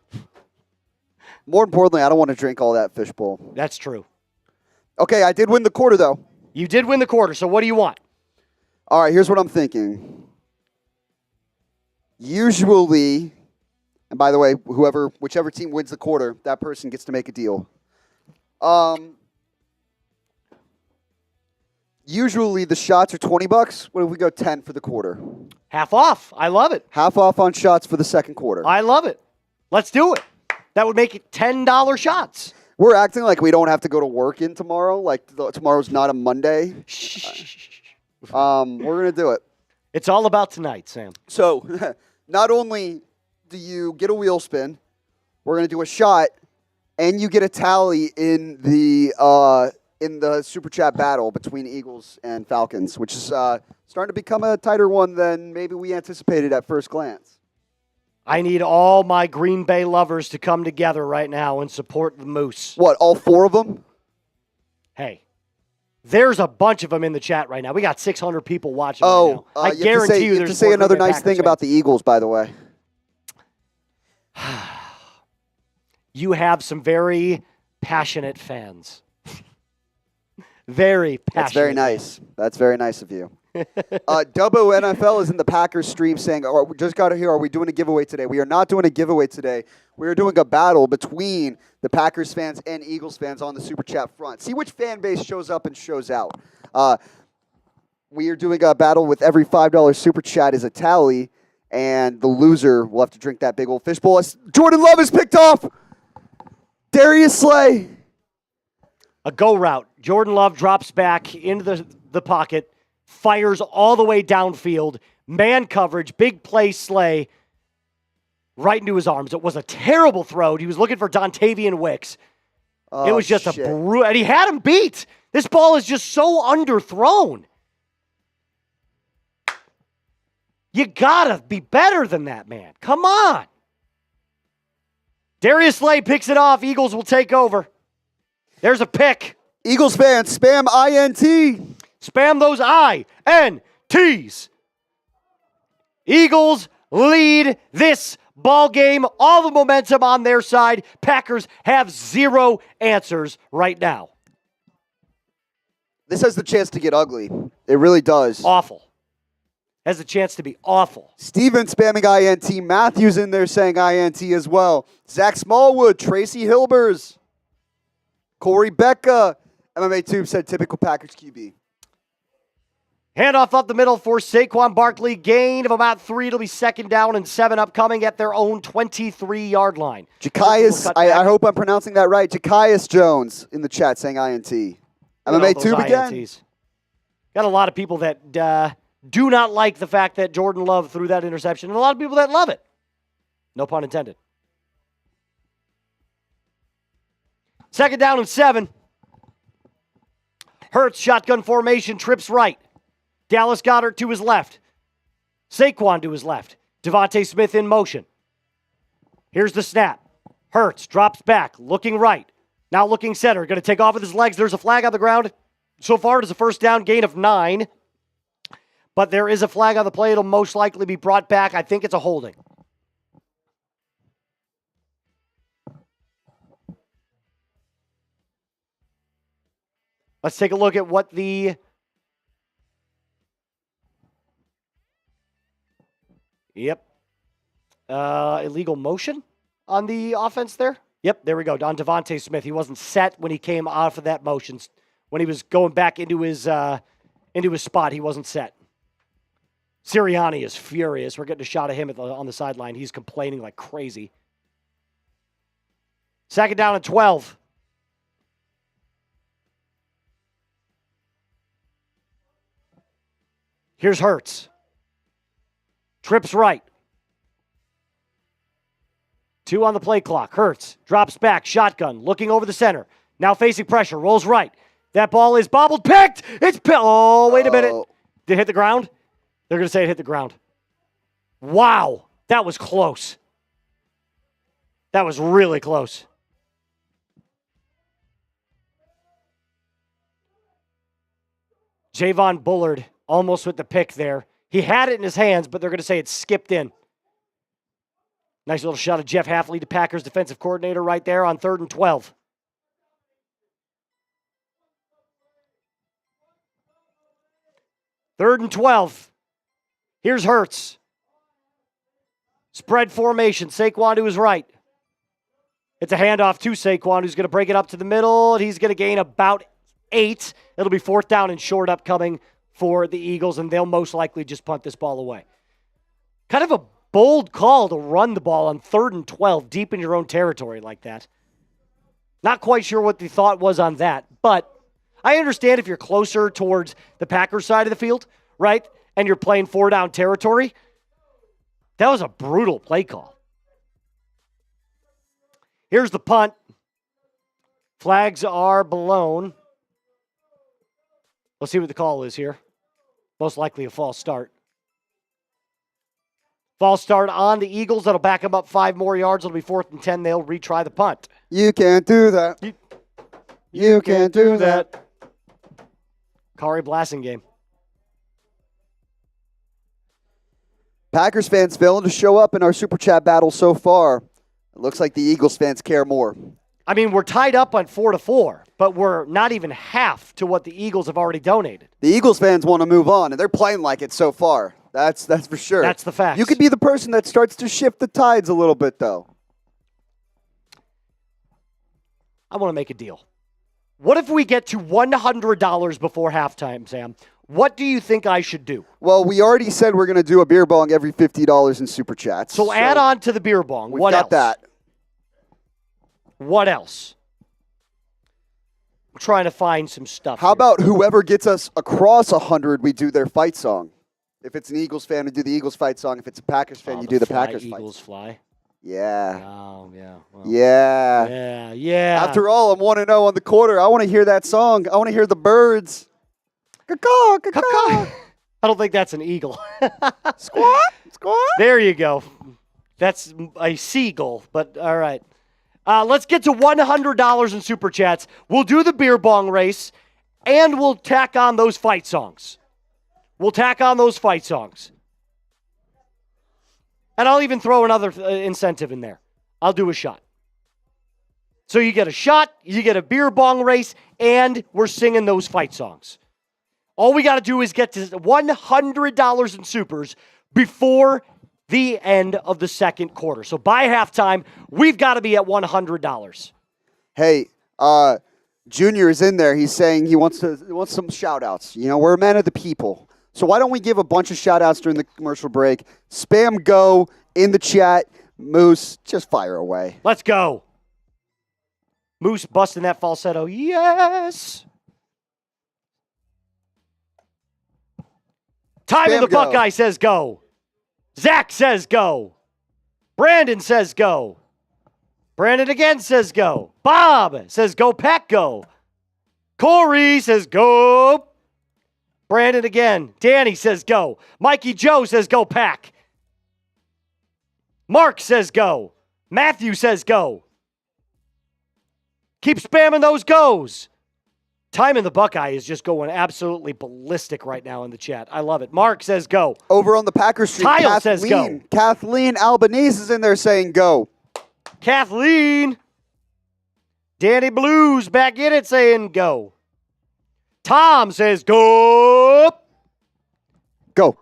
More importantly, I don't want to drink all that fishbowl. That's true. Okay, I did win the quarter, though. You did win the quarter, so what do you want? All right, here's what I'm thinking. Usually, and by the way, whichever team wins the quarter, that person gets to make a deal. Usually the shots are $20. What if we go 10 for the quarter? Half off. I love it. Half off on shots for the second quarter. I love it. Let's do it. That would make it $10 shots. We're acting like we don't have to go to work in tomorrow, like tomorrow's not a Monday. We're going to do it. It's all about tonight, Sam. So, not only do you get a wheel spin, we're going to do a shot, and you get a tally in the Super Chat battle between Eagles and Falcons, which is starting to become a tighter one than maybe we anticipated at first glance. I need all my Green Bay lovers to come together right now and support the Moose. What, all 4 of them? Hey, there's a bunch of them in the chat right now. We got 600 people watching right now. I guarantee you there's more. You have to say another nice thing about the Eagles, by the way. You have some very passionate fans. Very passionate. That's very nice. That's very nice of you. Dubbo NFL is in the Packers stream saying, we just got to hear, are we doing a giveaway today? We are not doing a giveaway today. We are doing a battle between the Packers fans and Eagles fans on the Super Chat front. See which fan base shows up and shows out. We are doing a battle with every $5 Super Chat is a tally, and the loser will have to drink that big old fishbowl. Jordan Love is picked off. Darius Slay. A go route. Jordan Love drops back into the pocket, fires all the way downfield, man coverage, big play Slay, right into his arms. It was a terrible throw. He was looking for Dontavian Wicks. It was just a brutal, and he had him beat. This ball is just so underthrown. You gotta be better than that, man. Come on. Darius Slay picks it off. Eagles will take over. There's a pick. Eagles fans, spam INT. Spam those INTs. Eagles lead this ball game. All the momentum on their side. Packers have 0 answers right now. This has the chance to get ugly. It really does. Awful. Has a chance to be awful. Steven spamming INT. Matthews in there saying INT as well. Zach Smallwood, Tracy Hilbers, Corey Becca. MMA Tube said typical Packers QB. Handoff up the middle for Saquon Barkley. Gain of about 3. It'll be 2nd down and 7 upcoming at their own 23-yard line. Jakias, I hope I'm pronouncing that right. Jakias Jones in the chat saying INT. MMA Tube again. INTs. Got a lot of people that do not like the fact that Jordan Love threw that interception, and a lot of people that love it. No pun intended. 2nd down and 7. Hurts, shotgun formation, trips right. Dallas Goedert to his left. Saquon to his left. Devonta Smith in motion. Here's the snap. Hurts drops back, looking right. Now looking center. Going to take off with his legs. There's a flag on the ground. So far, it is a first down gain of 9. But there is a flag on the play. It'll most likely be brought back. I think it's a holding. Let's take a look at what the illegal motion on the offense there. Yep, there we go. On Devonta Smith. He wasn't set when he came off of that motion. When he was going back into his spot, he wasn't set. Sirianni is furious. We're getting a shot of him on the sideline. He's complaining like crazy. 2nd down and 12. Here's Hurts. Trips right. 2 on the play clock. Hurts drops back, shotgun, looking over the center. Now facing pressure, rolls right. That ball is bobbled, picked. Oh, wait a minute. Did it hit the ground? They're going to say it hit the ground. Wow, that was close. That was really close. Javon Bullard almost with the pick there. He had it in his hands, but they're going to say it skipped in. Nice little shot of Jeff Hafley, the Packers defensive coordinator, right there on 3rd and 12. Third and 12. Here's Hurts. Spread formation. Saquon to his right. It's a handoff to Saquon, who's going to break it up to the middle, and he's going to gain about 8. It'll be 4th down and short upcoming for the Eagles, and they'll most likely just punt this ball away. Kind of a bold call to run the ball on 3rd and 12 deep in your own territory like that. Not quite sure what the thought was on that, but I understand if you're closer towards the Packers side of the field, right, and you're playing 4-down territory. That was a brutal play call. Here's the punt. Flags are blown. Let's see what the call is here. Most likely a false start. False start on the Eagles. That'll back them up 5 more yards. It'll be 4th and 10. They'll retry the punt. You can't do that. You can't do that. Kari Blasingame. Packers fans failing to show up in our Super Chat battle so far. It looks like the Eagles fans care more. I mean, we're tied up on 4-4, but we're not even half to what the Eagles have already donated. The Eagles fans want to move on, and they're playing like it so far. That's for sure. That's the fact. You could be the person that starts to shift the tides a little bit, though. I want to make a deal. What if we get to $100 before halftime, Sam? What do you think I should do? Well, we already said we're going to do a beer bong every $50 in Super Chats. So add on to the beer bong. We've what got else? that. What else? I'm trying to find some stuff. How about whoever gets us across 100, we do their fight song? If it's an Eagles fan, we do the Eagles fight song. If it's a Packers fan, you do the Packers fight song. Eagles fly. Yeah. Oh, yeah. Well, yeah. Yeah. After all, I'm 1-0 on the quarter. I want to hear that song. I want to hear the birds. Caw-caw, caw-caw. I don't think that's an eagle. Squawk, squawk. There you go. That's a seagull, but all right. Let's get to $100 in Super Chats. We'll do the beer bong race, and we'll tack on those fight songs. And I'll even throw another incentive in there. I'll do a shot. So you get a shot, you get a beer bong race, and we're singing those fight songs. All we got to do is get to $100 in supers before the end of the second quarter. So by halftime, we've got to be at $100. Hey, Junior is in there. He's saying he wants some shout-outs. You know, we're a man of the people. So why don't we give a bunch of shout-outs during the commercial break? Spam go in the chat. Moose, just fire away. Let's go. Moose busting that falsetto. Yes. Time in the Buckeye says go. Zach says go. Brandon says go. Brandon again says go. Bob says go, Pack, go. Corey says go. Brandon again. Danny says go. Mikey Joe says go, Pack. Mark says go. Matthew says go. Keep spamming those goes. Time in the Buckeye is just going absolutely ballistic right now in the chat. I love it. Mark says go. Over on the Packers stream, Kyle says go. Kathleen Albanese is in there saying go. Kathleen. Danny Blues back in it saying go. Tom says go. Go.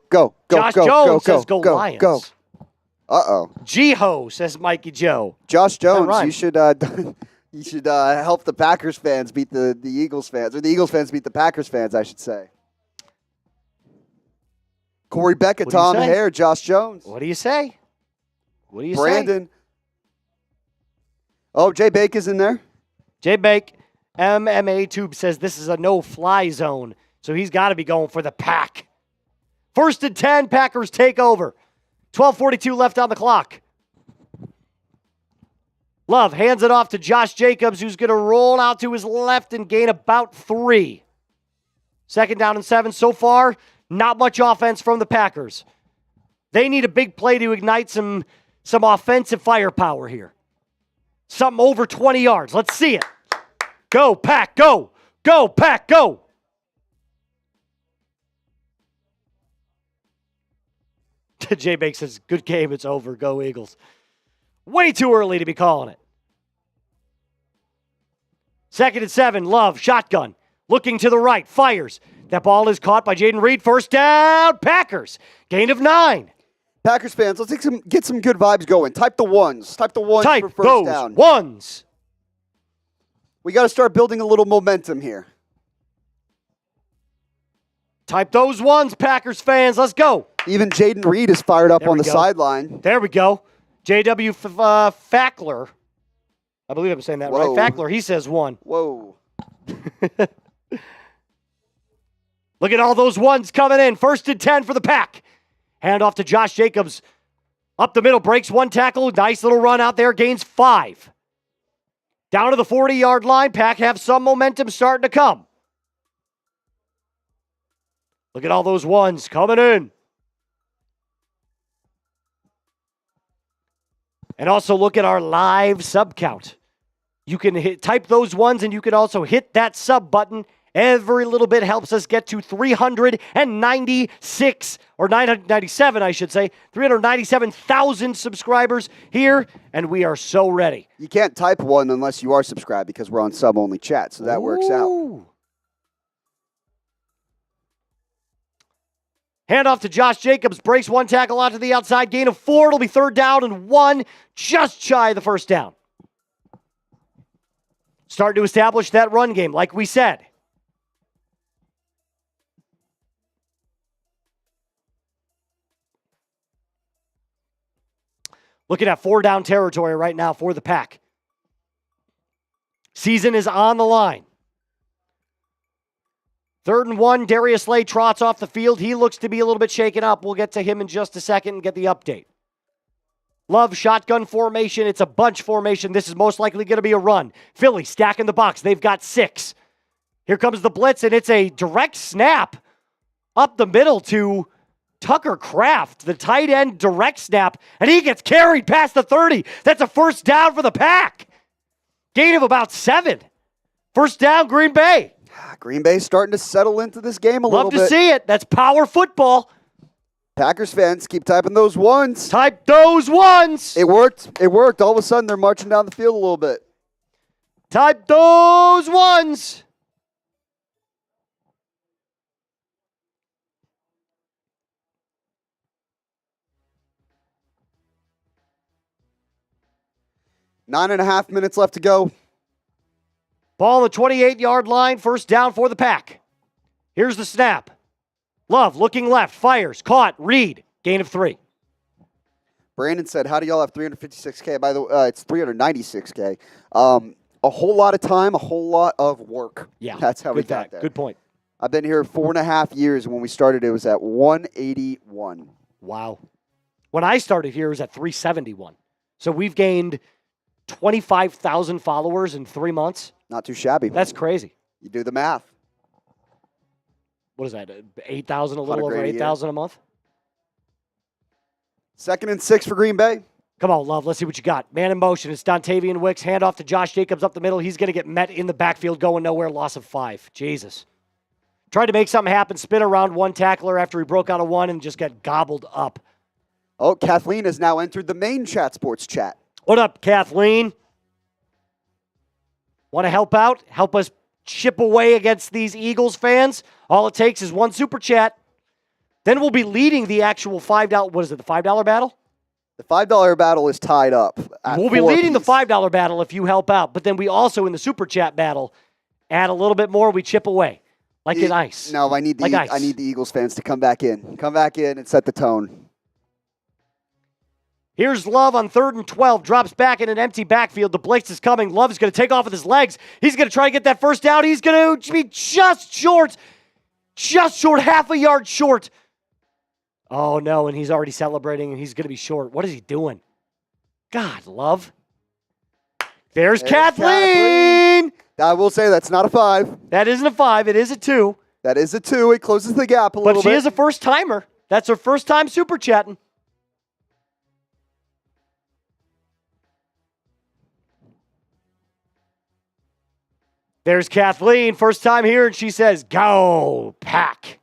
Josh Jones says go Lions. Go. Uh-oh. G-Ho says Mikey Joe. Josh Jones, you should help the Packers fans beat the Eagles fans, or the Eagles fans beat the Packers fans, I should say. Corey Beckett, Tom Hare, Josh Jones. What do you say? Brandon. Oh, Jay Bake is in there. Jay Bake. MMA Tube says this is a no-fly zone, so he's got to be going for the Pack. 1st and 10, Packers take over. 12:42 left on the clock. Love hands it off to Josh Jacobs, who's going to roll out to his left and gain about 3. 2nd down and 7. So far, not much offense from the Packers. They need a big play to ignite some offensive firepower here. Something over 20 yards. Let's see it. Go, Pack, go. Go, Pack, go. Jay Bake says, good game, it's over. Go, Eagles. Way too early to be calling it. 2nd and 7, Love, shotgun. Looking to the right, fires. That ball is caught by Jayden Reed. 1st down, Packers. Gain of 9. Packers fans, let's get some good vibes going. Type the ones. Type the ones for first down. Ones. We got to start building a little momentum here. Type those ones, Packers fans. Let's go. Even Jayden Reed is fired up on the sideline. There we go. J.W. Fackler. I believe I'm saying that right. Fackler, he says 1. Whoa. Look at all those ones coming in. 1st and 10 for the Pack. Hand off to Josh Jacobs. Up the middle, breaks 1 tackle. Nice little run out there, gains 5. Down to the 40-yard line. Pack have some momentum starting to come. Look at all those ones coming in. And also look at our live sub count. You can type those ones, and you can also hit that sub button. Every little bit helps us get to 396, or 997, I should say, 397,000 subscribers here, and we are so ready. You can't type 1 unless you are subscribed because we're on sub-only chat, so that works out. Hand off to Josh Jacobs, breaks 1 tackle out to the outside, gain of 4. It'll be 3rd down and 1, just shy of the 1st down. Starting to establish that run game, like we said. Looking at 4-down territory right now for the Pack. Season is on the line. 3rd and 1, Darius Slay trots off the field. He looks to be a little bit shaken up. We'll get to him in just a second and get the update. Love, shotgun formation. It's a bunch formation. This is most likely going to be a run. Philly stacking the box. They've got 6. Here comes the blitz, and it's a direct snap up the middle to Tucker Kraft, the tight end direct snap, and he gets carried past the 30. That's a 1st down for the Pack. Gain of about 7. 1st down, Green Bay. Green Bay's starting to settle into this game a little bit. Love to see it. That's power football. Packers fans, keep typing those ones. Type those ones. It worked. It worked. All of a sudden, they're marching down the field a little bit. Type those ones. Nine and a half minutes left to go. Ball on the 28-yard line. 1st down for the Pack. Here's the snap. Love looking left. Fires. Caught. Reed. Gain of 3. Brandon said, how do y'all have 356K? By the way, it's 396K. A whole lot of time, a whole lot of work. Yeah. That's how we got there. Good point. I've been here 4.5 years. When we started, it was at 181. Wow. When I started here, it was at 371. So we've gained 25,000 followers in 3 months. Not too shabby. That's crazy. You do the math. What is that? 8,000, a What a little over great 8,000 a month? 2nd and 6 for Green Bay. Come on, Love. Let's see what you got. Man in motion. It's Dontavian Wicks. Handoff to Josh Jacobs up the middle. He's going to get met in the backfield, going nowhere. Loss of 5. Jesus. Tried to make something happen. Spin around one tackler after he broke out of one and just got gobbled up. Oh, Kathleen has now entered the main Chat Sports chat. What up, Kathleen? Want to help out? Help us chip away against these Eagles fans? All it takes is one super chat. Then we'll be leading the actual $5. What is it, the $5 battle? The $5 battle is tied up. We'll be leading the $5 battle if you help out. But then we also, in the super chat battle, add a little bit more. We chip away like an ice. No, I need the Eagles fans to come back in. Come back in and set the tone. Here's Love on 3rd and 12. Drops back in an empty backfield. The blitz is coming. Love's going to take off with his legs. He's going to try to get that first down. He's going to be just short, half a yard short. Oh, no, and he's already celebrating, and he's going to be short. What is he doing? God, Love. There's Kathleen. I will say that's not a 5. That isn't a 5. It is a 2. That is a 2. It closes the gap a little bit. But she is a first-timer. That's her first time super chatting. There's Kathleen, first time here, and she says, go, Pack.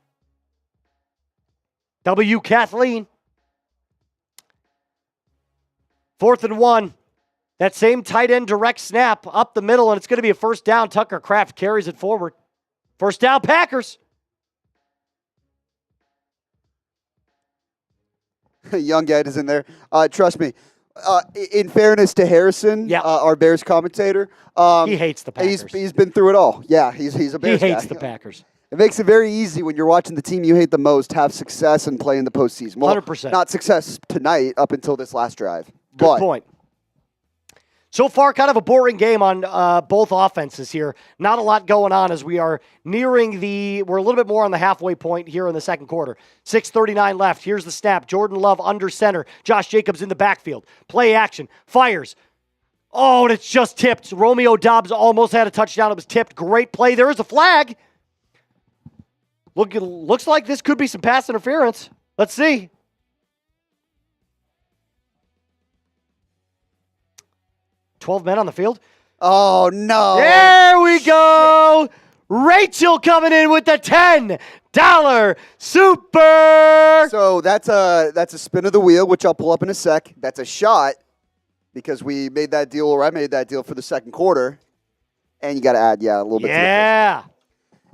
W, Kathleen. 4th and 1. That same tight end direct snap up the middle, and it's going to be a first down. Tucker Kraft carries it forward. First down, Packers. Young guy is in there. Trust me. In fairness to Harrison, our Bears commentator, he hates the Packers. He's been through it all. Yeah, he's a Bears guy. He hates the Packers. It makes it very easy when you're watching the team you hate the most have success and play in the postseason. Well, 100%. Not success tonight up until this last drive. Good point. So far, kind of a boring game on both offenses here. Not a lot going on as we are nearing we're a little bit more on the halfway point here in the second quarter. 6:39 left. Here's the snap. Jordan Love under center. Josh Jacobs in the backfield. Play action. Fires. Oh, and it's just tipped. Romeo Doubs almost had a touchdown. It was tipped. Great play. There is a flag. Looks like this could be some pass interference. Let's see. $12 men on the field. Oh, no. There we go. Rachel coming in with the $10 super. So that's a spin of the wheel, which I'll pull up in a sec. That's a shot because we made that deal, or I made that deal for the second quarter. And you got to add, a little bit. Yeah.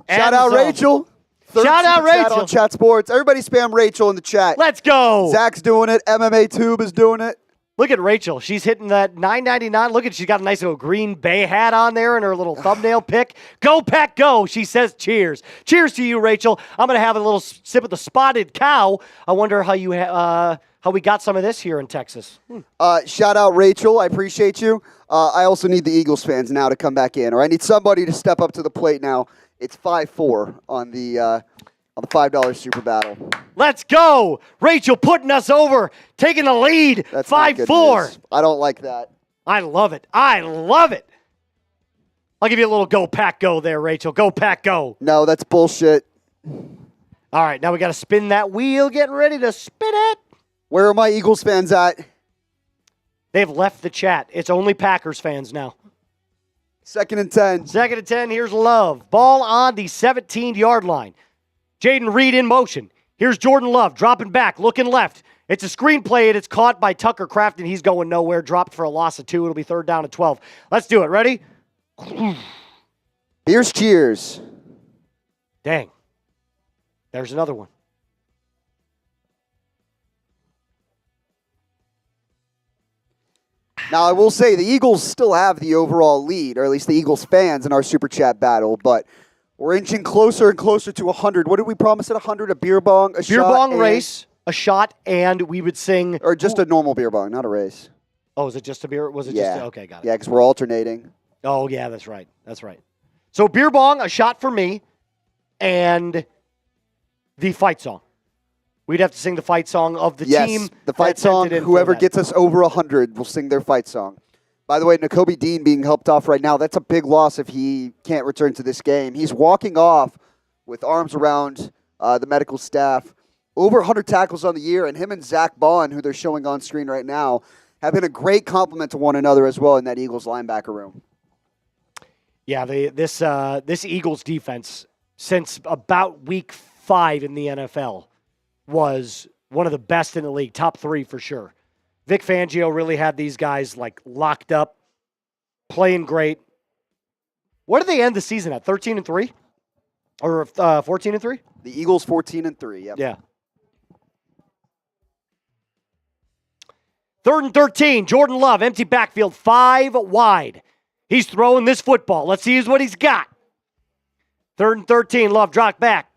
Shout out Rachel. Shout out Rachel. On Chat Sports. Everybody spam Rachel in the chat. Let's go. Zach's doing it. MMA Tube is doing it. Look at Rachel. She's hitting that $9.99. Look at, she's got a nice little Green Bay hat on there and her little thumbnail pic. Go, Pack, go. She says cheers. Cheers to you, Rachel. I'm going to have a little sip of the spotted cow. I wonder how how we got some of this here in Texas. Shout out Rachel. I appreciate you. I also need the Eagles fans now to come back in, or I need somebody to step up to the plate now. It's 5-4 on the $5 super battle. Let's go. Rachel putting us over, taking the lead. That's 5-4. I don't like that. I love it. I love it. I'll give you a little go, Pack, go there, Rachel. Go, Pack, go. No, that's bullshit. All right, now we got to spin that wheel. Getting ready to spin it. Where are my Eagles fans at? They've left the chat. It's only Packers fans now. 2nd and 10. 2nd and 10. Here's Love. Ball on the 17-yard line. Jayden Reed in motion. Here's Jordan Love dropping back, looking left. It's a screen play, and it's caught by Tucker Kraft, and he's going nowhere. Dropped for a loss of 2. It'll be 3rd down and 12. Let's do it. Ready? Here's cheers. Dang. There's another one. Now, I will say the Eagles still have the overall lead, or at least the Eagles fans in our Super Chat battle, but we're inching closer and closer to 100. What did we promise at 100? A beer bong, a shot? Beer bong race, a shot, and we would sing. Or just a normal beer bong, not a race. Oh, is it just a beer? Was it just okay, got it. Yeah, because we're alternating. Oh, yeah, that's right. That's right. So beer bong, a shot for me, and the fight song. We'd have to sing the fight song of the Yes, team. the fight song. Whoever gets us over 100 will sing their fight song. By the way, Nakobe Dean being helped off right now, that's a big loss if he can't return to this game. He's walking off with arms around the medical staff. Over 100 tackles on the year, and him and Zach Bond, who they're showing on screen right now, have been a great compliment to one another as well in that Eagles linebacker room. Yeah, this Eagles defense, since about week 5 in the NFL, was one of the best in the league, top 3 for sure. Vic Fangio really had these guys like locked up, playing great. What did they end the season at? 13-3 or 14-3? The Eagles 14-3. Yep. Yeah. 3rd and 13. Jordan Love, empty backfield, 5 wide. He's throwing this football. Let's see what he's got. 3rd and 13. Love dropped back.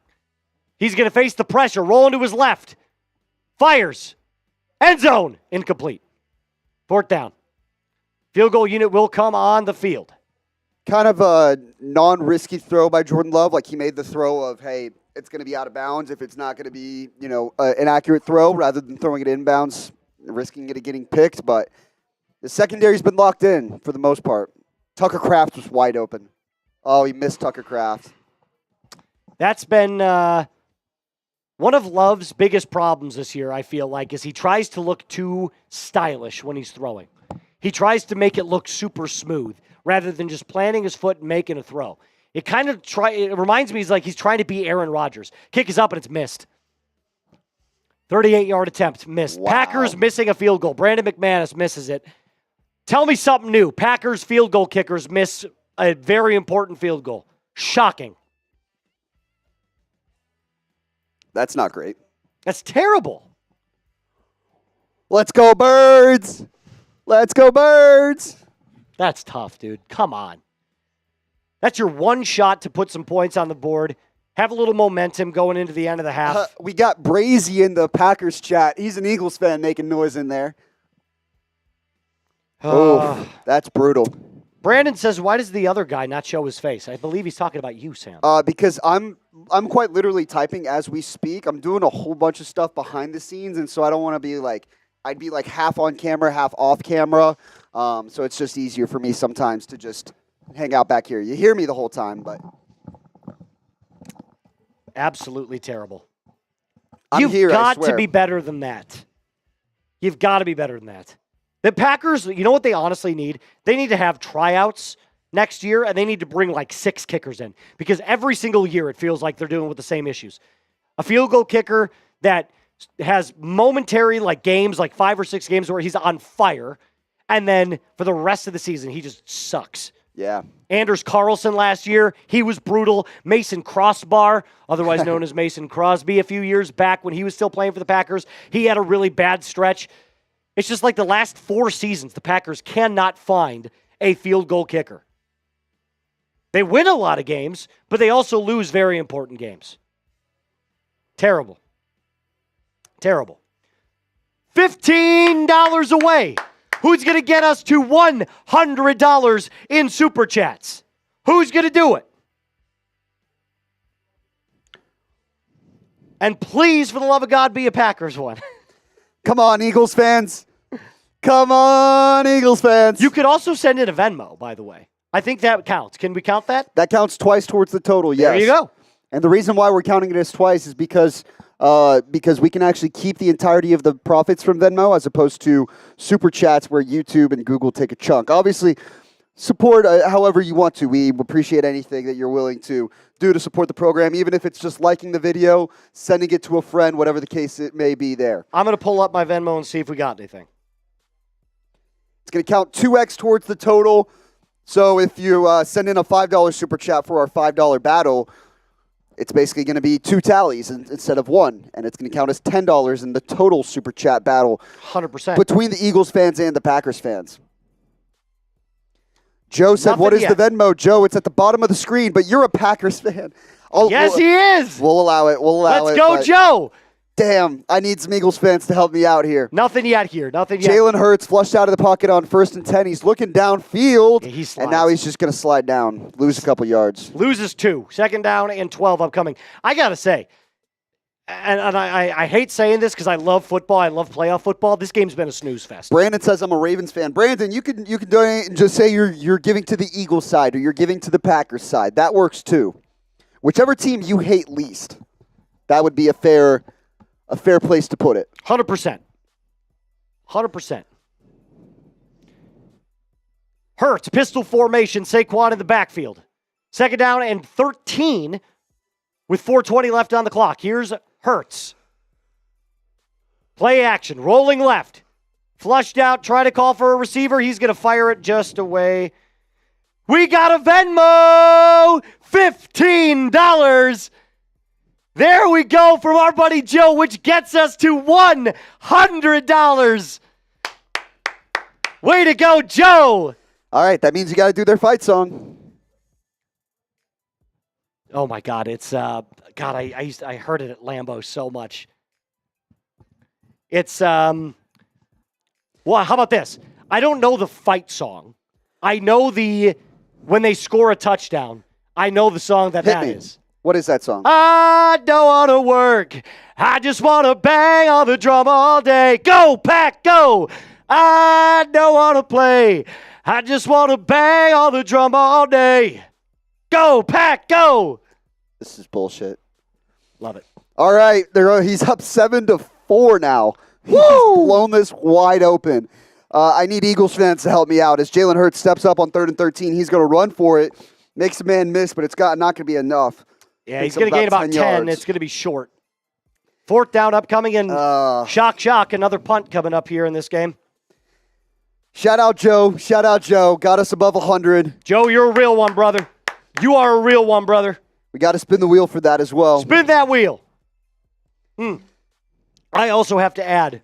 He's going to face the pressure. Rolling to his left. Fires. End zone. Incomplete. 4th down. Field goal unit will come on the field. Kind of a non-risky throw by Jordan Love. Like he made the throw of, hey, it's going to be out of bounds if it's not going to be, an accurate throw rather than throwing it inbounds, risking it getting picked. But the secondary's been locked in for the most part. Tucker Kraft was wide open. Oh, he missed Tucker Kraft. That's been one of Love's biggest problems this year, I feel like, is he tries to look too stylish when he's throwing. He tries to make it look super smooth rather than just planting his foot and making a throw. It reminds me he's trying to be Aaron Rodgers. Kick is up and it's missed. 38-yard attempt, missed. Wow. Packers missing a field goal. Brandon McManus misses it. Tell me something new. Packers field goal kickers miss a very important field goal. Shocking. That's not great. That's terrible. Let's go, Birds. Let's go, Birds. That's tough, dude. Come on. That's your one shot to put some points on the board. Have a little momentum going into the end of the half. We got Brazy in the Packers chat. He's an Eagles fan making noise in there. Oh, that's brutal. Brandon says, why does the other guy not show his face? I believe he's talking about you, Sam. Because I'm quite literally typing as we speak. I'm doing a whole bunch of stuff behind the scenes, and so I don't want to be like, I'd be like half on camera, half off camera. So it's just easier for me sometimes to just hang out back here. You hear me the whole time, but absolutely terrible. You've got to be better than that. You've got to be better than that. The Packers, you know what they honestly need? They need to have tryouts next year, and they need to bring like 6 kickers in. Because every single year it feels like they're dealing with the same issues. A field goal kicker that has momentary like games, like 5 or 6 games where he's on fire, and then for the rest of the season, he just sucks. Yeah. Anders Carlson last year, he was brutal. Mason Crossbar, otherwise known as Mason Crosby, a few years back when he was still playing for the Packers, he had a really bad stretch. It's just like the last 4 seasons, the Packers cannot find a field goal kicker. They win a lot of games, but they also lose very important games. Terrible. Terrible. $15 away. Who's going to get us to $100 in Super Chats? Who's going to do it? And please, for the love of God, be a Packers one. Come on, Eagles fans. Come on, Eagles fans. You could also send in a Venmo, by the way. I think that counts. Can we count that? That counts twice towards the total, yes. There you go. And the reason why we're counting it as twice is because we can actually keep the entirety of the profits from Venmo as opposed to Super Chats where YouTube and Google take a chunk. Obviously, support however you want to. We appreciate anything that you're willing to do to support the program, even if it's just liking the video, sending it to a friend, whatever the case it may be there. I'm going to pull up my Venmo and see if we got anything. It's going to count 2x towards the total. So if you send in a $5 Super Chat for our $5 battle, it's basically going to be 2 tallies instead of 1, and it's going to count as $10 in the total Super Chat battle 100%. between the Eagles fans and the Packers fans. Joe said, what is the Venmo? Joe, it's at the bottom of the screen, but you're a Packers fan. Yes, he is. We'll allow it. Let's go, Joe. Damn, I need some Eagles fans to help me out here. Nothing yet here. Nothing yet. Jalen Hurts flushed out of the pocket on 1st and 10. He's looking downfield, and now he's just going to slide down, lose a couple yards. Loses 2. 2nd down and 12 upcoming. I got to say, and I hate saying this because I love football. I love playoff football. This game's been a snooze fest. Brandon says I'm a Ravens fan. Brandon, you can donate and just say you're giving to the Eagles side or you're giving to the Packers side. That works too. Whichever team you hate least, that would be a fair place to put it. 100%. 100%. Hurts, pistol formation, Saquon in the backfield. Second down and 13 with 4:20 left on the clock. Here's Hurts. Play action, rolling left. Flushed out, try to call for a receiver. He's going to fire it just away. We got a Venmo! $15. There we go from our buddy Joe, which gets us to $100. Way to go, Joe! All right, that means you got to do their fight song. Oh my God, it's I heard it at Lambeau so much. It's well, how about this? I don't know the fight song. I know when they score a touchdown. I know the song that is. What is that song? I don't want to work. I just want to bang on the drum all day. Go, Pack, go. I don't want to play. I just want to bang on the drum all day. Go, Pack, go. This is bullshit. Love it. All right, he's up 7-4 now. He's blown this wide open. I need Eagles fans to help me out. As Jalen Hurts steps up on 3rd and 13, he's going to run for it. Makes a man miss, but it's not going to be enough. Yeah, he's going to gain about 10. It's going to be short. 4th down upcoming, and shock, another punt coming up here in this game. Shout out, Joe. Got us above 100. Joe, you're a real one, brother. You are a real one, brother. We got to spin the wheel for that as well. Spin that wheel. I also have to add.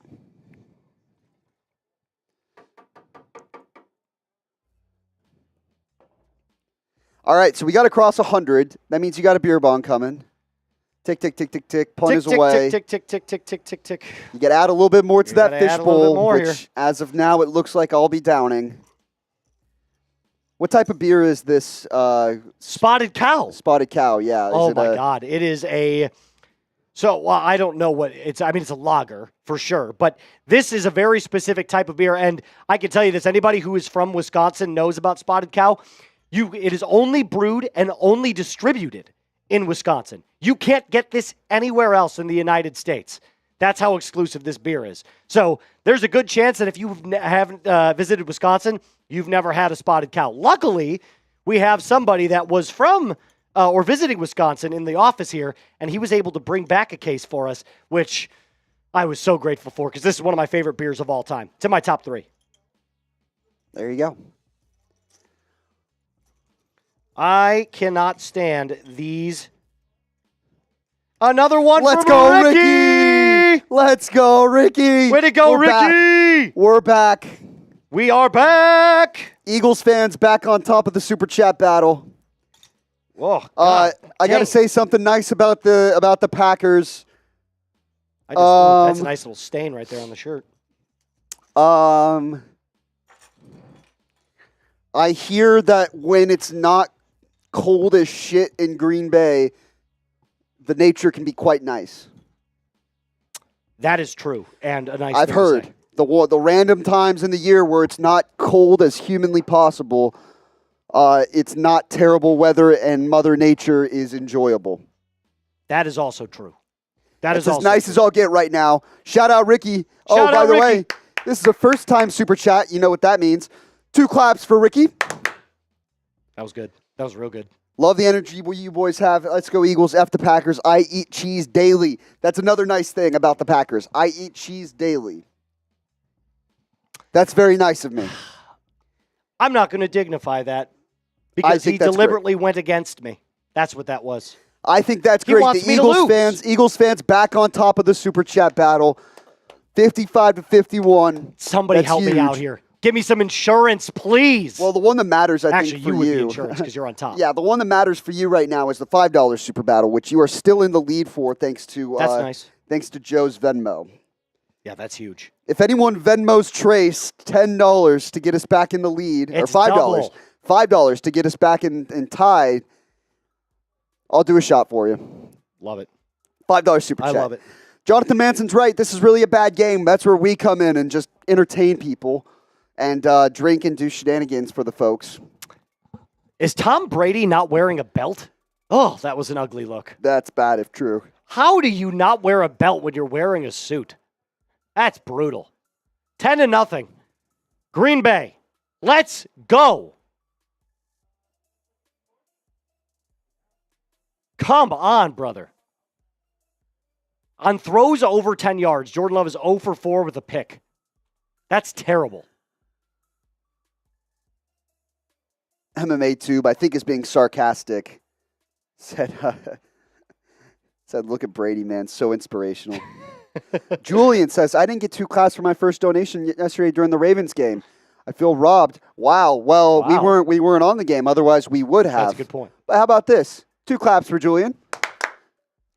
All right, so we got to cross 100. That means you got a beer bong coming. Tick, tick, tick, tick, tick. Punt is away. Tick, tick, tick, tick, tick, tick, tick. You got to add a little bit more to that fishbowl, which here. As of now, it looks like I'll be downing. What type of beer is this? Spotted Cow. Spotted Cow, yeah. Oh, my God. It is a... So, well, I don't know what it's... I mean, it's a lager, for sure. But this is a very specific type of beer. And I can tell you this. Anybody who is from Wisconsin knows about Spotted Cow. It is only brewed and only distributed in Wisconsin. You can't get this anywhere else in the United States. That's how exclusive this beer is. So there's a good chance that if you haven't visited Wisconsin, you've never had a Spotted Cow. Luckily, we have somebody that was from or visiting Wisconsin in the office here, and he was able to bring back a case for us, which I was so grateful for because this is one of my favorite beers of all time. It's in my top 3. There you go. I cannot stand these. Another one Let's from go, Ricky! Let's go, Ricky! Way to go, Ricky! We're back. We are back! Eagles fans back on top of the Super Chat battle. Whoa, I got to say something nice about the Packers. That's a nice little stain right there on the shirt. I hear that when it's not cold as shit in Green Bay, the nature can be quite nice. That is true, and a nice. I've heard the random times in the year where it's not cold as humanly possible. It's not terrible weather, and Mother Nature is enjoyable. That is also true. That's as nice as I'll get right now. Shout out, Ricky. By the way, this is a first-time Super Chat. You know what that means. 2 claps for Ricky. That was good. That was real good. Love the energy you boys have. Let's go Eagles. F the Packers. I eat cheese daily. That's another nice thing about the Packers. I eat cheese daily. That's very nice of me. I'm not going to dignify that because he deliberately went against me. That's what that was. I think that's great. The Eagles fans back on top of the Super Chat battle. 55-51. Somebody help me out here. Give me some insurance, please. Well, the one that matters, I think, for you would be you. insurance because you're on top. Yeah, the one that matters for you right now is the $5 Super Battle, which you are still in the lead for thanks to that's nice. Thanks to Joe's Venmo. Yeah, that's huge. If anyone Venmos Trace $10 to get us back in the lead, it's or $5, double. $5 to get us back in tied, I'll do a shot for you. Love it. $5 super chat. I love it. Jonathan Manson's right. This is really a bad game. That's where we come in and just entertain people and drink and do shenanigans for the folks. Is Tom Brady not wearing a belt? Oh, that was an ugly look. That's bad if true. How do you not wear a belt when you're wearing a suit? That's brutal. 10-0. Green Bay. Let's go. Come on, brother. On throws over 10 yards, Jordan Love is 0 for 4 with a pick. That's terrible. MMA Tube, I think, is being sarcastic. Said, look at Brady, man. So inspirational. Julian says, I didn't get 2 claps for my first donation yesterday during the Ravens game. I feel robbed. Wow. Well, Wow. we weren't on the game. Otherwise, we would have. That's a good point. But how about this? 2 claps for Julian.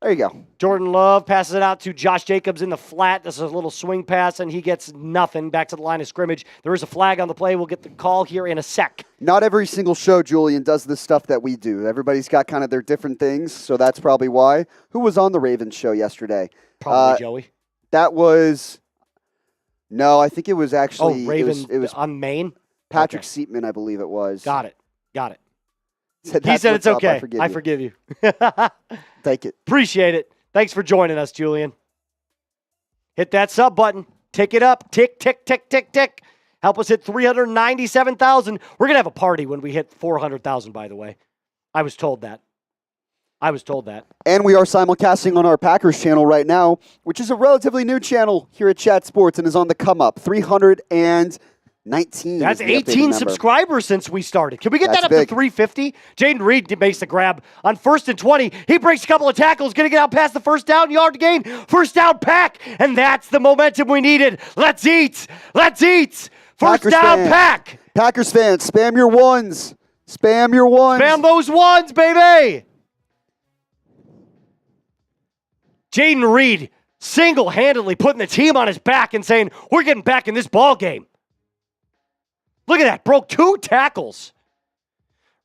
There you go. Jordan Love passes it out to Josh Jacobs in the flat. This is a little swing pass, and he gets nothing back to the line of scrimmage. There is a flag on the play. We'll get the call here in a sec. Not every single show, Julian, does the stuff that we do. Everybody's got kind of their different things, so that's probably why. Who was on the Ravens show yesterday? Probably Joey. That was... No, I think it was actually... Ravens it was on Maine? Patrick Okay. Seatman, I believe it was. Got it. He "That's said what's it's up. okay. I I forgive you." forgive you. Take it. Appreciate it. Thanks for joining us, Julian. Hit that sub button. Tick it up. Tick, tick, tick, tick, tick. Help us hit 397,000. We're going to have a party when we hit 400,000, by the way. I was told that. And we are simulcasting on our Packers channel right now, which is a relatively new channel here at Chat Sports and is on the come up. 319. That's is the updated 18 number. subscribers since we started. Can we get That's that up big. to 350? Jayden Reed makes the grab on 1st and 20. He breaks a couple of tackles, going to get out past the first down, yard gain, first down pack, and that's the momentum we needed. Let's eat. First Packers down fan. pack. Packers fans, spam your ones. Spam those ones, baby. Jayden Reed single-handedly putting the team on his back and saying, we're getting back in this ball game. Look at that. Broke 2 tackles.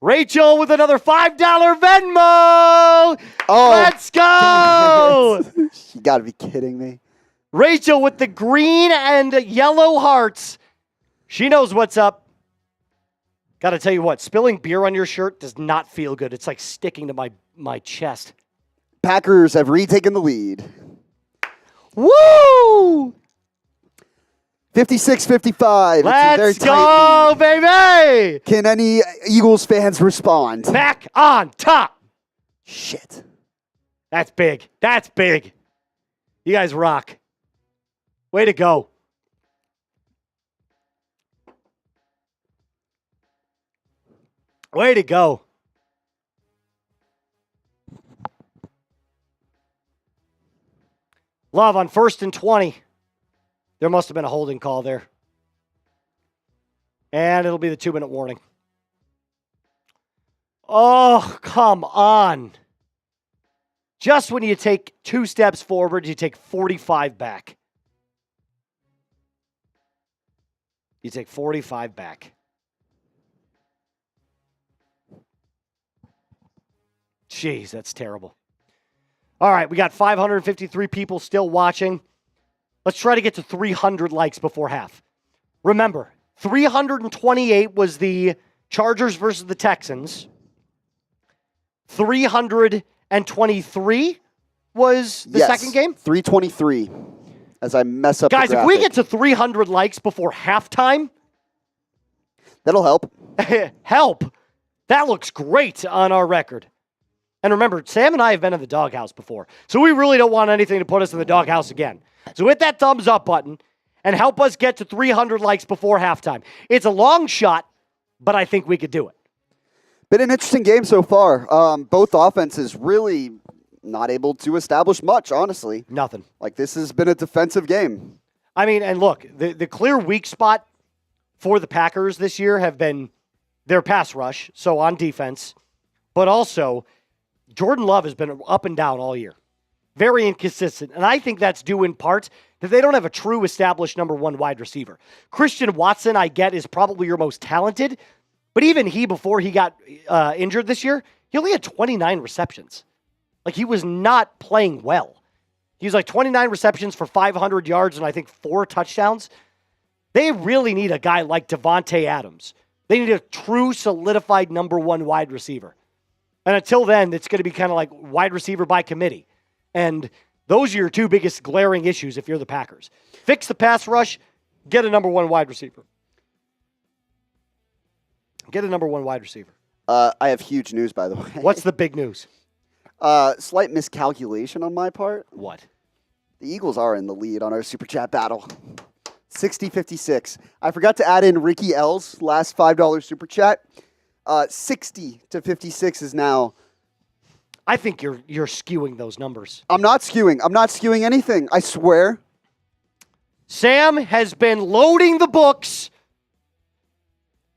Rachel with another $5 Venmo. Let's go. You got to be kidding me. Rachel with the green and yellow hearts. She knows what's up. Got to tell you what, spilling beer on your shirt does not feel good. It's like sticking to my chest. Packers have retaken the lead. Woo! 56-55. Let's go, baby! Can any Eagles fans respond? Back on top. Shit. That's big. You guys rock. Way to go. Way to go. Love on 1st and 20. There must have been a holding call there. And it'll be the 2-minute warning. Oh, come on. Just when you take 2 steps forward, you take 45 back. Jeez, that's terrible. All right, we got 553 people still watching. Let's try to get to 300 likes before half. Remember, 328 was the Chargers versus the Texans. 323 was the second game? 323. As I mess up Guys, the if we graphic. get to 300 likes before halftime, That'll help. help. That looks great on our record. And remember, Sam and I have been in the doghouse before, so we really don't want anything to put us in the doghouse again. So hit that thumbs up button and help us get to 300 likes before halftime. It's a long shot, but I think we could do it. Been an interesting game so far. Both offenses really not able to establish much, honestly. Nothing. Like, this has been a defensive game. I mean, and look, the clear weak spot for the Packers this year have been their pass rush, so on defense, but also Jordan Love has been up and down all year. Very inconsistent. And I think that's due in part that they don't have a true established number 1 wide receiver. Christian Watson, I get, is probably your most talented, but even he, before he got injured this year, he only had 29 receptions. Like, he was not playing well. He's like 29 receptions for 500 yards and I think 4 touchdowns. They really need a guy like Devonta Adams. They need a true solidified number 1 wide receiver. And until then, it's going to be kind of like wide receiver by committee. And those are your 2 biggest glaring issues if you're the Packers. Fix the pass rush, get a number 1 wide receiver. Get a number 1 wide receiver. I have huge news, by the way. What's the big news? Slight miscalculation on my part. What? The Eagles are in the lead on our Super Chat battle. 60-56. I forgot to add in Ricky L's last $5 Super Chat. 60-56 is now. I think you're skewing those numbers. I'm not skewing anything. I swear. Sam has been loading the books.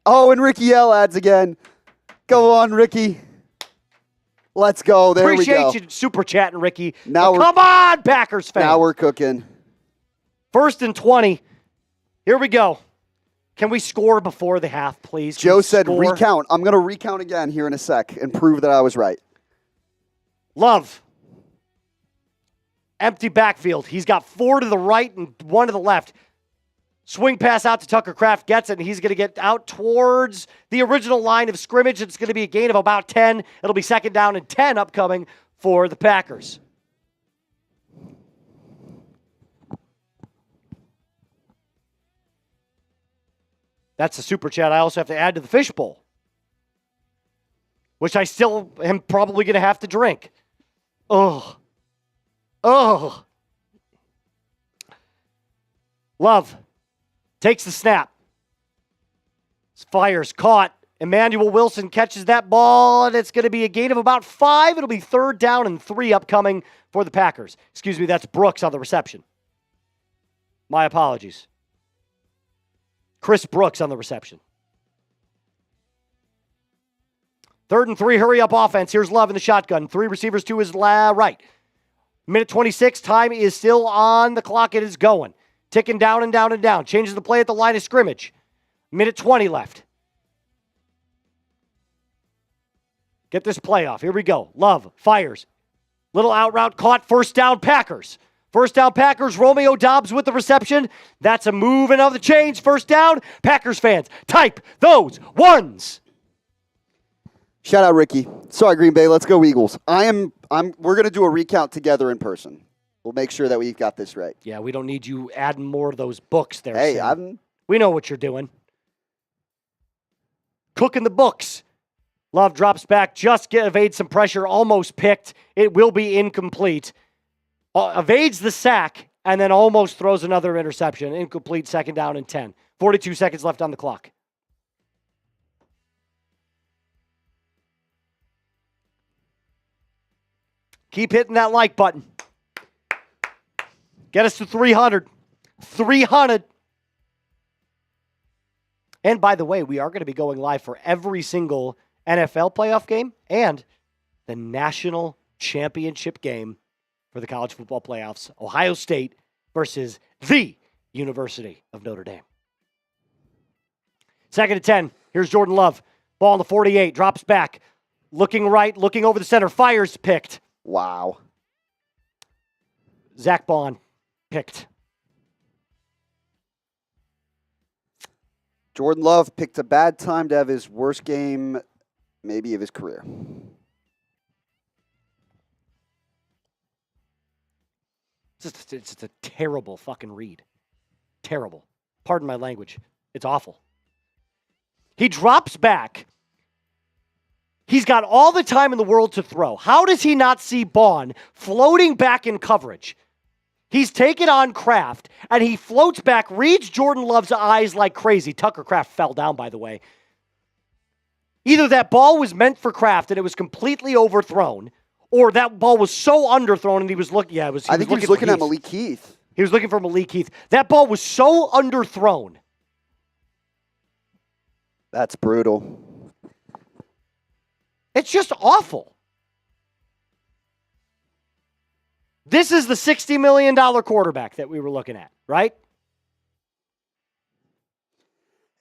Oh, and Ricky L adds again. Go on, Ricky. Let's go. There we go. Appreciate you super chatting, Ricky. Now come on, Packers fans. Now we're cooking. 1st and 20. Here we go. Can we score before the half, please? Joe said recount. I'm going to recount again here in a sec and prove that I was right. Love. Empty backfield. He's got 4 to the right and 1 to the left. Swing pass out to Tucker. Kraft gets it, and he's going to get out towards the original line of scrimmage. It's going to be a gain of about 10. It'll be 2nd down and 10 upcoming for the Packers. That's a super chat I also have to add to the fishbowl, which I still am probably going to have to drink. Oh. Love takes the snap. Fires, caught. Emmanuel Wilson catches that ball, and it's going to be a gain of about 5. It'll be 3rd down and 3 upcoming for the Packers. Excuse me, that's Brooks on the reception. My apologies. Chris Brooks on the reception. 3rd and 3, hurry up offense. Here's Love in the shotgun. 3 receivers to his right. Minute 26, time is still on the clock. It is going. Ticking down and down and down. Changes the play at the line of scrimmage. Minute 20 left. Get this play off. Here we go. Love fires. Little out route caught. 1st down Packers. 1st down Packers. Romeo Doubs with the reception. That's a move and of the chains. 1st down. Packers fans, type those ones. Shout out Ricky. Sorry, Green Bay. Let's go Eagles. We're going to do a recount together in person. We'll make sure that we've got this right. Yeah, we don't need you adding more of those books there. Hey, Sam. We know what you're doing. Cooking the books. Love drops back, evades some pressure, almost picked. It will be incomplete. Evades the sack, and then almost throws another interception. Incomplete, 2nd down and 10. 42 seconds left on the clock. Keep hitting that like button. Get us to 300. 300. And by the way, we are going to be going live for every single NFL playoff game and the national championship game for the college football playoffs. Ohio State versus the University of Notre Dame. 2nd and 10. Here's Jordan Love. Ball on the 48. Drops back. Looking right. Looking over the center. Fires, picked. Wow. Zach Bond picked. Jordan Love picked a bad time to have his worst game, maybe, of his career. It's a terrible fucking read. Terrible. Pardon my language. It's awful. He drops back. He's got all the time in the world to throw. How does he not see Bond floating back in coverage? He's taken on Kraft, and he floats back, reads Jordan Love's eyes like crazy. Tucker Kraft fell down, by the way. Either that ball was meant for Kraft and it was completely overthrown, or that ball was so underthrown and he was looking. Yeah, I think he was looking at Malik Heath. He was looking for Malik Heath. That ball was so underthrown. That's brutal. It's just awful. This is the $60 million quarterback that we were looking at, right?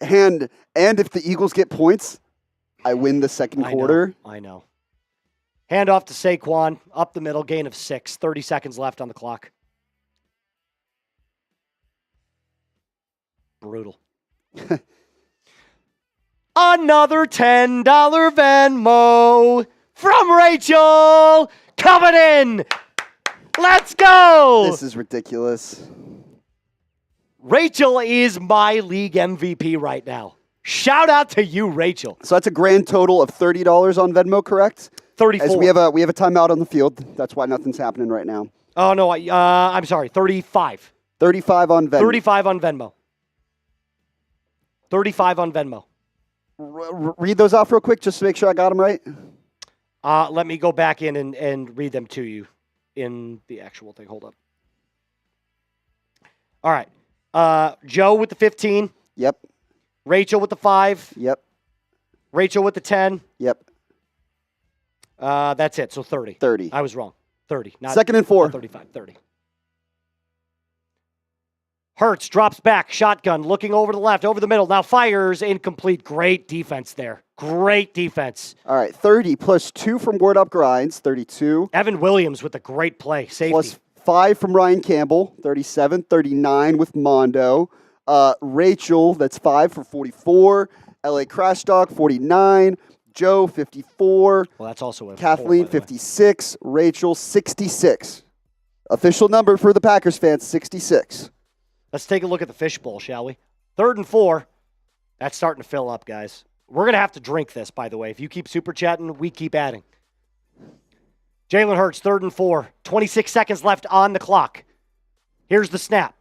And if the Eagles get points, I win the second quarter. I know. Hand off to Saquon, up the middle, gain of 6. 30 seconds left on the clock. Brutal. Another $10 Venmo from Rachel coming in. Let's go. This is ridiculous. Rachel is my league MVP right now. Shout out to you, Rachel. So that's a grand total of $30 on Venmo, correct? 34. As we have a timeout on the field. That's why nothing's happening right now. Oh, no, I'm sorry, 35. 35 on Venmo. 35 on Venmo. 35 on Venmo. Read those off real quick just to make sure I got them right. Let me go back in and read them to you in the actual thing. Hold up. All right. Joe with the 15. Yep. Rachel with the 5. Yep. Rachel with the 10. Yep. That's it. So 30. 30. I was wrong. 30. Not, Second and 4. Not 35. 30. Hurts drops back, shotgun, looking over the left, over the middle. Now fires, incomplete. Great defense there. Great defense. All right, 30 plus 2 from Word Up Grinds, 32. Evan Williams with a great play, safety. Plus 5 from Ryan Campbell, 37. 39 with Mondo. Rachel, that's 5 for 44. LA Crash Dog, 49. Joe, 54. Well, that's also a Kathleen, 56. Rachel, 66. Official number for the Packers fans, 66. Let's take a look at the fishbowl, shall we? 3rd and 4. That's starting to fill up, guys. We're going to have to drink this, by the way. If you keep super chatting, we keep adding. Jalen Hurts, 3rd and 4. 26 seconds left on the clock. Here's the snap.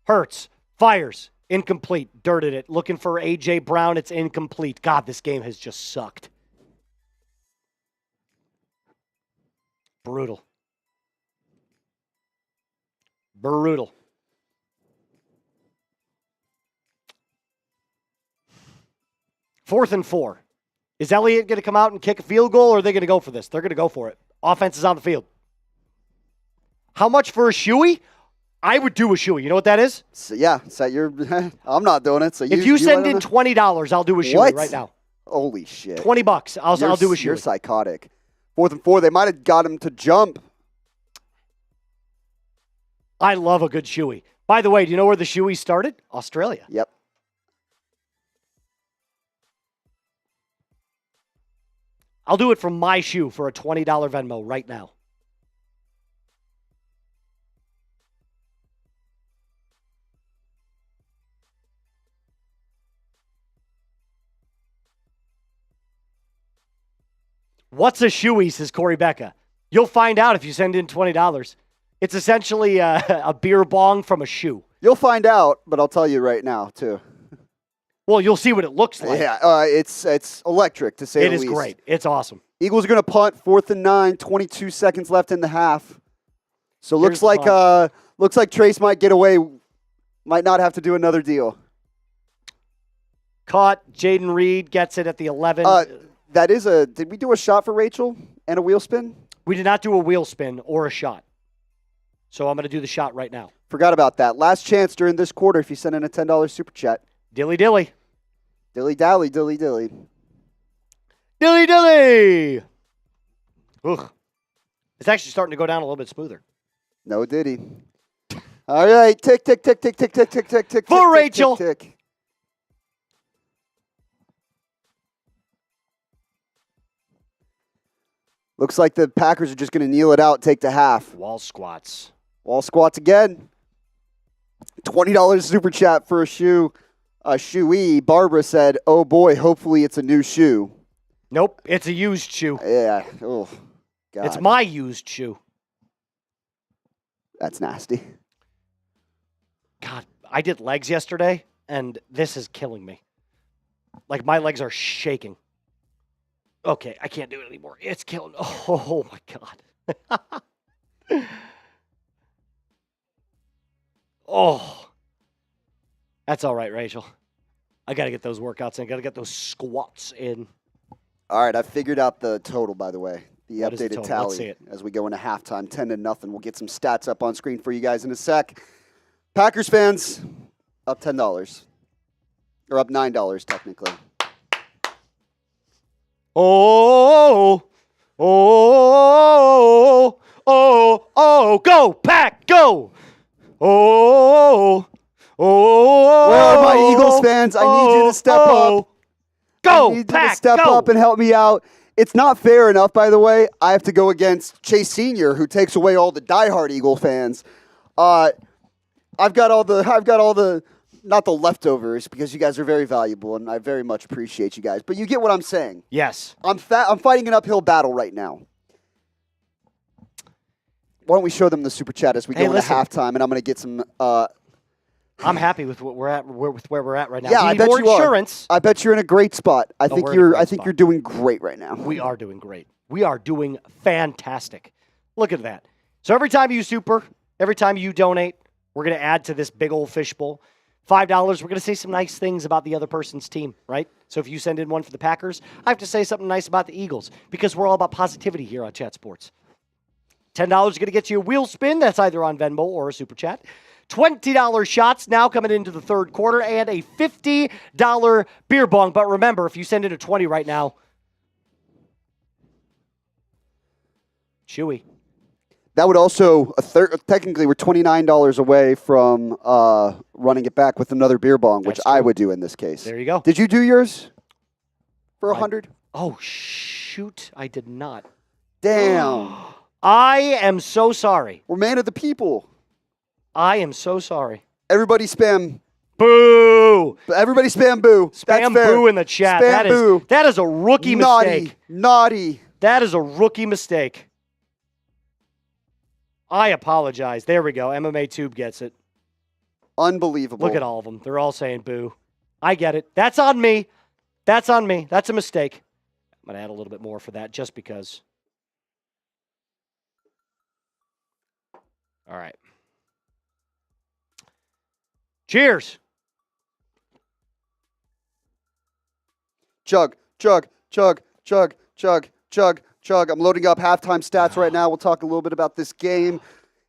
Hurts fires. Incomplete. Dirted it. Looking for A.J. Brown. It's incomplete. God, this game has just sucked. Brutal. Brutal. Fourth and 4. Is Elliott going to come out and kick a field goal, or are they going to go for this? They're going to go for it. Offense is on the field. How much for a shoey? I would do a shoey. You know what that is? So, yeah, so you're. I'm not doing it. So if you send in $20, I'll do a shoey right now. Holy shit! $20. I'll do a shoey. You're psychotic. 4th and 4. They might have got him to jump. I love a good shoey. By the way, do you know where the shoey started? Australia. Yep. I'll do it from my shoe for a $20 Venmo right now. What's a shoey, says Corey Becca. You'll find out if you send in $20. It's essentially a beer bong from a shoe. You'll find out, but I'll tell you right now, too. Well, you'll see what it looks like. Yeah, it's electric, to say the least. It is great. It's awesome. Eagles are going to punt, 4th and 9, 22 seconds left in the half. So looks like Trace might get away, might not have to do another deal. Caught. Jayden Reed gets it at the 11. Did we do a shot for Rachel and a wheel spin? We did not do a wheel spin or a shot. So I'm going to do the shot right now. Forgot about that. Last chance during this quarter if you send in a $10 super chat. Dilly dilly. Dilly dally, dilly dilly. Dilly dilly. Ugh. It's actually starting to go down a little bit smoother. No diddy. All right. Tick, tick, tick, tick, tick, tick, tick, tick, tick. For Rachel. Tick, tick. Looks like the Packers are just going to kneel it out, take the half. Wall squats. Wall squats again. $20 super chat for a shoe. A shoey. Barbara said, "Oh boy, hopefully it's a new shoe." Nope, it's a used shoe. Yeah. Oh, God. It's my used shoe. That's nasty. God, I did legs yesterday, and this is killing me. Like, my legs are shaking. Okay, I can't do it anymore. It's killing. Oh my God. Oh. That's all right, Rachel. I got to get those workouts in. I got to get those squats in. All right, I figured out the total, by the way. The What is the updated total? Let's tally see it. as we go into halftime, 10-0. We'll get some stats up on screen for you guys in a sec. Packers fans, up $10. Or up $9, technically. Oh, Oh, oh, oh, go, Pack, go. Oh, oh, Where are my Eagles fans? I need you to step up. Go, I need Pack, you to step go. up and help me out. It's not fair enough, by the way. I have to go against Chase Sr., who takes away all the diehard Eagle fans. I've got all the, not the leftovers, because you guys are very valuable, and I very much appreciate you guys. But you get what I'm saying. Yes. I'm fighting an uphill battle right now. Why don't we show them the super chat as we go into halftime, and I'm going to get some. I'm happy with what we're at, with where we're at right now. Yeah, I bet more you insurance. are. I bet you're in a great spot. I think you're doing great right now. We are doing great. We are doing fantastic. Look at that. So every time you super, every time you donate, we're going to add to this big old fishbowl. $5, we're going to say some nice things about the other person's team, right? So if you send in one for the Packers, I have to say something nice about the Eagles, because we're all about positivity here on Chat Sports. $10 is going to get you a wheel spin. That's either on Venmo or a super chat. $20 shots now coming into the third quarter, and a $50 beer bong. But remember, if you send in a 20 right now, Chewy. That would also, technically, we're $29 away from running it back with another beer bong, which I would do in this case. There you go. Did you do yours for 100? Oh, shoot. I did not. Damn. I am so sorry. We're man of the people. I am so sorry. Everybody spam. Boo. Everybody spam boo. Spam boo in the chat. Spam boo. That is a rookie mistake. Naughty. That is a rookie mistake. I apologize. There we go. MMA Tube gets it. Unbelievable. Look at all of them. They're all saying boo. I get it. That's on me. That's on me. That's a mistake. I'm going to add a little bit more for that just because. All right. Cheers. Chug, chug, chug, chug, chug, chug, chug. I'm loading up halftime stats right now. We'll talk a little bit about this game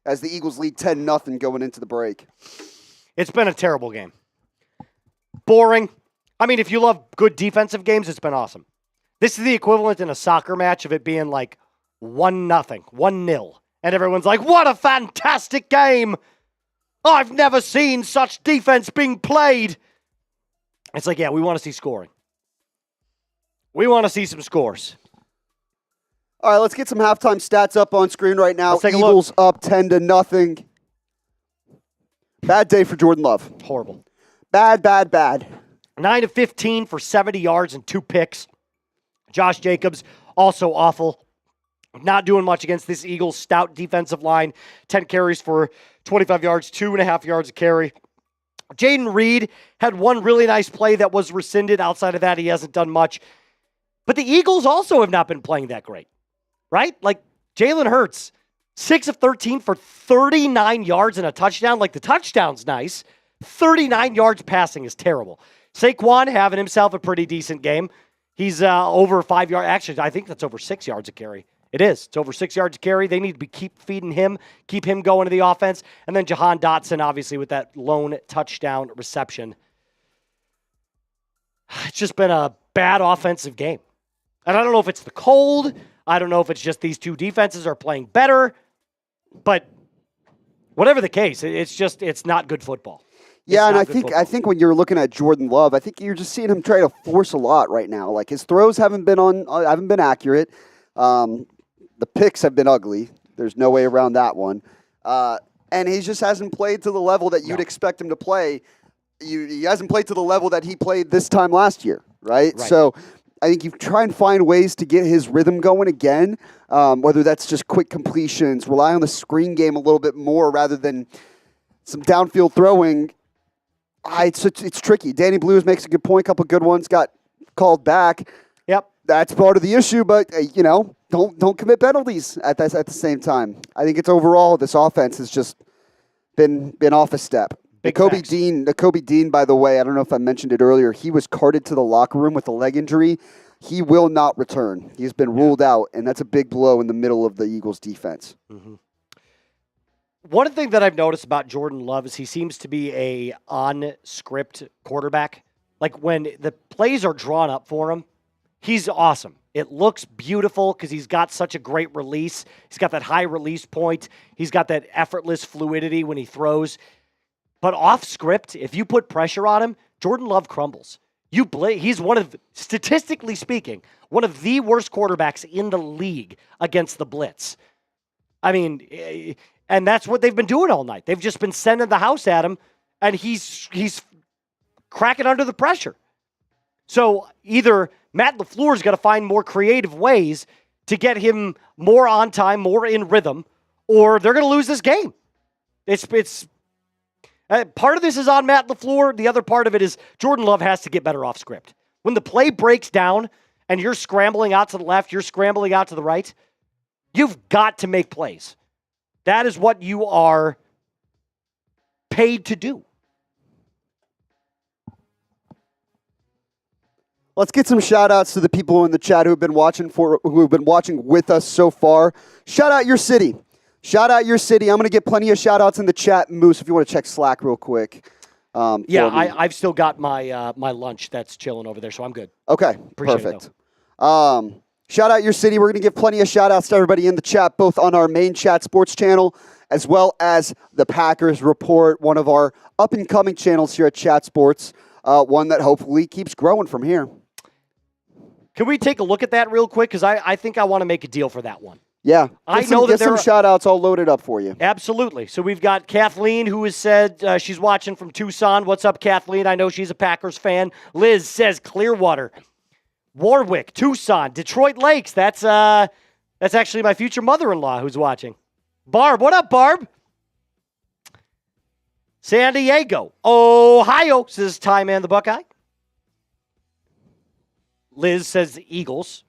as the Eagles lead 10-0 going into the break. It's been a terrible game. Boring. I mean, if you love good defensive games, it's been awesome. This is the equivalent in a soccer match of it being like 1-0, 1-0. And everyone's like, what a fantastic game. I've never seen such defense being played. It's like, yeah, we want to see scoring. We want to see some scores. All right, let's get some halftime stats up on screen right now. Let's take a Eagles look. up 10-0. Bad day for Jordan Love. Horrible. Bad, bad, bad. 9 of 15 for 70 yards and 2 picks. Josh Jacobs, also awful. Not doing much against this Eagles stout defensive line. 10 carries for 25 yards, 2.5 yards a carry. Jayden Reed had one really nice play that was rescinded. Outside of that, he hasn't done much. But the Eagles also have not been playing that great, right? Like Jalen Hurts, 6 of 13 for 39 yards and a touchdown. Like the touchdown's nice. 39 yards passing is terrible. Saquon having himself a pretty decent game. He's over 5 yards. Actually, I think that's over 6 yards a carry. It is. It's over 6 yards a carry. They need to keep feeding him, keep him going to the offense. And then Jahan Dotson, obviously, with that lone touchdown reception. It's just been a bad offensive game. And I don't know if it's the cold. I don't know if it's just these two defenses are playing better. But whatever the case, it's not good football. Yeah, and I think when you're looking at Jordan Love, I think you're just seeing him try to force a lot right now. Like his throws haven't been accurate. The picks have been ugly. There's no way around that one. And he just hasn't played to the level that you'd expect him to play. He hasn't played to the level that he played this time last year, right? So I think you try and find ways to get his rhythm going again, whether that's just quick completions, rely on the screen game a little bit more rather than some downfield throwing. It's tricky. Danny Blues makes a good point. A couple good ones got called back. Yep. That's part of the issue, but, don't commit penalties at the same time. I think it's overall this offense has just been off a step. Kobe Dean, by the way, I don't know if I mentioned it earlier, he was carted to the locker room with a leg injury. He will not return. He's been ruled out, and that's a big blow in the middle of the Eagles' defense. Mm-hmm. One thing that I've noticed about Jordan Love is he seems to be a on-script quarterback. Like when the plays are drawn up for him, he's awesome. It looks beautiful because he's got such a great release. He's got that high release point. He's got that effortless fluidity when he throws. But off script, if you put pressure on him, Jordan Love crumbles. He's statistically speaking, one of the worst quarterbacks in the league against the blitz. I mean, and that's what they've been doing all night. They've just been sending the house at him, and he's cracking under the pressure. So either Matt LaFleur's got to find more creative ways to get him more on time, more in rhythm, or they're going to lose this game. It's part of this is on Matt LaFleur. The other part of it is Jordan Love has to get better off script. When the play breaks down and you're scrambling out to the left, you're scrambling out to the right, you've got to make plays. That is what you are paid to do. Let's get some shout-outs to the people in the chat who have been watching with us so far. Shout out your city. Shout out your city. I'm going to get plenty of shout-outs in the chat. Moose, if you want to check Slack real quick. I've still got my my lunch that's chilling over there, so I'm good. Okay, Appreciate perfect. Shout out your city. We're going to give plenty of shout-outs to everybody in the chat, both on our main chat sports channel as well as the Packers Report, one of our up-and-coming channels here at Chat Sports, one that hopefully keeps growing from here. Can we take a look at that real quick? Because I think I want to make a deal for that one. Yeah. Get some shout-outs all loaded up for you. Absolutely. So we've got Kathleen, who has said she's watching from Tucson. What's up, Kathleen? I know she's a Packers fan. Liz says Clearwater. Warwick, Tucson, Detroit Lakes. That's actually my future mother-in-law who's watching. Barb, what up, Barb? San Diego, Ohio, says Ty Man the Buckeye. Liz says Eagles.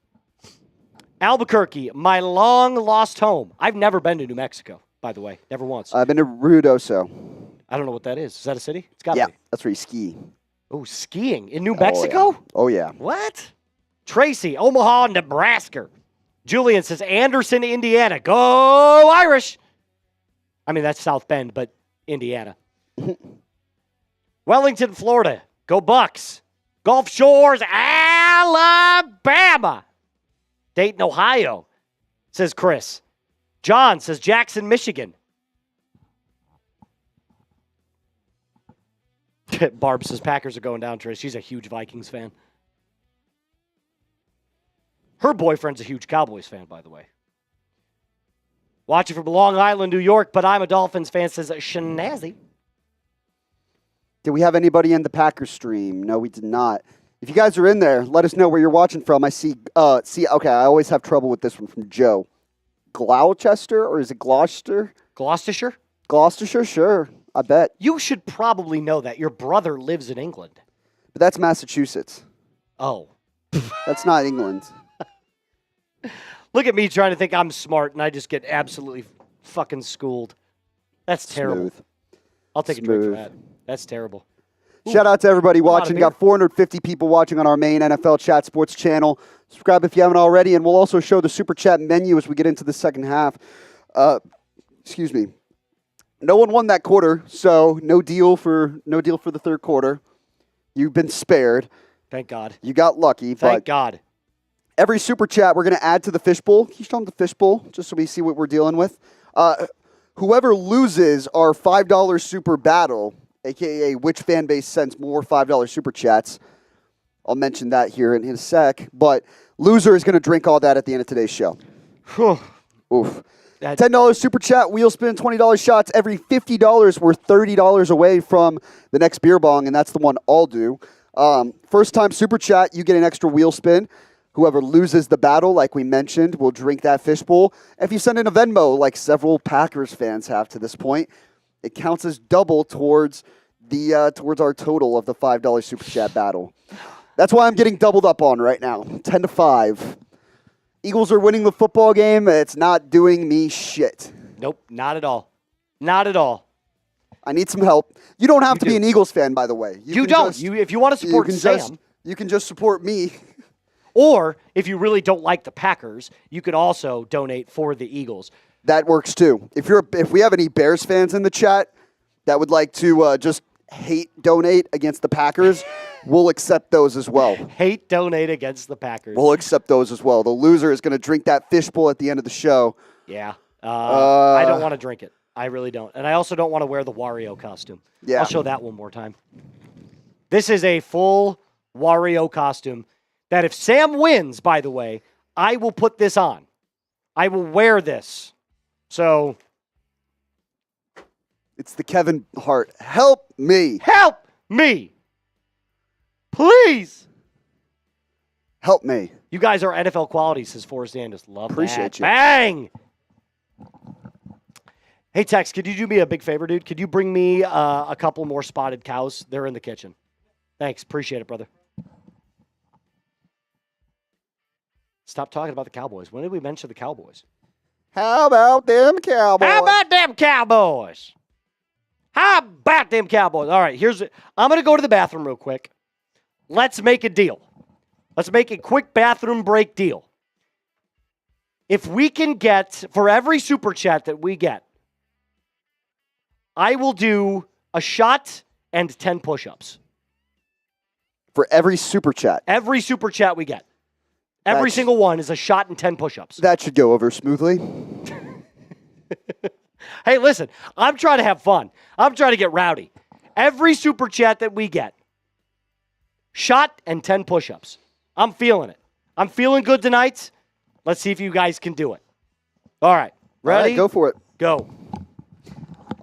Albuquerque, my long-lost home. I've never been to New Mexico, by the way. Never once. I've been to Ruidoso. I don't know what that is. Is that a city? It's got to be. That's where you ski. Oh, skiing in New Mexico? Oh, yeah. What? Tracy, Omaha, Nebraska. Julian says Anderson, Indiana. Go Irish. I mean, that's South Bend, but Indiana. Wellington, Florida. Go Bucks. Gulf Shores, Alabama. Dayton, Ohio, says Chris. John says Jackson, Michigan. Barb says Packers are going down, Trish. She's a huge Vikings fan. Her boyfriend's a huge Cowboys fan, by the way. Watching from Long Island, New York, but I'm a Dolphins fan, says Shanazzy. Did we have anybody in the Packers stream? No, we did not. If you guys are in there, let us know where you're watching from. I see, okay, I always have trouble with this one from Joe. Gloucester, or is it Gloucester? Gloucestershire? Gloucestershire, sure, I bet. You should probably know that. Your brother lives in England. But that's Massachusetts. Oh. That's not England. Look at me trying to think I'm smart, and I just get absolutely fucking schooled. That's terrible. Smooth. I'll take a drink for that. That's terrible. Shout out to everybody watching. Got 450 people watching on our main NFL Chat Sports channel. Subscribe if you haven't already, and we'll also show the Super Chat menu as we get into the second half. Excuse me. No one won that quarter, so no deal for the third quarter. You've been spared. Thank God. You got lucky. Thank God. Every Super Chat we're going to add to the fishbowl. Can you show them the fishbowl just so we see what we're dealing with? Whoever loses our $5 Super Battle, a.k.a. which fan base sends more $5 Super Chats. I'll mention that here in a sec. But loser is going to drink all that at the end of today's show. Oof. $10 Super Chat, wheel spin, $20 shots. Every $50, we're $30 away from the next beer bong, and that's the one I'll do. First time Super Chat, you get an extra wheel spin. Whoever loses the battle, like we mentioned, will drink that fishbowl. If you send in a Venmo, like several Packers fans have to this point, it counts as double towards our total of the $5 Super Chat battle. That's why I'm getting doubled up on right now, 10-5. Eagles are winning the football game. It's not doing me shit. Nope, not at all. Not at all. I need some help. You don't have to be an Eagles fan, by the way. You don't. If you want to support Sam. You can just support me. Or if you really don't like the Packers, you could also donate for the Eagles. That works too. If we have any Bears fans in the chat that would like to just donate against the Packers, We'll accept those as well. Hate donate against the Packers. We'll accept those as well. The loser is going to drink that fishbowl at the end of the show. Yeah. I don't want to drink it. I really don't. And I also don't want to wear the Wario costume. Yeah. I'll show that one more time. This is a full Wario costume that if Sam wins, by the way, I will put this on. I will wear this. So. It's the Kevin Hart. Help me. Help me. Please. Help me. You guys are NFL quality, says Forrest Andis. Love Appreciate that. you. Bang. Hey, Tex, could you do me a big favor, dude? Could you bring me a couple more spotted cows? They're in the kitchen. Thanks. Appreciate it, brother. Stop talking about the Cowboys. When did we mention the Cowboys? How about them Cowboys? How about them Cowboys? How about them Cowboys? All right, I'm going to go to the bathroom real quick. Let's make a deal. Let's make a quick bathroom break deal. If we can get, for every super chat that we get, I will do a shot and 10 push-ups. For every super chat. Every super chat we get. Every single one is a shot and 10 push-ups. That should go over smoothly. Hey, listen, I'm trying to have fun. I'm trying to get rowdy. Every super chat that we get, shot and 10 push-ups. I'm feeling it. I'm feeling good tonight. Let's see if you guys can do it. All right. Ready? All right, go for it. Go.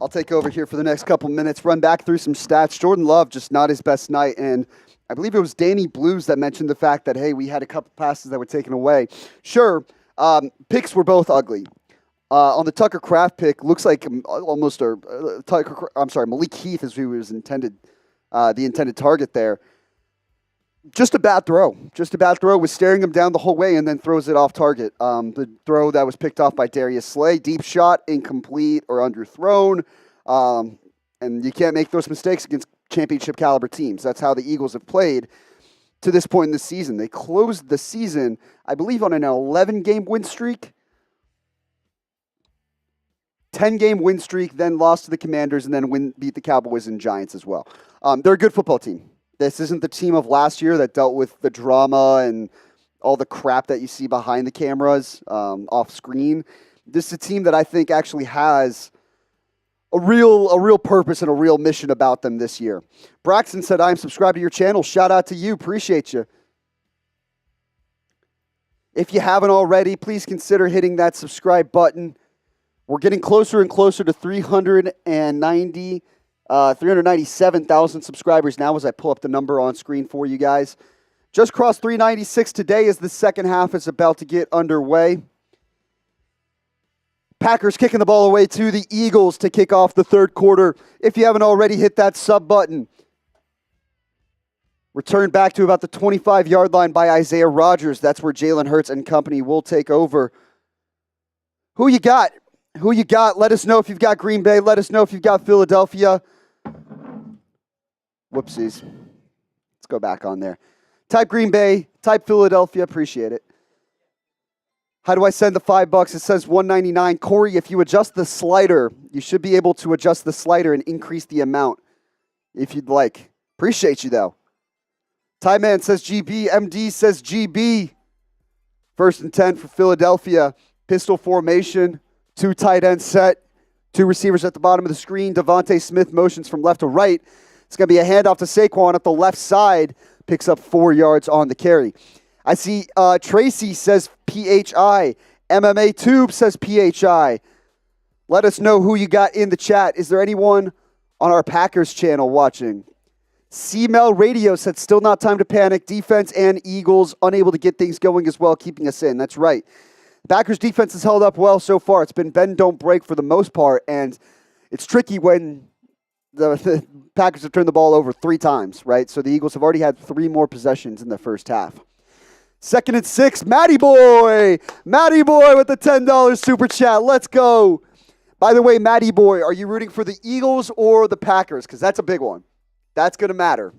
I'll take over here for the next couple minutes, run back through some stats. Jordan Love, just not his best night. And I believe it was Danny Blues that mentioned the fact that, hey, we had a couple passes that were taken away. Sure, picks were both ugly. On the Tucker Kraft pick, looks like almost Malik Heath is who was intended, the intended target there. Just a bad throw. Was staring him down the whole way and then throws it off target. The throw that was picked off by Darius Slay, deep shot, incomplete or underthrown. And you can't make those mistakes against championship caliber teams. That's how the Eagles have played to this point in the season. They closed the season, I believe, on an 11-game win streak. 10-game win streak, then lost to the Commanders, and then beat the Cowboys and Giants as well. They're a good football team. This isn't the team of last year that dealt with the drama and all the crap that you see behind the cameras off screen. This is a team that I think actually has a real purpose and a real mission about them this year. Braxton said, I'm subscribed to your channel. Shout out to you. Appreciate you. If you haven't already, please consider hitting that subscribe button. We're getting closer and closer to 397,000 subscribers now as I pull up the number on screen for you guys. Just crossed 396 today as the second half is about to get underway. Packers kicking the ball away to the Eagles to kick off the third quarter. If you haven't already, hit that sub button. Returned back to about the 25-yard line by Isaiah Rodgers. That's where Jalen Hurts and company will take over. Who you got? Let us know if you've got Green Bay. Let us know if you've got Philadelphia. Whoopsies. Let's go back on there. Type Green Bay. Type Philadelphia. Appreciate it. How do I send the $5? It says $1.99. Corey, if you adjust the slider, you should be able to adjust the slider and increase the amount if you'd like. Appreciate you, though. Ty Man says GB. MD says GB. 1st and 10 for Philadelphia. Pistol formation. 2 tight end set. 2 receivers at the bottom of the screen. Devonta Smith motions from left to right. It's going to be a handoff to Saquon at the left side. Picks up 4 yards on the carry. I see Tracy says PHI. MMA Tube says PHI. Let us know who you got in the chat. Is there anyone on our Packers channel watching? CML Radio said still not time to panic. Defense and Eagles unable to get things going as well, keeping us in. That's right. Packers defense has held up well so far. It's been bend, don't break for the most part, and it's tricky when the Packers have turned the ball over 3 times, right? So the Eagles have already had 3 more possessions in the first half. 2nd and 6, Matty Boy with the $10 super chat. Let's go. By the way, Matty Boy, are you rooting for the Eagles or the Packers? Because that's a big one. That's going to matter.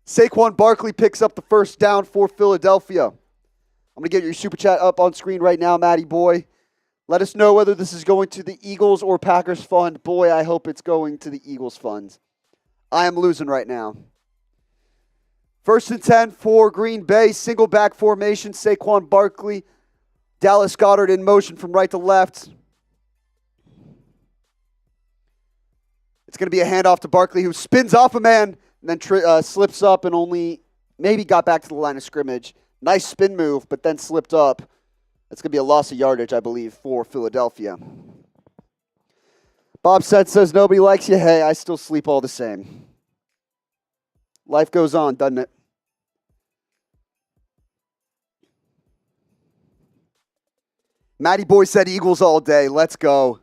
Saquon Barkley picks up the first down for Philadelphia. I'm going to get your super chat up on screen right now, Matty Boy. Let us know whether this is going to the Eagles or Packers fund. Boy, I hope it's going to the Eagles funds. I am losing right now. First and 10 for Green Bay. Single back formation. Saquon, Barkley. Dallas Goedert in motion from right to left. It's going to be a handoff to Barkley, who spins off a man and then slips up and only maybe got back to the line of scrimmage. Nice spin move, but then slipped up. That's going to be a loss of yardage, I believe, for Philadelphia. Bob Set says, nobody likes you. Hey, I still sleep all the same. Life goes on, doesn't it? Matty Boy said Eagles all day. Let's go.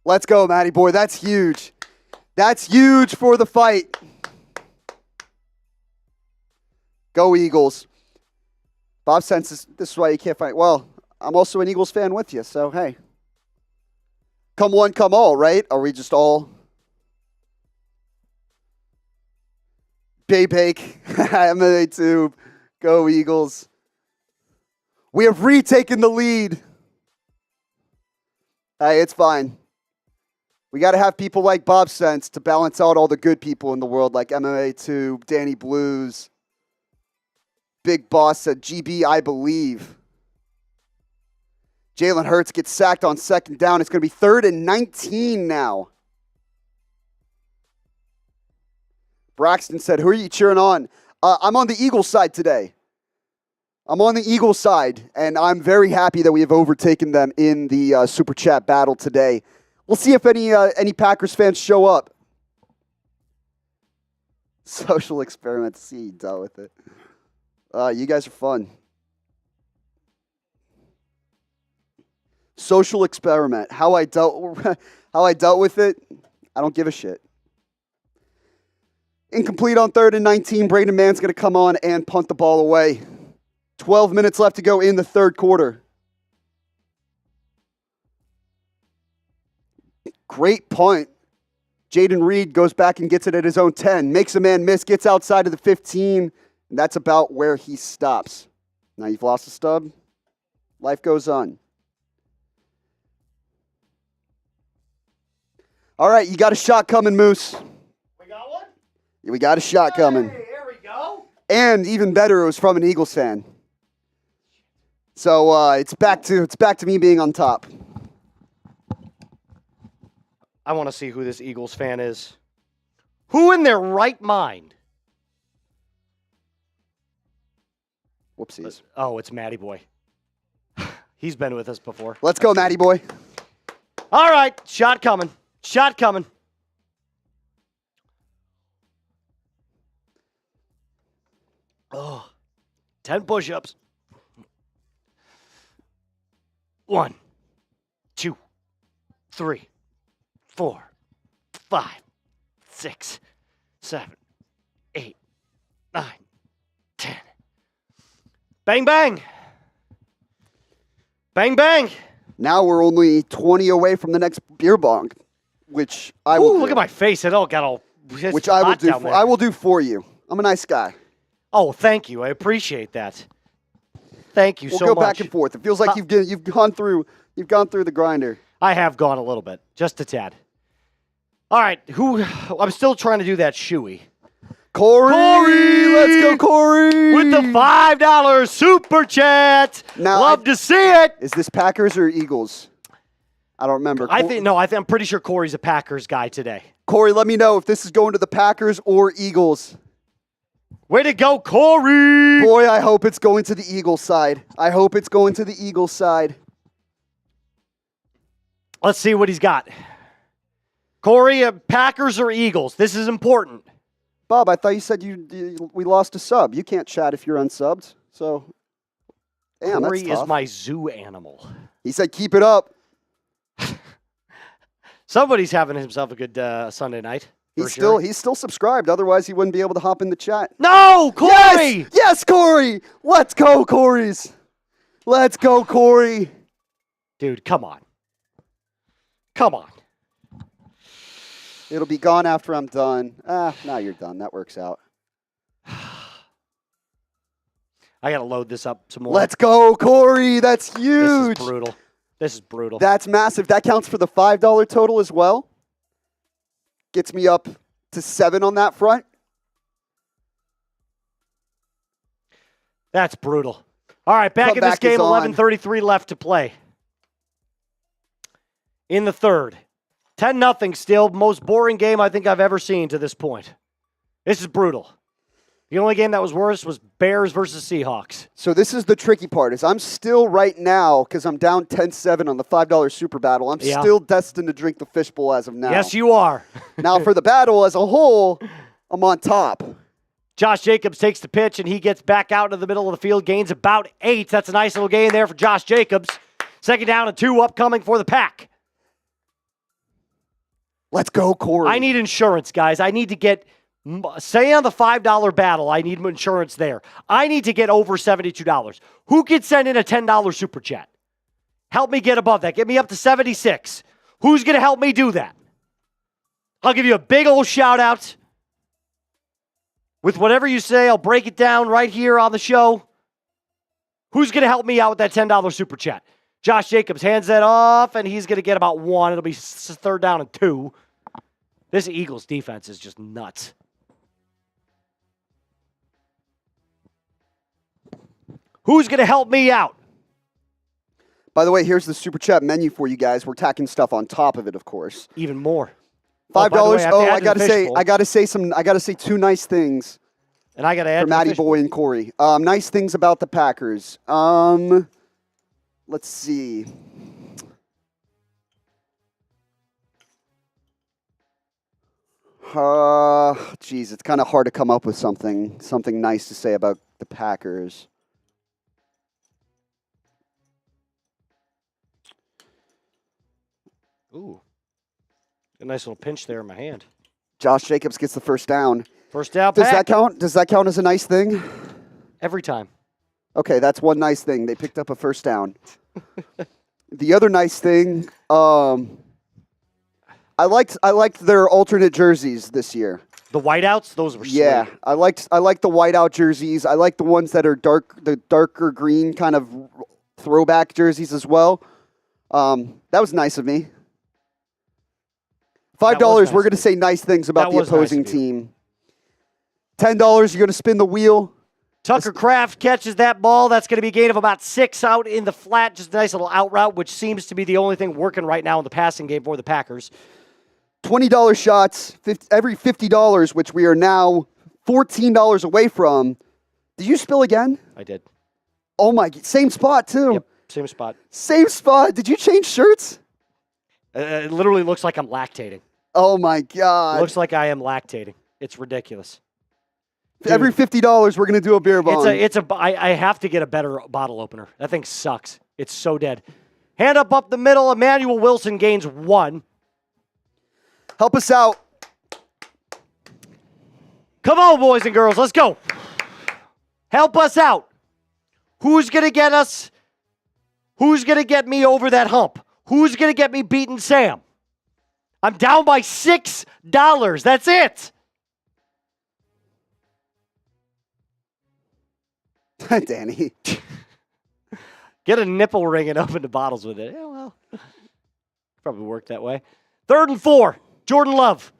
Let's go, Matty Boy. That's huge. That's huge for the fight. Go Eagles. Bob senses this is why you can't fight. Well, I'm also an Eagles fan with you, so hey. Come one, come all, right? Are we just all? Bake. MMA Tube. Go Eagles. We have retaken the lead. Hey, it's fine. We got to have people like Bob Sense to balance out all the good people in the world, like MMA Tube, Danny Blues. Big Boss said, GB, I believe. Jalen Hurts gets sacked on second down. It's going to be 3rd and 19 now. Braxton said, who are you cheering on? I'm on the Eagles side today. I'm on the Eagles side, and I'm very happy that we have overtaken them in the Super Chat battle today. We'll see if any Packers fans show up. Social experiment. See, you dealt with it. You guys are fun. Social experiment. How I dealt with it, I don't give a shit. Incomplete on 3rd and 19. Braden Mann's going to come on and punt the ball away. 12 minutes left to go in the third quarter. Great punt. Jayden Reed goes back and gets it at his own 10. Makes a man miss, gets outside of the 15. And that's about where he stops. Now you've lost a stub. Life goes on. All right, you got a shot coming, Moose. We got one? Yeah, we got a shot coming. Hey, there we go. And even better, it was from an Eagles fan. So it's back to me being on top. I want to see who this Eagles fan is. Who in their right mind? Whoopsies. Oh, it's Matty Boy. He's been with us before. Let's go, Matty Boy. All right, shot coming. Shot coming. Oh, 10 push-ups. 1, 2, 3, 4, 5, 6, 7, 8, 9, 10. Bang, bang. Bang, bang. Now we're only 20 away from the next beer bong, which I will. Ooh, look at my face. It all got all. Which I will do. I will do for you. I'm a nice guy. Oh, thank you. I appreciate that. Thank you so much. We'll go back and forth. It feels like you've gone through the grinder. I have gone a little bit, just a tad. All right, I'm still trying to do that shoey. Corey! Let's go, Corey! With the $5 super chat. Now, Love to see it. Is this Packers or Eagles? I don't remember. I'm pretty sure Corey's a Packers guy today. Corey, let me know if this is going to the Packers or Eagles. Way to go, Corey! Boy, I hope it's going to the Eagles side. Let's see what he's got. Corey, Packers or Eagles? This is important. Bob, I thought you said we lost a sub. You can't chat if you're unsubbed. So, damn, Corey that's tough. is my zoo animal. He said, keep it up. Somebody's having himself a good Sunday night. He's still subscribed. Otherwise, he wouldn't be able to hop in the chat. No, Corey! Yes, Corey! Let's go, Corey's. Let's go, Corey. Dude, come on. Come on. It'll be gone after I'm done. Now you're done. That works out. I got to load this up some more. Let's go, Corey. That's huge. This is brutal. That's massive. That counts for the $5 total as well. Gets me up to 7 on that front. That's brutal. All right, back in this game, 11:33 left to play. In the third. 10-0 still. Most boring game I think I've ever seen to this point. This is brutal. The only game that was worse was Bears versus Seahawks. So this is the tricky part. Is I'm still right now, because I'm down 10-7 on the $5 Super Battle, I'm still destined to drink the fishbowl as of now. Yes, you are. Now for the battle as a whole, I'm on top. Josh Jacobs takes the pitch, and he gets back out into the middle of the field, gains about 8. That's a nice little gain there for Josh Jacobs. 2nd down and 2 upcoming for the Pack. Let's go, Corey. I need insurance, guys. I need to get, say on the $5 battle, I need insurance there. I need to get over $72. Who could send in a $10 super chat? Help me get above that. Get me up to 76. Who's going to help me do that? I'll give you a big old shout out. With whatever you say, I'll break it down right here on the show. Who's going to help me out with that $10 super chat? Josh Jacobs hands that off, and he's going to get about 1. It'll be 3rd down and 2. This Eagles defense is just nuts. Who's going to help me out? By the way, here's the super chat menu for you guys. We're tacking stuff on top of it, of course. Even more. $5. I gotta say 2 nice things. And I gotta add for Matty Boy and Corey. Nice things about the Packers. Let's see. Geez, it's kind of hard to come up with something nice to say about the Packers. Ooh. A nice little pinch there in my hand. Josh Jacobs gets the 1st down. 1st down, Does that count? Does that count as a nice thing? Every time. Okay, that's one nice thing. They picked up a 1st down. The other nice thing, I liked their alternate jerseys this year. The whiteouts, those were sweet. Yeah, I liked the whiteout jerseys. I like the ones that are the darker green kind of throwback jerseys as well. That was nice of me. $5, we're going to say nice things about the opposing team. $10, you're going to spin the wheel. Tucker Kraft catches that ball. That's going to be a gain of about 6 out in the flat. Just a nice little out route, which seems to be the only thing working right now in the passing game for the Packers. $20 shots, every $50, which we are now $14 away from. Did you spill again? I did. Oh, my. Same spot, too. Yep, same spot. Same spot. Did you change shirts? It literally looks like I'm lactating. Oh, my God. Looks like I am lactating. It's ridiculous. Dude, every $50, we're going to do a beer bong. I have to get a better bottle opener. That thing sucks. It's so dead. Hand up the middle. Emmanuel Wilson gains 1. Help us out. Come on, boys and girls. Let's go. Help us out. Who's going to get us? Who's going to get me over that hump? Who's going to get me beating Sam? I'm down by $6. That's it. Danny. Get a nipple ring and open the bottles with it. Yeah, well, probably worked that way. 3rd and 4. Jordan Love.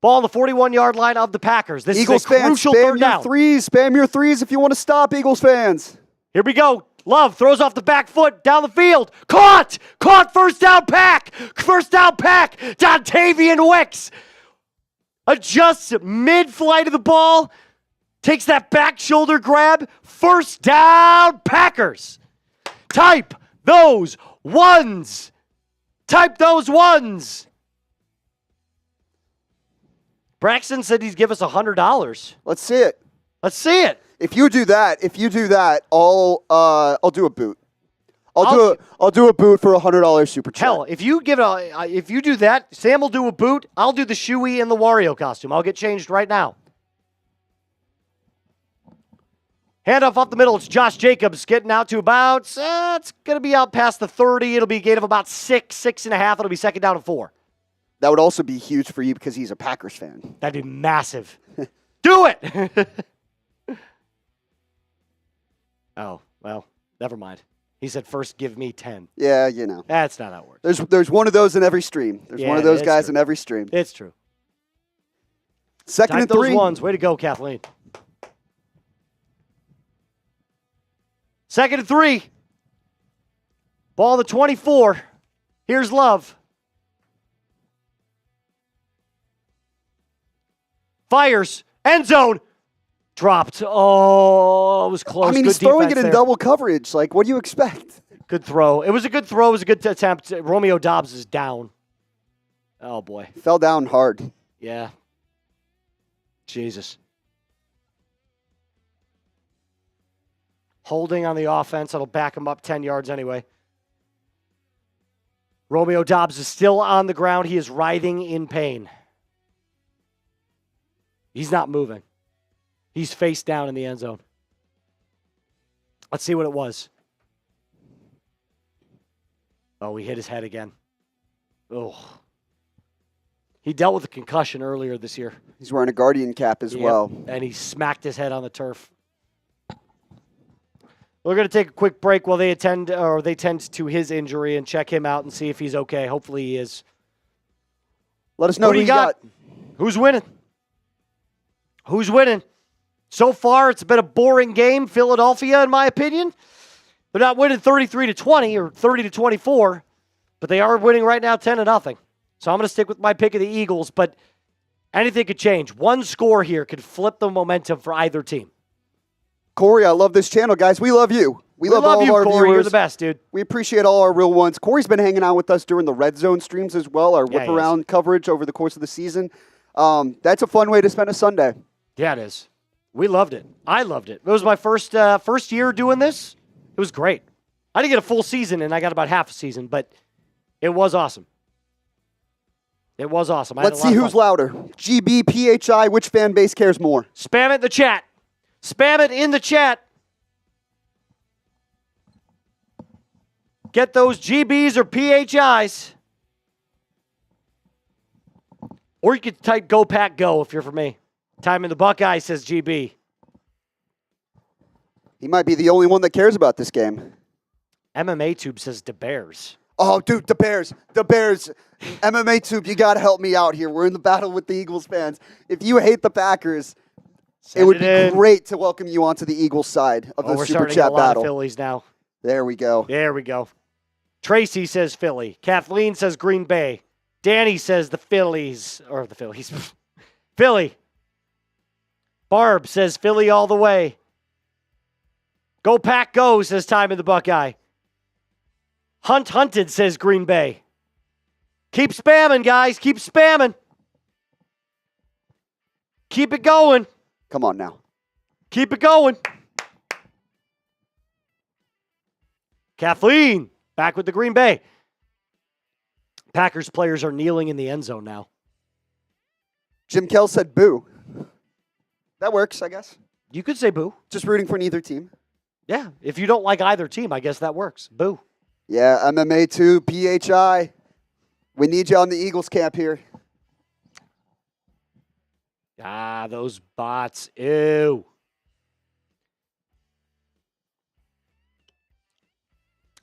Ball on the 41-yard line of the Packers. This Eagles is a crucial fans, 3rd down. Spam your threes if you want to stop, Eagles fans. Here we go. Love throws off the back foot down the field. Caught! 1st down Pack! 1st down Pack! Dontavian Wicks adjusts mid-flight of the ball. Takes that back shoulder grab. 1st down Packers. Type those ones. Type those ones. Braxton said he'd give us $100. Let's see it. Let's see it. If you do that, I'll do a boot. I'll do a boot for $100 super chat. Hell, if you do that, Sam will do a boot. I'll do the Chewie and the Wario costume. I'll get changed right now. Handoff up the middle. It's Josh Jacobs getting out to about, it's going to be out past the 30. It'll be a gain of about 6.5. It'll be 2nd down and 4. That would also be huge for you because he's a Packers fan. That'd be massive. Do it! Oh, well, never mind. He said, first give me 10. Yeah, you know. That's not how it works. There's one of those in every stream. There's one of those guys in every stream. It's true. 2nd and 3. Those ones. Way to go, Kathleen. 2nd and 3. Ball to 24. Here's Love. Fires. End zone. Dropped. Oh, it was close. I mean, good he's throwing it in there. double coverage. Like, what do you expect? Good throw. It was a good throw. It was a good attempt. Romeo Doubs is down. Oh, boy. Fell down hard. Yeah. Jesus. Holding on the offense. That'll back him up 10 yards anyway. Romeo Doubs is still on the ground. He is writhing in pain. He's not moving. He's face down in the end zone. Let's see what it was. Oh, he hit his head again. Oh. He dealt with a concussion earlier this year. He's wearing a Guardian cap as well. And he smacked his head on the turf. We're going to take a quick break while they tend to his injury and check him out and see if he's okay. Hopefully he is. Let us know who you got. Who's winning? Who's winning? So far, it's been a boring game. Philadelphia, in my opinion. They're not winning 33-20 or 30-24, but they are winning right now 10-0. So I'm going to stick with my pick of the Eagles, but anything could change. One score here could flip the momentum for either team. Corey, I love this channel, guys. We love you. We love all you, of our Corey. viewers. You're the best, dude. We appreciate all our real ones. Corey's been hanging out with us during the Red Zone streams as well, our whip-around coverage over the course of the season. That's a fun way to spend a Sunday. Yeah, it is. We loved it. I loved it. It was my first year doing this. It was great. I didn't get a full season, and I got about half a season, but it was awesome. It was awesome. Let's see who's louder. GB, PHI, which fan base cares more? Spam it in the chat. Spam it in the chat. Get those GBs or PHIs. Or you could type Go Pack Go if you're for me. Time in the Buckeye says GB. He might be the only one that cares about this game. MMA Tube says the Bears. Oh, dude, the Bears. The Bears. MMA Tube, you got to help me out here. We're in the battle with the Eagles fans. If you hate the Packers, it would be great to welcome you onto the Eagles side of the Super Chat battle. We're starting a lot of Phillies now. There we go. There we go. Tracy says Philly. Kathleen says Green Bay. Danny says the Phillies. Or the Phillies. Philly. Barb says Philly all the way. Go Pack Go, says Time in the Buckeye. Hunt Hunted, says Green Bay. Keep spamming, guys. Keep spamming. Keep it going. Come on now. Keep it going. Kathleen, back with the Green Bay. Packers players are kneeling in the end zone now. Jim Kell said boo. That works, I guess. You could say boo. Just rooting for neither team. Yeah, if you don't like either team, I guess that works. Boo. Yeah, MMA 2, PHI. We need you on the Eagles camp here. Ah, those bots. Ew.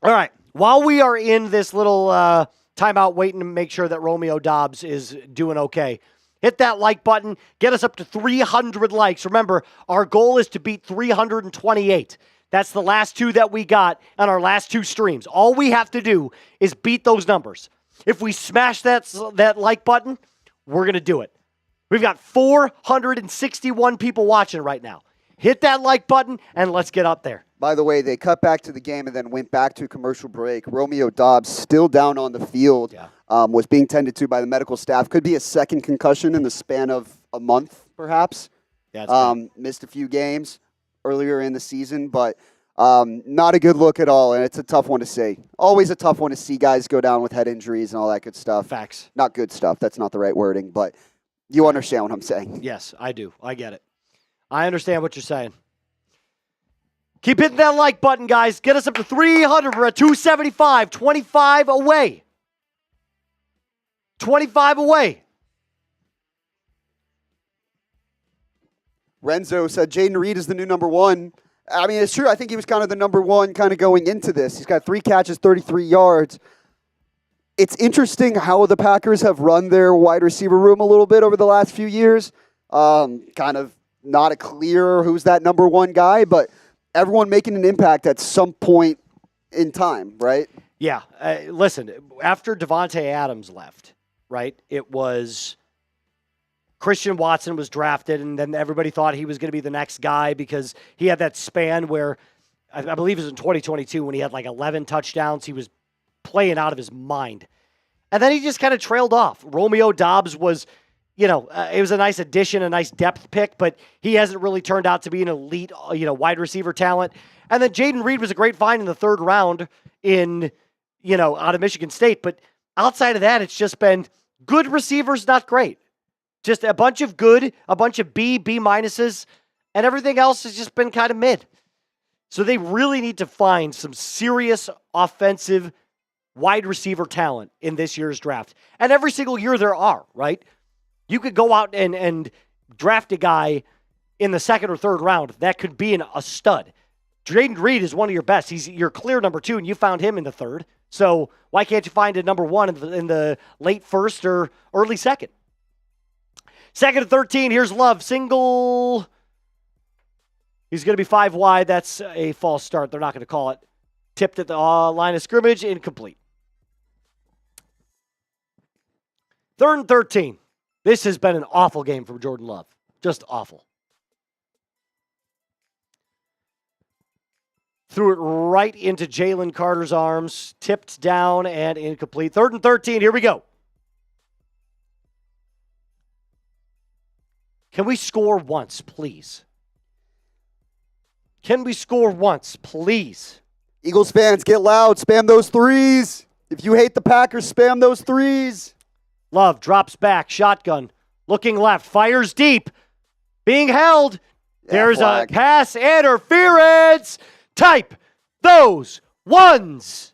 All right. While we are in this little timeout waiting to make sure that Romeo Doubs is doing okay, hit that like button. Get us up to 300 likes. Remember, our goal is to beat 328. That's the last two that we got on our last two streams. All we have to do is beat those numbers. If we smash that like button, we're going to do it. We've got 461 people watching right now. Hit that like button, and let's get up there. By the way, they cut back to the game and then went back to a commercial break. Romeo Doubs, still down on the field, was being tended to by the medical staff. Could be a second concussion in the span of a month, perhaps. Missed a few games earlier in the season, but not a good look at all, and it's a tough one to see. Always a tough one to see guys go down with head injuries and all that good stuff. Facts. Not good stuff. That's not the right wording, but you understand what I'm saying. Yes, I do. I get it. I understand what you're saying. Keep hitting that like button, guys. Get us up to 300. We're at 275. 25 away. 25 away. Renzo said Jayden Reed is the new number one. I mean, it's true. I think he was kind of the number one kind of going into this. He's got 3 catches, 33 yards. It's interesting how the Packers have run their wide receiver room a little bit over the last few years. Kind of not a clear who's that number one guy, but everyone making an impact at some point in time, right? Yeah. Listen, after Devonta Adams left, right, it was Christian Watson was drafted, and then everybody thought he was going to be the next guy because he had that span where I believe it was in 2022 when he had like 11 touchdowns. He was playing out of his mind. And then he just kind of trailed off. Romeo Doubs was, it was a nice addition, a nice depth pick, but he hasn't really turned out to be an elite, wide receiver talent. And then Jayden Reed was a great find in the third round out of Michigan State. But outside of that, it's just been good receivers, not great. Just a bunch of good, a bunch of B minuses, and everything else has just been kind of mid. So they really need to find some serious offensive wide receiver talent in this year's draft. And every single year there are, right? You could go out and draft a guy in the second or third round that could be a stud. Jayden Reed is one of your best. He's your clear number 2, and you found him in the third. So why can't you find a number 1 in the late first or early second? Second to 13, here's Love. Single. He's going to be 5 wide. That's a false start. They're not going to call it. Tipped at the line of scrimmage, incomplete. Third and 13. This has been an awful game from Jordan Love. Just awful. Threw it right into Jalen Carter's arms. Tipped down and incomplete. Third and 13. Here we go. Can we score once, please? Can we score once, please? Eagles fans, get loud. Spam those threes. If you hate the Packers, spam those threes. Love drops back, shotgun, looking left, fires deep, being held. There's flag. A pass interference. Type those ones.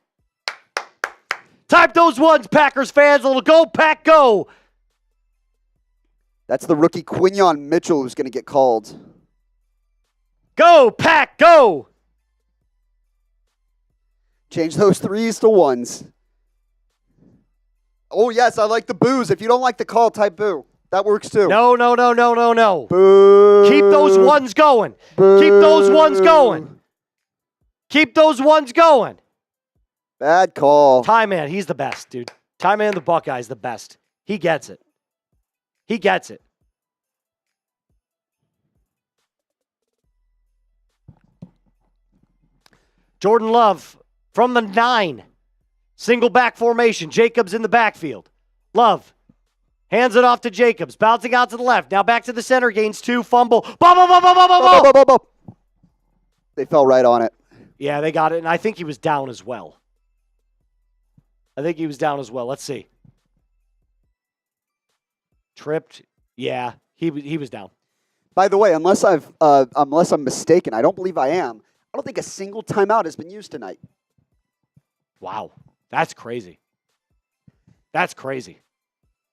Type those ones, Packers fans. A little go, Pack, go. That's the rookie Quinyon Mitchell who's going to get called. Go, Pack, go. Change those threes to ones. Oh, yes, I like the boos. If you don't like the call, type boo. That works too. No. Boo. Keep those ones going. Boo. Keep those ones going. Keep those ones going. Bad call. Ty Man, he's the best, dude. Ty Man, the Buckeye's the best. He gets it. He gets it. Jordan Love from the 9. Single back formation. Jacobs in the backfield. Love hands it off to Jacobs. Bouncing out to the left. Now back to the center. Gains 2. Fumble. They fell right on it. Yeah, they got it. And I think he was down as well. Let's see. Tripped. Yeah, he was down. By the way, unless I'm mistaken, I don't believe I am. I don't think a single timeout has been used tonight. Wow, that's crazy. That's crazy.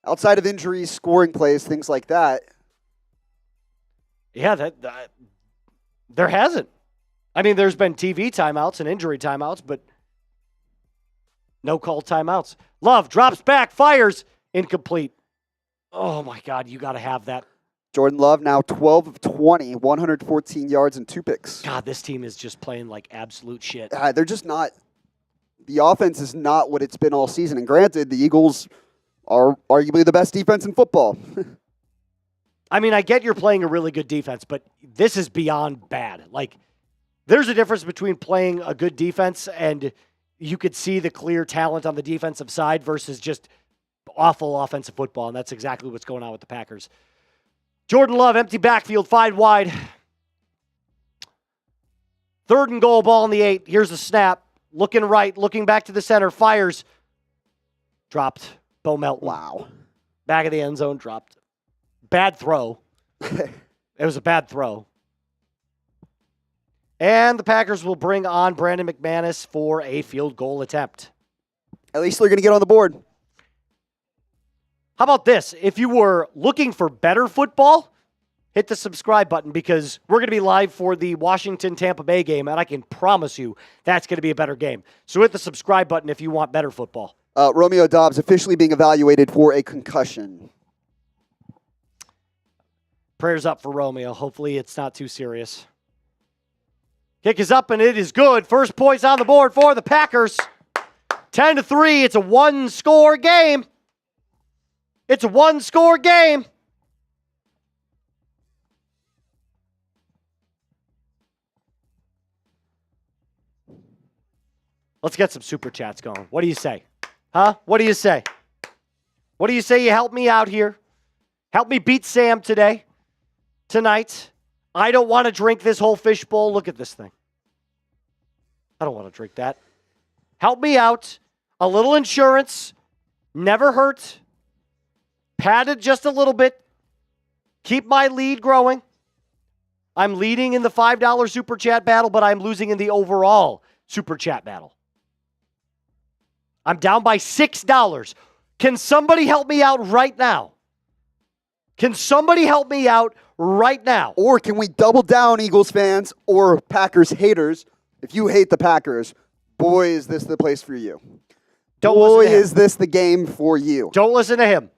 Outside of injuries, scoring plays, things like that. Yeah, that there hasn't. I mean, there's been TV timeouts and injury timeouts, but no called timeouts. Love drops back, fires, incomplete. Oh, my God, you got to have that. Jordan Love now 12 of 20, 114 yards and 2 picks. God, this team is just playing like absolute shit. They're just not – the offense is not what it's been all season. And granted, the Eagles are arguably the best defense in football. I mean, I get you're playing a really good defense, but this is beyond bad. Like, there's a difference between playing a good defense and you could see the clear talent on the defensive side versus just awful offensive football, and that's exactly what's going on with the Packers. Jordan Love, empty backfield, 5 wide. 3rd and goal, ball in the 8. Here's the snap. Looking right, looking back to the center, fires. Dropped. Bo Melton. Wow. Back of the end zone, dropped. Bad throw. It was a bad throw. And the Packers will bring on Brandon McManus for a field goal attempt. At least they're going to get on the board. How about this? If you were looking for better football, hit the subscribe button because we're going to be live for the Washington-Tampa Bay game, and I can promise you that's going to be a better game. So hit the subscribe button if you want better football. Romeo Doubs officially being evaluated for a concussion. Prayers up for Romeo. Hopefully it's not too serious. Kick is up, and it is good. First points on the board for the Packers. 10-3. It's a one-score game. It's a one-score game. Let's get some super chats going. What do you say? Huh? What do you say? What do you say you help me out here? Help me beat Sam tonight. I don't want to drink this whole fishbowl. Look at this thing. I don't want to drink that. Help me out. A little insurance. Never hurt. Padded just a little bit. Keep my lead growing. I'm leading in the $5 super chat battle, but I'm losing in the overall super chat battle. I'm down by $6. Can somebody help me out right now? Can somebody help me out right now? Or can we double down, Eagles fans or Packers haters? If you hate the Packers, boy, is this the place for you. Boy, is this the game for you. Don't listen to him.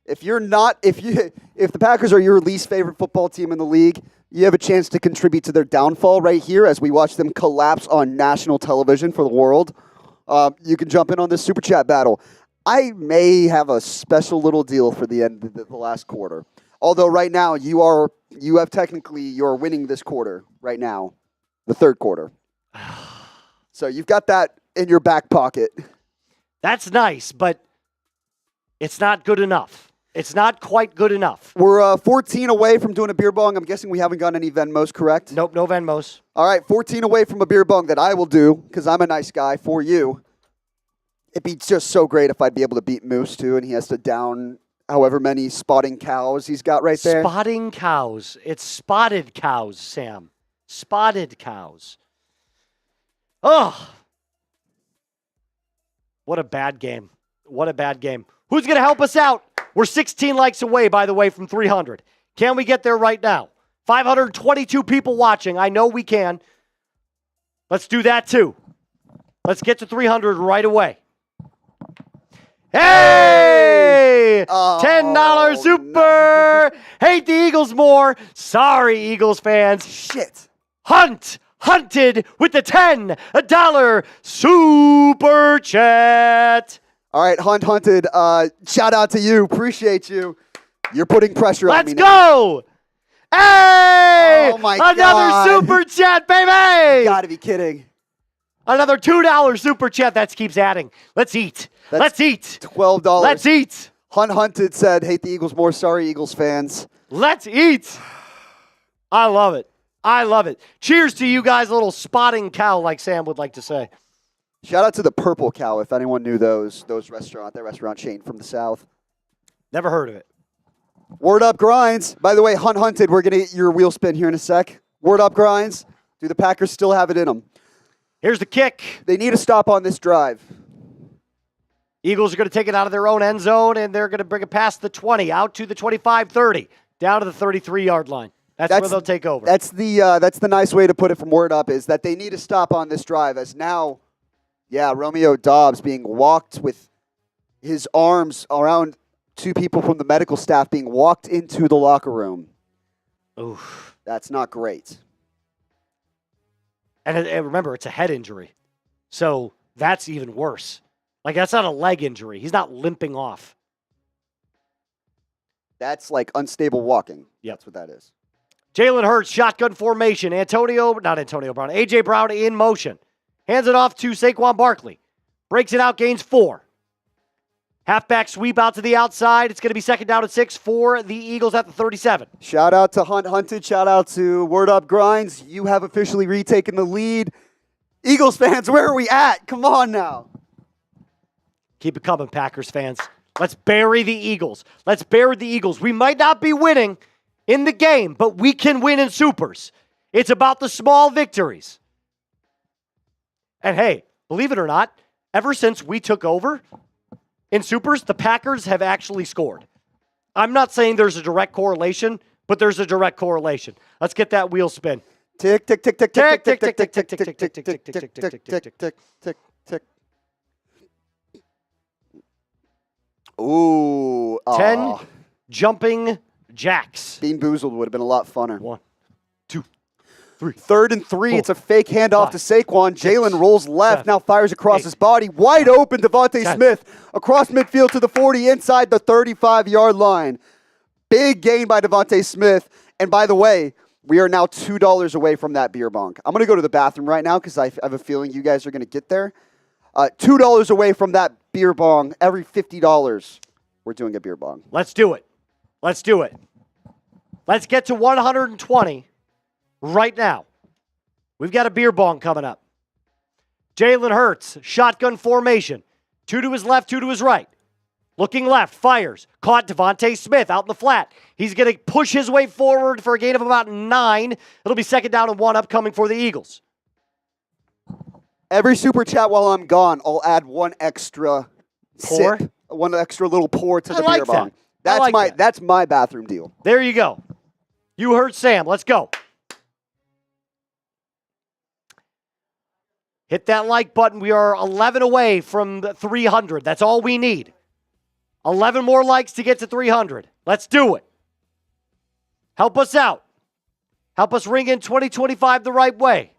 If you're not, if the Packers are your least favorite football team in the league, you have a chance to contribute to their downfall right here as we watch them collapse on national television for the world. You can jump in on this super chat battle. I may have a special little deal for the end of the last quarter. Although right now you're winning this quarter right now, the third quarter. So you've got that in your back pocket. That's nice, but it's not good enough. It's not quite good enough. We're 14 away from doing a beer bong. I'm guessing we haven't gotten any Venmos, correct? Nope, no Venmos. All right, 14 away from a beer bong that I will do because I'm a nice guy for you. It'd be just so great if I'd be able to beat Moose, too, and he has to down however many spotting cows he's got right there. Spotting cows. It's spotted cows, Sam. Spotted cows. Oh. What a bad game. What a bad game. Who's going to help us out? We're 16 likes away, by the way, from 300. Can we get there right now? 522 people watching. I know we can. Let's do that, too. Let's get to 300 right away. Hey! $10 super! No. Hate the Eagles more. Sorry, Eagles fans. Shit. Hunted with the $10 super chat. All right, Hunted. Shout out to you. Appreciate you. You're putting pressure on me now. Let's go! Hey! Oh, my God. Another super chat, baby! You gotta be kidding. Another $2 super chat. That keeps adding. Let's eat. Let's eat. $12. Let's eat. Hunted said, hate the Eagles more. Sorry, Eagles fans. Let's eat. I love it. I love it. Cheers to you guys, a little spotting cow, like Sam would like to say. Shout out to the Purple Cow, if anyone knew that restaurant chain from the South. Never heard of it. Word Up Grinds. By the way, Hunted, we're going to get your wheel spin here in a sec. Word Up Grinds. Do the Packers still have it in them? Here's the kick. They need a stop on this drive. Eagles are going to take it out of their own end zone, and they're going to bring it past the 20, out to the 25-30, down to the 33-yard line. That's where they'll take over. That's the nice way to put it from Word Up, is that they need a stop on this drive, as now, Romeo Doubs being walked with his arms around two people from the medical staff being walked into the locker room. Oof. That's not great. And remember, it's a head injury. So that's even worse. Like, that's not a leg injury. He's not limping off. That's like unstable walking. Yep. That's what that is. Jalen Hurts, shotgun formation. A.J. Brown in motion. Hands it off to Saquon Barkley. Breaks it out, gains 4. Halfback sweep out to the outside. It's going to be second down at 6 for the Eagles at the 37. Shout out to Hunted. Shout out to Word Up Grinds. You have officially retaken the lead. Eagles fans, where are we at? Come on now. Keep it coming, Packers fans. Let's bury the Eagles. Let's bury the Eagles. We might not be winning in the game, but we can win in supers. It's about the small victories. And hey, believe it or not, ever since we took over in supers, the Packers have actually scored. I'm not saying there's a direct correlation, but there's a direct correlation. Let's get that wheel spin. Tick, tick, tick, tick, tick, Tick, tick, tick, tick, tick, tick, tick, tick, tick, tick, tick, tick, tick, tick, tick, tick, tick, tick. Ooh. 10 jumping jacks. Bean Boozled would have been a lot funner. 1, 2, 3rd and 3. It's a fake handoff to Saquon. Jalen rolls left, 7, now fires across 8, his body. Wide open, Devonta 10. Smith across midfield to the 40, inside the 35-yard line. Big gain by Devonta Smith. And by the way, we are now $2 away from that beer bong. I'm going to go to the bathroom right now because I have a feeling you guys are going to get there. $2 away from that beer bong. Every $50, we're doing a beer bong. Let's do it. Let's do it. Let's get to 120 right now. We've got a beer bong coming up. Jalen Hurts, shotgun formation. 2 to his left, 2 to his right. Looking left, fires. Caught Devonta Smith out in the flat. He's going to push his way forward for a gain of about 9. It'll be 2nd down and 1 upcoming for the Eagles. Every super chat while I'm gone, I'll add one extra Pour? sip, one extra little pour to the beer bong. That. That's my bathroom deal. There you go. You heard Sam. Let's go. Hit that like button. We are 11 away from 300. That's all we need. 11 more likes to get to 300. Let's do it. Help us out. Help us ring in 2025 the right way.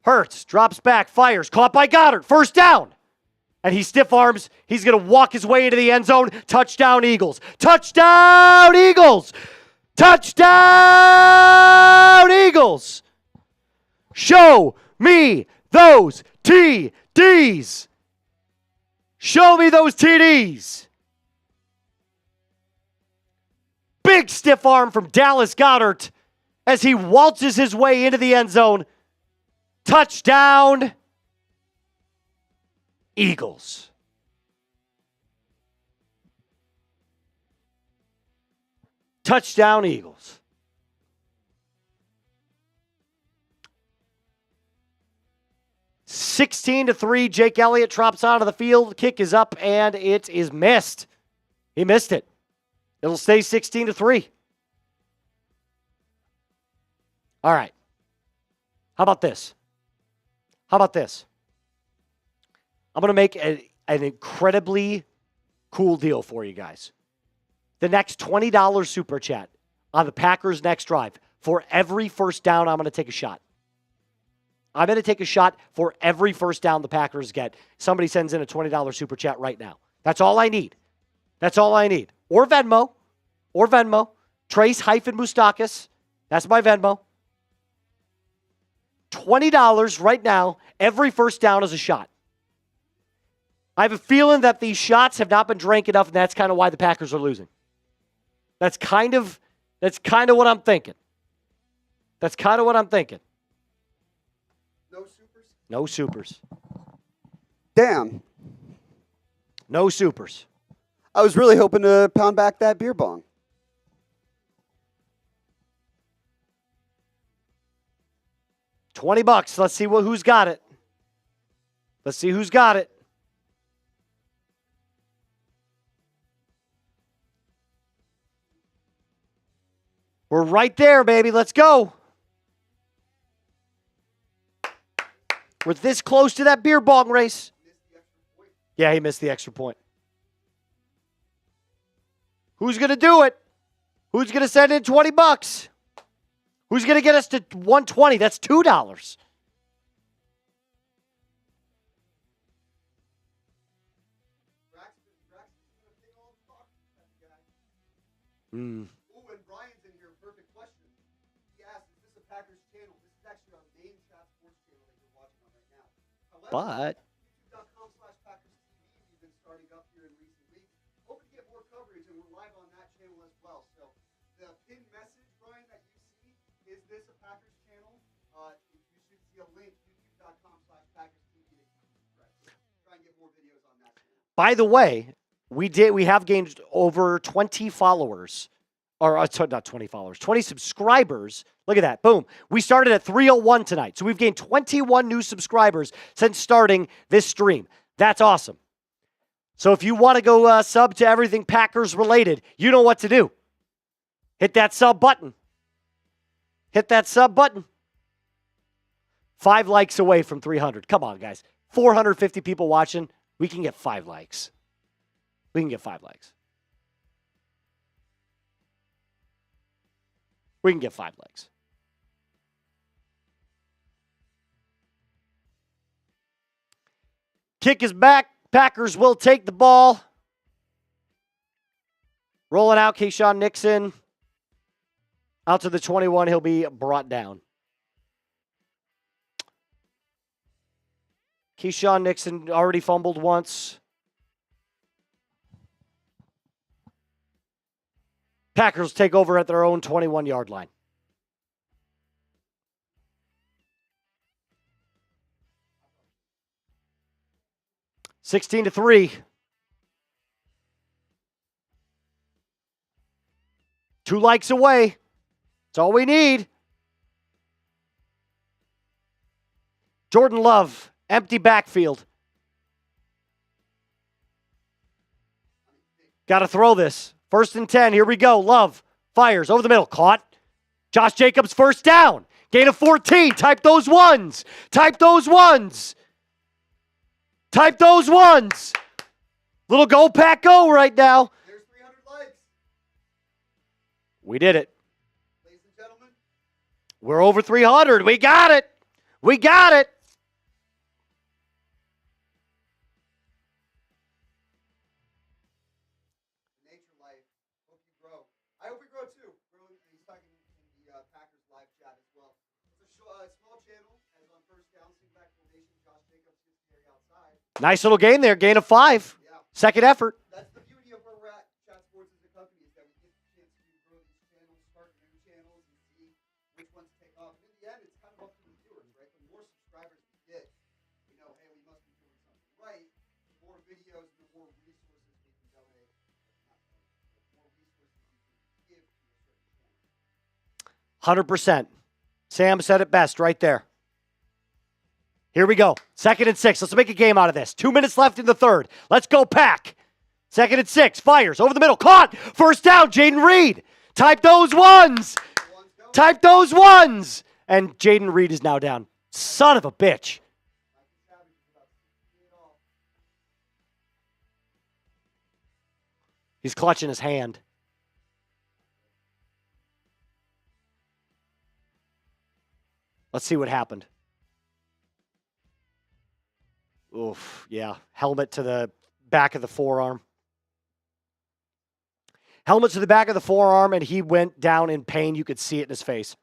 Hurts, drops back, fires, caught by Goddard, 1st down. And he stiff arms. He's going to walk his way into the end zone. Touchdown, Eagles. Touchdown, Eagles. Touchdown, Eagles. Show me those TDs. Show me those TDs. Big stiff arm from Dallas Goedert as he waltzes his way into the end zone. Touchdown, Eagles. Touchdown, Eagles. (16-3). Jake Elliott drops out of the field. Kick is up, and it is missed. He missed it. It'll stay 16-3. All right. How about this? How about this? I'm going to make an incredibly cool deal for you guys. The next $20 super chat on the Packers' next drive, for every 1st down, I'm going to take a shot. I'm going to take a shot for every 1st down the Packers get. Somebody sends in a $20 super chat right now. That's all I need. That's all I need. Or Venmo. Or Venmo. Trace-Mustakis. That's my Venmo. $20 right now. Every 1st down is a shot. I have a feeling that these shots have not been drank enough, and that's kind of why the Packers are losing. That's kind of what I'm thinking. That's kind of what I'm thinking. No supers? No supers. Damn. No supers. I was really hoping to pound back that beer bong. $20. Let's see who's got it. Let's see who's got it. We're right there, baby. Let's go. We're this close to that beer bong race. Yeah, he missed the extra point. Who's going to do it? Who's going to send in $20? Who's going to get us to 120? That's $2. Ooh, and Brian's in here. Perfect question. He asked, is this a Packers channel? This is actually our main chat sports channel that you're watching on right now. However, YouTube.com/Packers TV, we've been starting up here in recent weeks. Hope to get more coverage, and we're live on that channel as well. So the pinned message, Brian, that you see, is this a Packers channel? You should see a link, YouTube.com/Packers TV. Try and get more videos on that channel. By the way, we have gained over 20 followers, or not 20 followers, 20 subscribers. Look at that. Boom. We started at 301 tonight. So we've gained 21 new subscribers since starting this stream. That's awesome. So if you want to go sub to everything Packers related, you know what to do. Hit that sub button. Hit that sub button. 5 likes away from 300. Come on, guys. 450 people watching. We can get 5 likes. We can get 5 likes. We can get 5 likes. Kick is back. Packers will take the ball. Rolling out, Keyshawn Nixon. Out to the 21. He'll be brought down. Keyshawn Nixon already fumbled once. Packers take over at their own 21-yard line. (16-3). 2 likes away. That's all we need. Jordan Love, empty backfield. Got to throw this. 1st and 10. Here we go. Love fires over the middle. Caught. Josh Jacobs, first down. Gain of 14. Type those ones. Type those ones. Type those ones. Little go, Pack, go right now. There's 300 likes. We did it. Ladies and gentlemen. We're over 300. We got it. We got it. Nature life. Hope you grow. I hope we grow too. He's talking in the Packers live chat as well. It's a small channel, as on first down, single back formation. Josh Jacobs gets carry outside. Nice little gain there. Gain of 5. Yeah. Second effort. That's the beauty of where we're at, Chat Sports as a company, is that we get the chance to grow these channels, start new channels, and see which ones take off. And in the end, it's kind of up to the viewers, right? The more subscribers we get, we know, hey, we must be doing something right. The more videos, the more resources we can donate. The more resources we can give to a certain channel. 100%. Sam said it best right there. Here we go. 2nd and 6. Let's make a game out of this. 2 minutes left in the third. Let's go, Pack. 2nd and 6. Fires over the middle. Caught. First down, Jayden Reed. Type those ones. Type those ones. And Jayden Reed is now down. Son of a bitch. He's clutching his hand. Let's see what happened. Oof, yeah. Helmet to the back of the forearm. Helmet to the back of the forearm, and he went down in pain. You could see it in his face.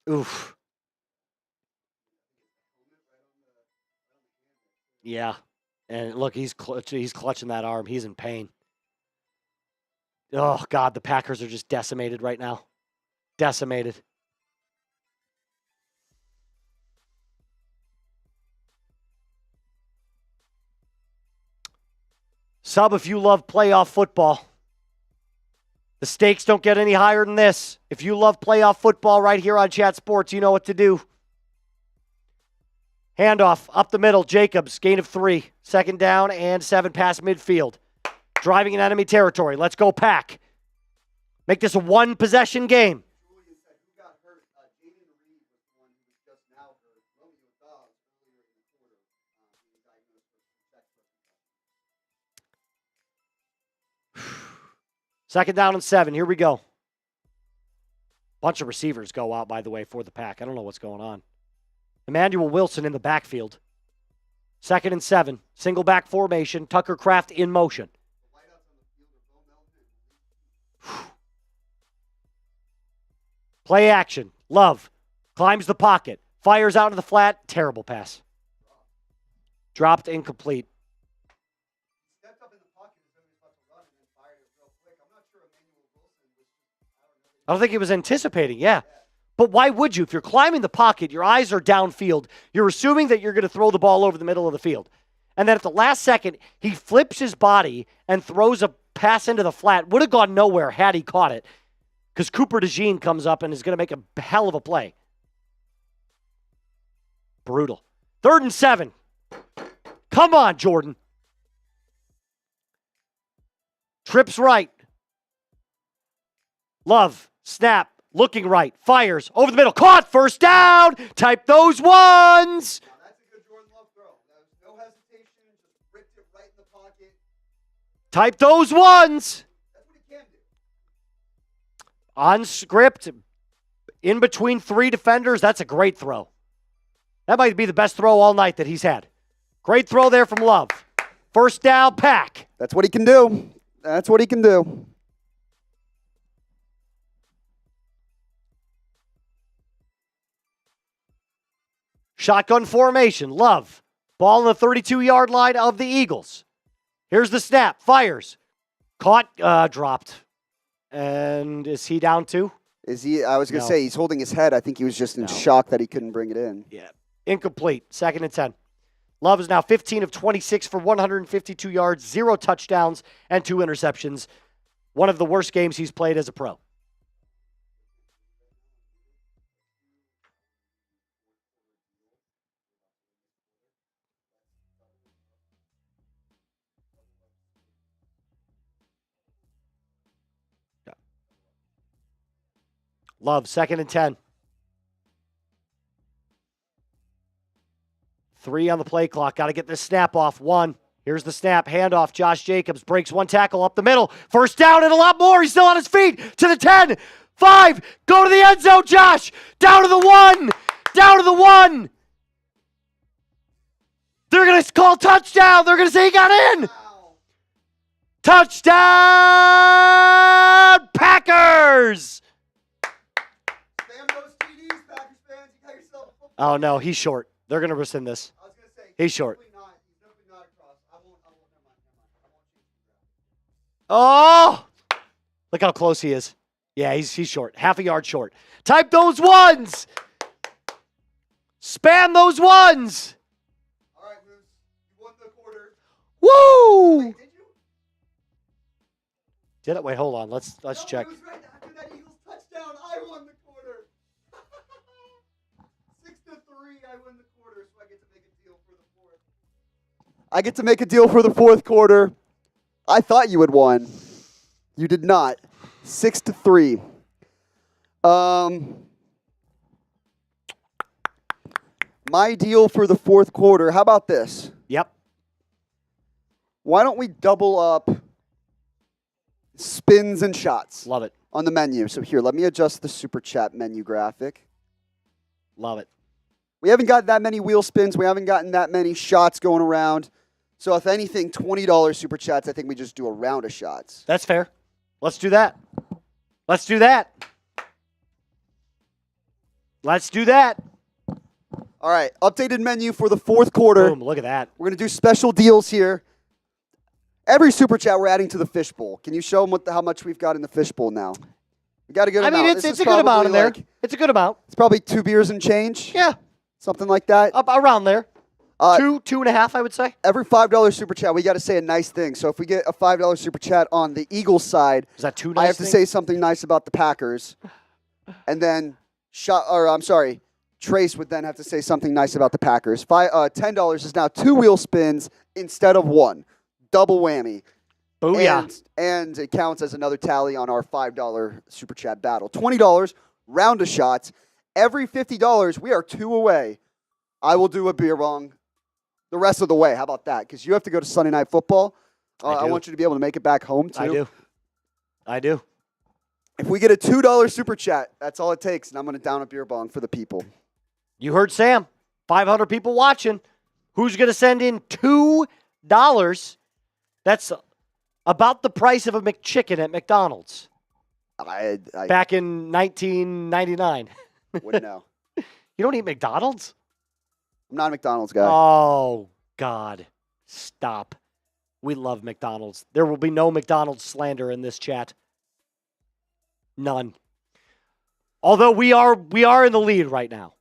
Oof. Yeah. And look, he's clutching that arm. He's in pain. Oh, God, the Packers are just decimated right now. Decimated. Sub, if you love playoff football, the stakes don't get any higher than this. If you love playoff football right here on Chat Sports, you know what to do. Handoff up the middle. Jacobs, gain of 3. 2nd down and 7 past midfield. Driving in enemy territory. Let's go, Pack. Make this a 1-possession game. Julian said, who got hurt? Jayden Reed was the one who was just now hurt. Romeo Dobbs earlier in the quarter. He was diagnosed with chest concussion. 2nd down and 7. Here we go. Bunch of receivers go out, by the way, for the Pack. I don't know what's going on. Emmanuel Wilson in the backfield. 2nd and 7. Single back formation. Tucker Kraft in motion. Play action. Love. Climbs the pocket. Fires out of the flat. Terrible pass. Dropped incomplete. Stepped up in the pocket as though he was about to run and then fired it real quick. I'm not sure Emmanuel Wilson was just, I don't think he was anticipating. Yeah. But why would you? If you're climbing the pocket, your eyes are downfield. You're assuming that you're going to throw the ball over the middle of the field. And then at the last second, he flips his body and throws a pass into the flat. Would have gone nowhere had he caught it. Because Cooper DeJean comes up and is going to make a hell of a play. Brutal. 3rd and 7. Come on, Jordan. Trips right. Love. Snap. Looking right. Fires. Over the middle. Caught. First down. Type those ones. Now that's a good Jordan Love throw. No hesitation. Just ripped it right in the pocket. Type those ones. That's what he can do. On script. In between 3 defenders. That's a great throw. That might be the best throw all night that he's had. Great throw there from Love. First down, Pack. That's what he can do. That's what he can do. Shotgun formation. Love. Ball on the 32-yard line of the Eagles. Here's the snap. Fires. Caught. Dropped. And is he down too? Is he? I was going to say he's holding his head. I think he was just in shock that he couldn't bring it in. Yeah. Incomplete. 2nd and 10. Love is now 15 of 26 for 152 yards, 0 touchdowns, and 2 interceptions. One of the worst games he's played as a pro. Love, 2nd and 10. 3 on the play clock. Got to get this snap off. 1. Here's the snap. Handoff. Josh Jacobs breaks 1 tackle up the middle. First down and a lot more. He's still on his feet. To the 10. 5. Go to the end zone, Josh. Down to the 1. Down to the 1. They're going to call touchdown. They're going to say he got in. Wow. Touchdown, Packers. Oh, no, he's short. They're going to rescind this. I was going to say, he's short. He's definitely not across. I won't Oh! Look how close he is. Yeah, he's short. Half a yard short. Type those ones. Spam those ones. All right, Moose. You won the quarter. Woo! Wait, did you? Did it? Wait, hold on. Let's check. It was right after that Eagles touchdown. I won the quarter. 6-3. I win the quarter, so I get to make a deal for the fourth. I get to make a deal for the fourth quarter. I thought you had won. You did not. 6-3. My deal for the fourth quarter. How about this? Yep. Why don't we double up spins and shots? Love it. On the menu. So here, let me adjust the Super Chat menu graphic. Love it. We haven't got that many wheel spins. We haven't gotten that many shots going around. So if anything, $20 Super Chats, I think we just do a round of shots. That's fair. Let's do that. Let's do that. Let's do that. All right, updated menu for the fourth quarter. Boom, look at that. We're going to do special deals here. Every Super Chat we're adding to the fishbowl. Can you show them how much we've got in the fishbowl now? We got a good amount. I mean, it's a good amount in there. It's a good amount. It's probably 2 beers and change. Yeah. Something like that. Up around there. 2.5, I would say. Every $5 Super Chat, we got to say a nice thing. So if we get a $5 Super Chat on the Eagles side, is that too nice? I have to say something nice about the Packers. And then, Trace would then have to say something nice about the Packers. $10 is now 2 wheel spins instead of 1. Double whammy. Booyah. And it counts as another tally on our $5 Super Chat battle. $20, round of shots. Every $50, we are 2 away. I will do a beer bong the rest of the way. How about that? Because you have to go to Sunday Night Football. I want you to be able to make it back home, too. I do. If we get a $2 Super Chat, that's all it takes, and I'm going to down a beer bong for the people. You heard Sam. 500 people watching. Who's going to send in $2? That's about the price of a McChicken at McDonald's. Back in 1999. Wouldn't know. You don't eat McDonald's? I'm not a McDonald's guy. Oh, God. Stop. We love McDonald's. There will be no McDonald's slander in this chat. None. Although we are in the lead right now.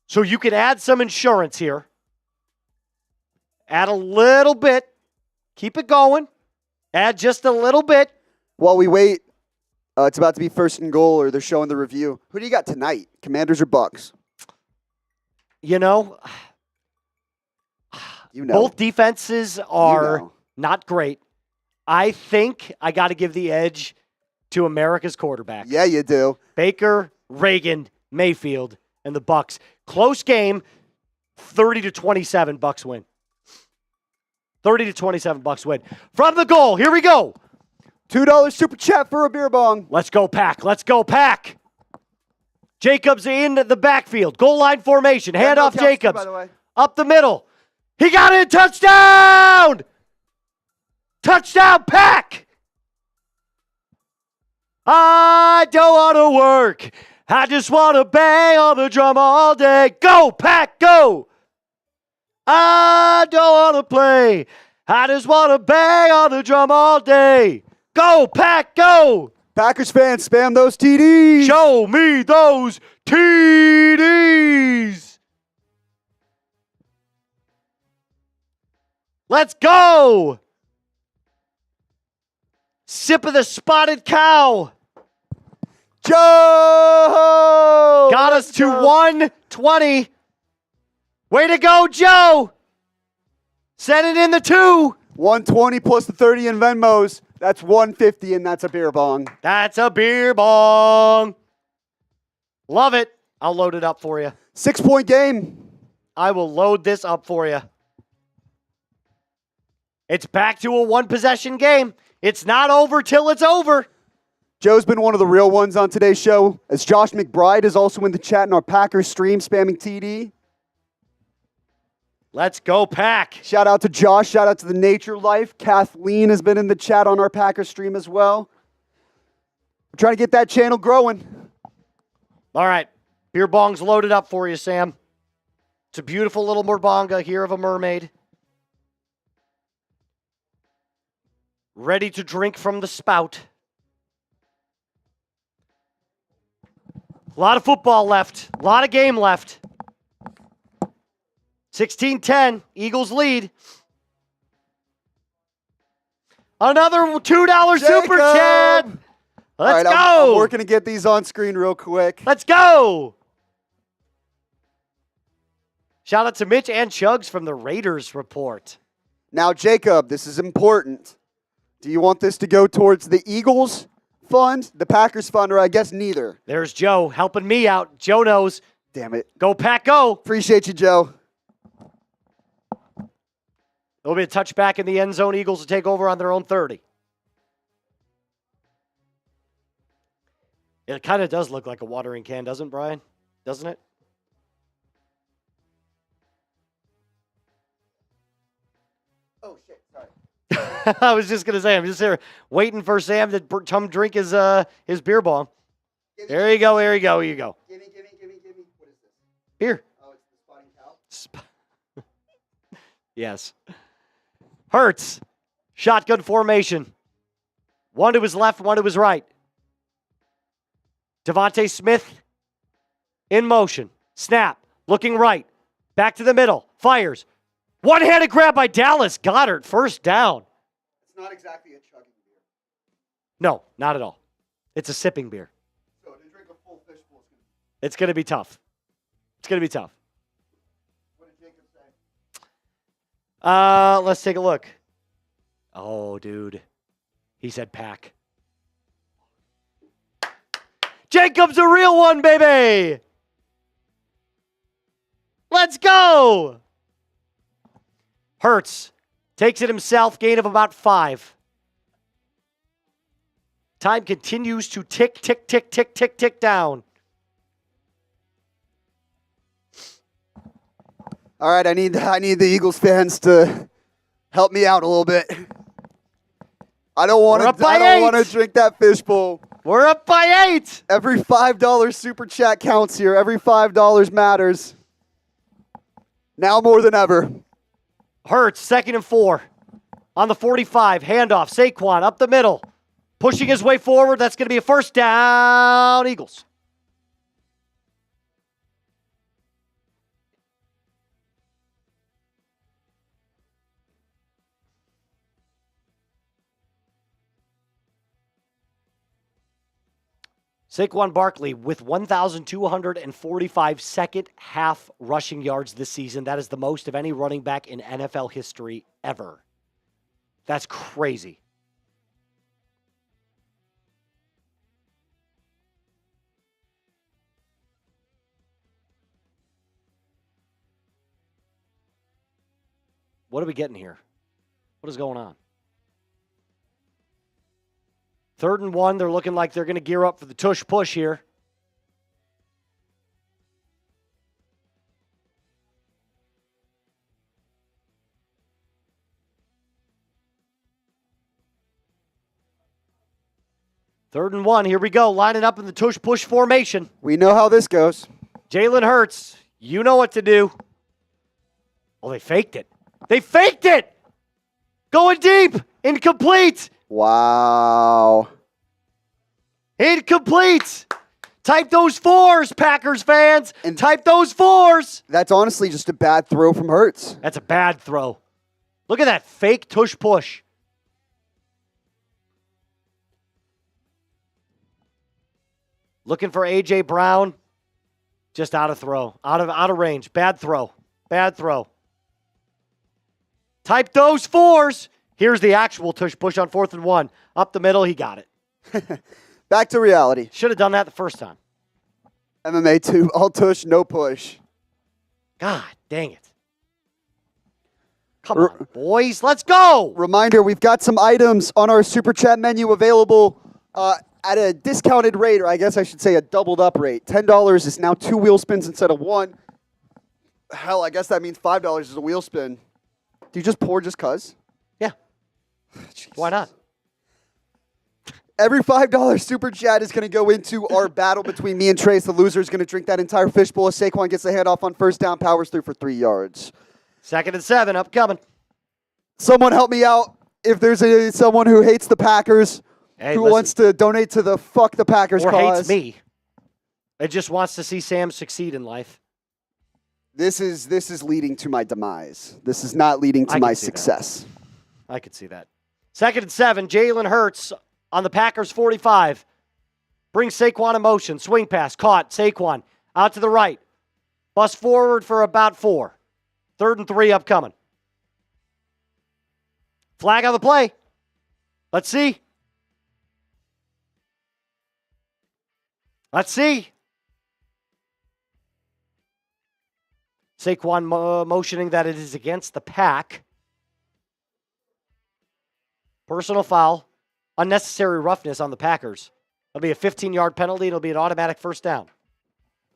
So you can add some insurance here. Add a little bit. Keep it going. Add just a little bit. While we wait, it's about to be 1st and goal, or they're showing the review. Who do you got tonight? Commanders or Bucks? You know, both defenses are not great. I think I got to give the edge to America's quarterback. Yeah, you do. Baker, Reagan, Mayfield, and the Bucks. Close game, 30-27, Bucks win. 30-27, Bucks win. From the goal, here we go. $2 Super Chat for a beer bong. Let's go, Pack. Let's go, Pack. Jacobs in the backfield. Goal line formation. Hand off counts too, Jacobs. by the way. Up the middle. He got it. Touchdown! Touchdown, Pack! I don't want to work. I just want to bang on the drum all day. Go, Pack, go! I don't want to play. I just want to bang on the drum all day. Go, Pack, go! Packers fans, spam those TDs. Show me those TDs. Let's go. Sip of the spotted cow. Joe! Got us to 120. Way to go, Joe. Send it in the 2. 120 plus the 30 in Venmos. That's 150, and that's a beer bong. That's a beer bong. Love it. I'll load it up for you. 6-point game. I will load this up for you. It's back to a one-possession game. It's not over till it's over. Joe's been one of the real ones on today's show, as Josh McBride is also in the chat in our Packers stream, spamming TD. Let's go, Pack. Shout out to Josh. Shout out to the Nature Life. Kathleen has been in the chat on our Packers stream as well. We're trying to get that channel growing. All right. Beer bong's loaded up for you, Sam. It's a beautiful little morbanga here of a mermaid. Ready to drink from the spout. A lot of football left. A lot of game left. 16-10. Eagles lead. Another $2 super chat. Let's go. I'm working to get these on screen real quick. Let's go. Shout out to Mitch and Chugs from the Raiders report. Now, Jacob, this is important. Do you want this to go towards the Eagles fund, the Packers fund, or I guess neither? There's Joe helping me out. Joe knows. Damn it. Go, Pack, go. Appreciate you, Joe. There'll be a touchback in the end zone. Eagles will take over on their own 30. It kind of does look like a watering can, doesn't it, Brian? Doesn't it? Oh, shit. Sorry. I was just going to say, I'm just here waiting for Sam to come drink his beer bong. There you go, there you go, here you go. Gimme. What is this? Beer. Oh, it's the spotting cow? Yes. Hurts. Shotgun formation. One to his left, one to his right. Devonta Smith in motion. Snap. Looking right. Back to the middle. Fires. One-handed grab by Dallas Goedert. First down. It's not exactly a chugging beer. No, not at all. It's a sipping beer. So to drink a full fishbowl is It's going to be tough. It's going to be tough. What did Jacob say? Let's take a look. Oh, dude. He said Pack. Jacob's a real one, baby. Let's go. Hurts. Takes it himself. Gain of about 5. Time continues to tick down. All right, I need the Eagles fans to help me out a little bit. I don't want to drink that fishbowl. We're up by 8. Every $5 super chat counts here. Every $5 matters. Now more than ever. Hurts, 2nd and 4. On the 45, handoff. Saquon up the middle. Pushing his way forward. That's going to be a first down, Eagles. Saquon Barkley with 1,245 second half rushing yards this season. That is the most of any running back in NFL history ever. That's crazy. What are we getting here? What is going on? 3rd and 1. They're looking like they're going to gear up for the tush push here. 3rd and 1. Here we go. Lining up in the tush-push formation. We know how this goes. Jalen Hurts, you know what to do. Oh, they faked it. They faked it! Going deep. Incomplete. Wow. Incomplete. Type those 4s, Packers fans. And type those 4s. That's honestly just a bad throw from Hurts. That's a bad throw. Look at that fake tush-push. Looking for A.J. Brown. Just out of throw. Out of range. Bad throw. Bad throw. Type those 4s. Here's the actual tush-push on 4th and 1. Up the middle, he got it. Back to reality. Should have done that the first time. MMA 2, all tush, no push. God dang it. Come on, boys. Let's go. Reminder, we've got some items on our Super Chat menu available at a discounted rate, or I guess I should say a doubled up rate. $10 is now 2 wheel spins instead of 1. Hell, I guess that means $5 is a wheel spin. Do you just pour just cuz? Yeah. Why not? Every $5 Super Chat is going to go into our battle between me and Trace. The loser is going to drink that entire fishbowl as Saquon gets the handoff on 1st down, powers through for 3 yards. 2nd and 7, upcoming. Someone help me out. If there's someone who hates the Packers, who wants to donate to the Fuck the Packers or cause. hates me. It just wants to see Sam succeed in life. This is leading to my demise. This is not leading to my success. I could see that. 2nd and 7, Jalen Hurts on the Packers 45. Brings Saquon in motion. Swing pass. Caught. Saquon out to the right. Bust forward for about 4. 3rd and 3 upcoming. Flag on the play. Let's see. Let's see. Saquon motioning that it is against the pack. Personal foul. Unnecessary roughness on the Packers. It'll be a 15-yard penalty. It'll be an automatic 1st down.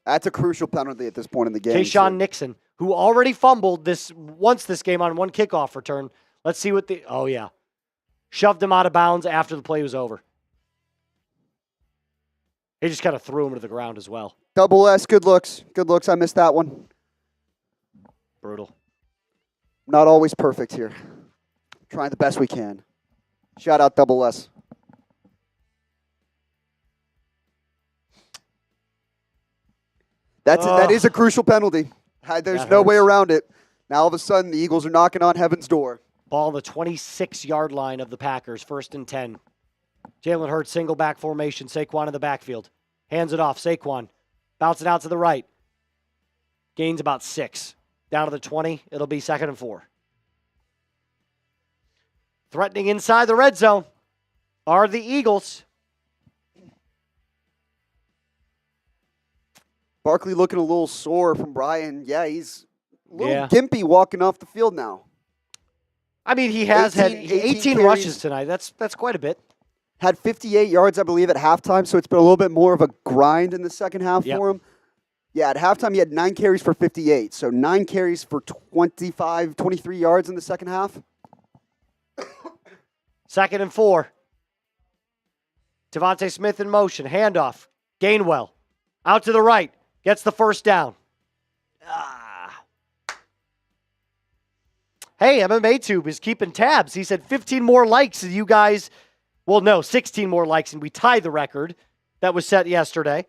That's a crucial penalty at this point in the game. Keyshawn Nixon, who already fumbled this game on 1 kickoff return. Let's see what oh yeah. Shoved him out of bounds after the play was over. He just kind of threw him to the ground as well. Double S, good looks. Good looks. I missed that one. Brutal. Not always perfect here. Trying the best we can. Shout out Double S. That is a crucial penalty. There's no way around it. Now all of a sudden the Eagles are knocking on heaven's door. Ball on the 26-yard line of the Packers, 1st and 10. Jalen Hurts, single back formation. Saquon in the backfield. Hands it off. Saquon. Bounce it out to the right. Gains about 6. Down to the 20. It'll be 2nd and 4. Threatening inside the red zone are the Eagles. Barkley looking a little sore from Brian. Yeah, he's a little gimpy walking off the field now. I mean, he has had 18 rushes tonight. That's quite a bit. Had 58 yards, I believe, at halftime, so it's been a little bit more of a grind in the second half for him. Yeah, at halftime he had 9 carries for 58, so 9 carries for 23 yards in the second half. 2nd and 4. Devonta Smith in motion. Handoff. Gainwell. Out to the right. Gets the 1st down. Hey, MMA Tube is keeping tabs. He said 15 more likes and you guys, 16 more likes and we tied the record that was set yesterday.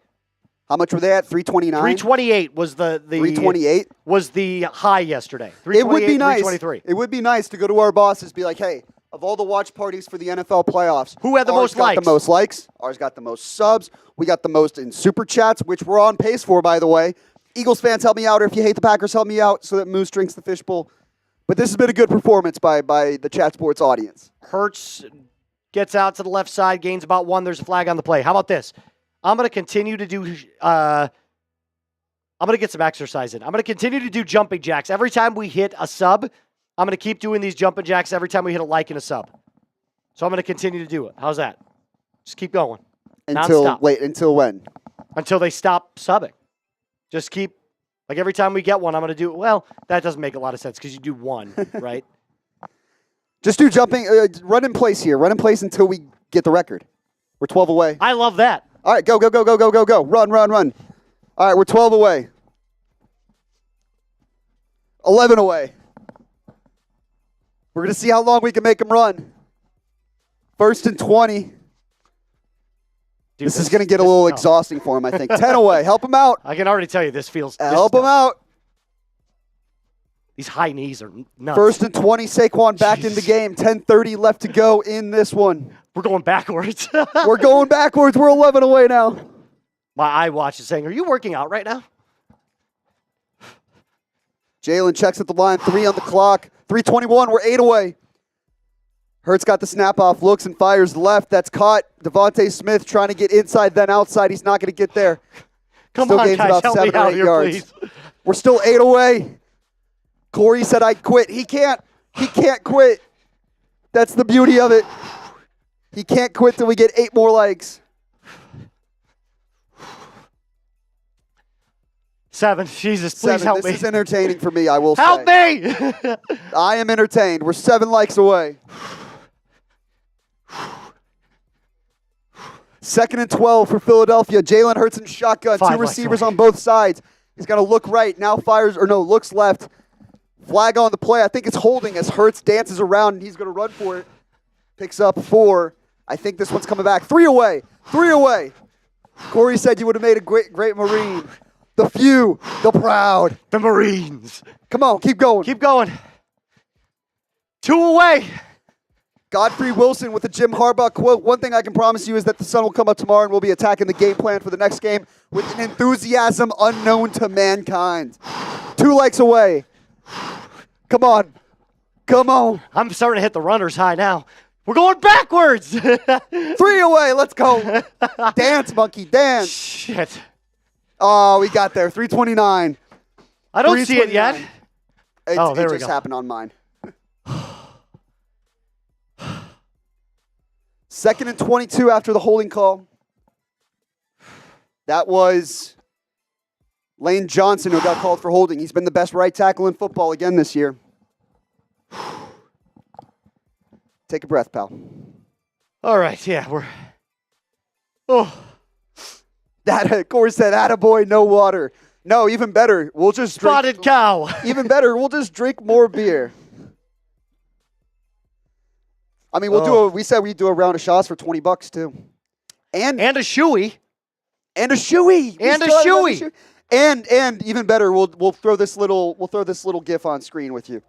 How much were they at? 329? 328 was the 328 was the high yesterday. It would be nice. It would be nice to go to our bosses, be like, hey, of all the watch parties for the NFL playoffs, who had the most likes? Ours got the most likes. Ours got the most subs. We got the most in Super Chats, which we're on pace for, by the way. Eagles fans, help me out. Or if you hate the Packers, help me out so that Moose drinks the fishbowl. But this has been a good performance by the Chat Sports audience. Hurts gets out to the left side, gains about 1. There's a flag on the play. How about this? I'm going to continue to do I'm going to get some exercise in. I'm going to continue to do jumping jacks. Every time we hit a sub, I'm going to keep doing these jumping jacks every time we hit a like and a sub. So I'm going to continue to do it. How's that? Just keep going. Until when? Until they stop subbing. Just keep, like every time we get one, I'm going to do it. Well, that doesn't make a lot of sense because you do 1, right? Just do jumping, run in place here. Run in place until we get the record. We're 12 away. I love that. All right, go. Run. All right, we're 12 away. 11 away. We're going to see how long we can make them run. 1st and 20. Dude, this is going to get a little exhausting for him, I think. 10 away. Help him out. I can already tell you this feels. Help him out. These high knees are nuts. 1st and 20. Saquon back in the game. 10:30 left to go in this one. We're going backwards. We're going backwards. We're 11 away now. My iWatch is saying, "Are you working out right now?" Jalen checks at the line. 3 on the clock. 3:21. We're 8 away. Hurts got the snap off, looks and fires left. That's caught. Devonta Smith trying to get inside, then outside. He's not going to get there. Come still on, gains guys, about help 7 me or out 8 here, yards. please. We're still 8 away. Corey said I'd quit. He can't. He can't quit. That's the beauty of it. He can't quit till we get 8 more legs. 7. Jesus, please 7. help me. This is entertaining for me, I will Help say. me! I am entertained. We're 7 likes away. 2nd and 12 for Philadelphia. Jalen Hurts in shotgun. 5 2 receivers on both sides. He's got to look right. Now fires, or no, looks left. Flag on the play. I think it's holding as Hurts dances around, and he's going to run for it. Picks up 4. I think this one's coming back. 3 away. 3 away. Corey said you would have made a great Marine. The few, the proud. The Marines. Come on, keep going. Keep going. 2 away. Godfrey Wilson with the Jim Harbaugh quote. One thing I can promise you is that the sun will come up tomorrow and we'll be attacking the game plan for the next game with an enthusiasm unknown to mankind. 2 likes away. Come on. Come on. I'm starting to hit the runner's high now. We're going backwards. 3 away. Let's go. Dance, monkey, dance. Shit. Oh, we got there. 3:29. I don't see it yet. It we just go. happened on mine. 2nd and 22 after the holding call. That was Lane Johnson who got called for holding. He's been the best right tackle in football again this year. Take a breath, pal. All right, yeah, we're... Oh. That, Corey said, attaboy, no water. No, even better. We'll just Spotted cow. Even better, we'll just drink more beer. I mean, we said we'd do a round of shots for $20 too. And a shoey. And a shoey. And a shoey. And even better, we'll throw this little GIF on screen with you.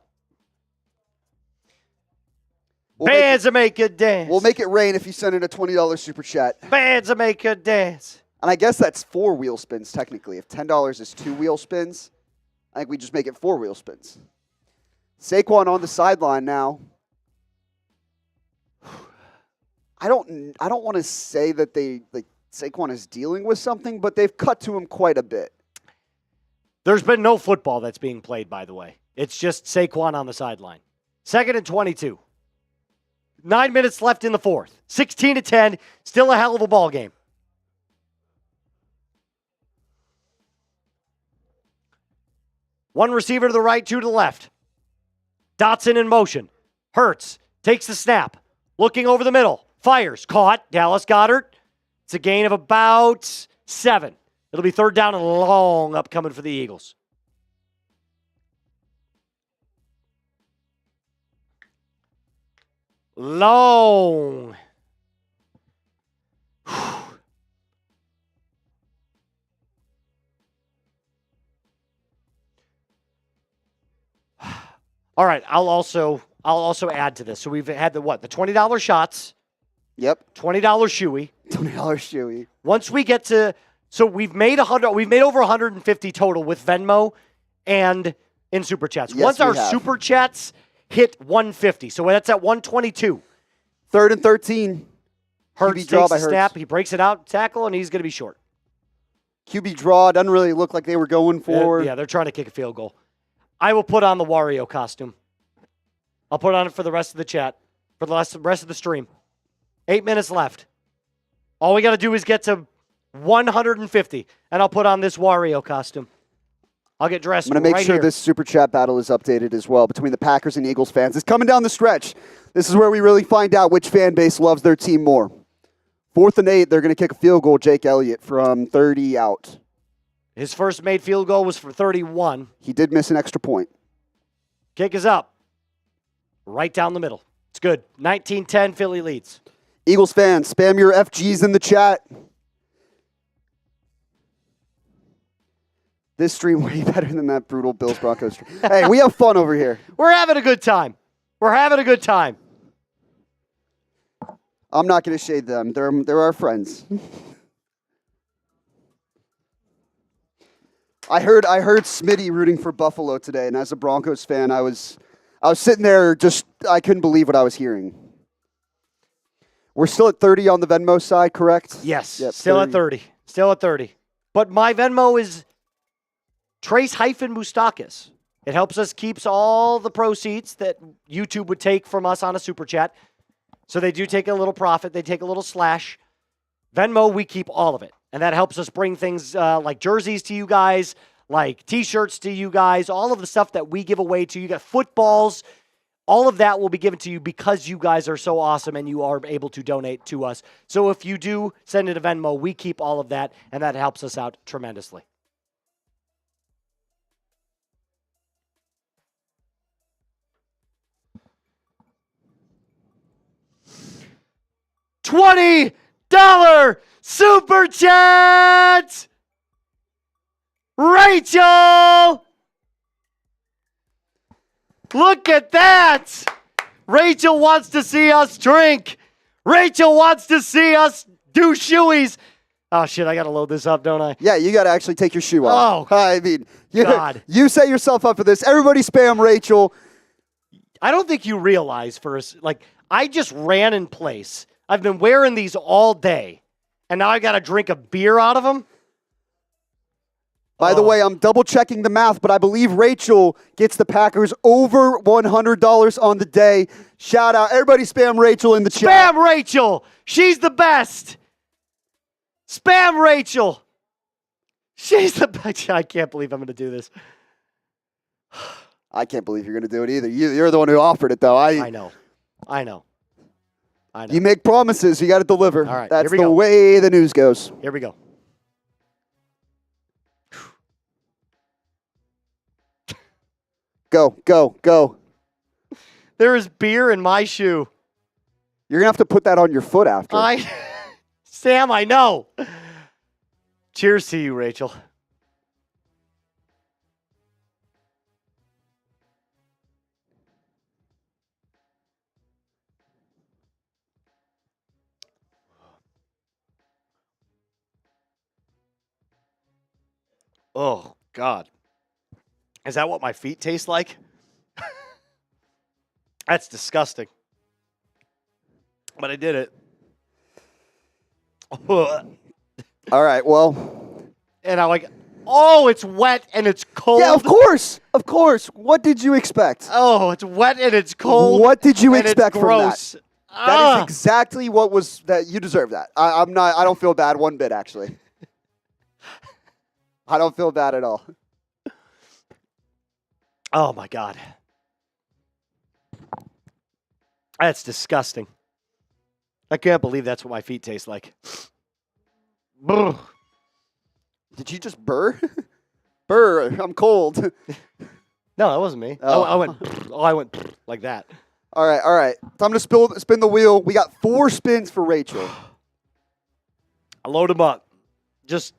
Bands will make you dance. We'll make it rain if you send in a $20 super chat. Bands will make you dance. And I guess that's 4 wheel spins technically. If $10 is 2 wheel spins, I think we just make it 4 wheel spins. Saquon on the sideline now. I don't want to say that Saquon is dealing with something, but they've cut to him quite a bit. There's been no football that's being played, by the way. It's just Saquon on the sideline. 2nd and 22. 9 minutes left in the 4th. 16-10. Still a hell of a ball game. One receiver to the right, 2 to the left. Dotson in motion. Hurts takes the snap. Looking over the middle. Fires. Caught. Dallas Goedert. It's a gain of about 7. It'll be 3rd down and long upcoming for the Eagles. Long. All right, I'll also add to this. So we've had the $20 shots. Yep. $20 shoey. $20 shoey. Once we get to, so we've made over 150 total with Venmo and in super chats. Yes, Once our we have. super chats hit 150, so that's at 122. 3rd and 13. Hurts QB draw takes by the Hurts. snap, he breaks it out, tackle, and he's going to be short. QB draw doesn't really look like they were going for. Yeah, they're trying to kick a field goal. I will put on the Wario costume. I'll put on it for the rest of the chat, for the rest of the stream. 8 minutes left. All we got to do is get to 150, and I'll put on this Wario costume. I'll get dressed. I'm going to make right sure here. this super chat battle is updated as well between the Packers and Eagles fans. It's coming down the stretch. This is where we really find out which fan base loves their team more. 4th and 8, they're going to kick a field goal, Jake Elliott, from 30 out. His first made field goal was for 31. He did miss an extra point. Kick is up. Right down the middle. It's good. 19-10, Philly leads. Eagles fans, spam your FGs in the chat. This stream way better than that brutal Bills-Broncos stream. Hey, we have fun over here. We're having a good time. We're having a good time. I'm not going to shade them. They're our friends. I heard Smitty rooting for Buffalo today, and as a Broncos fan, I was sitting there I couldn't believe what I was hearing. We're still at 30 on the Venmo side, correct? Yes, yep, still 30. At 30. Still at 30. But my Venmo is Trace-Mustakis. It helps us keeps all the proceeds that YouTube would take from us on a super chat. So they do take a little profit. They take a little slash. Venmo, we keep all of it. And that helps us bring things like jerseys to you guys, like T-shirts to you guys, all of the stuff that we give away to you. You got footballs. All of that will be given to you because you guys are so awesome and you are able to donate to us. So if you do send it a Venmo, we keep all of that, and that helps us out tremendously. $20 super chat! Rachel! Look at that! Rachel wants to see us drink. Rachel wants to see us do shoeies. Oh, shit, I got to load this up, don't I? Yeah, you got to actually take your shoe off. Oh, I mean, God. You set yourself up for this. Everybody spam Rachel. I don't think you realize I just ran in place. I've been wearing these all day, and now I got to drink a beer out of them? By the way, I'm double-checking the math, but I believe Rachel gets the Packers over $100 on the day. Shout out. Everybody spam Rachel in the chat. Spam Rachel. She's the best. Spam Rachel. She's the best. I can't believe I'm going to do this. I can't believe you're going to do it either. You're the one who offered it, though. I know. You make promises. You got to deliver. All right, That's here we the go. way the news goes. Here we go. Go. There is beer in my shoe. You're going to have to put that on your foot after. Sam, I know. Cheers to you, Rachel. Oh, God. Is that what my feet taste like? That's disgusting. But I did it. All right, well. And I'm like, oh, it's wet and it's cold. Yeah, of course. What did you expect? Oh, it's wet and it's cold. What did you and expect it's from gross. that? That is exactly what was that. You deserve that. I don't feel bad one bit, actually. I don't feel bad at all. Oh, my God. That's disgusting. I can't believe that's what my feet taste like. Ugh. Did you just burr? Burr, I'm cold. No, that wasn't me. Oh. I went like that. All right. Time to spin the wheel. We got 4 spins for Rachel. I load them up. Just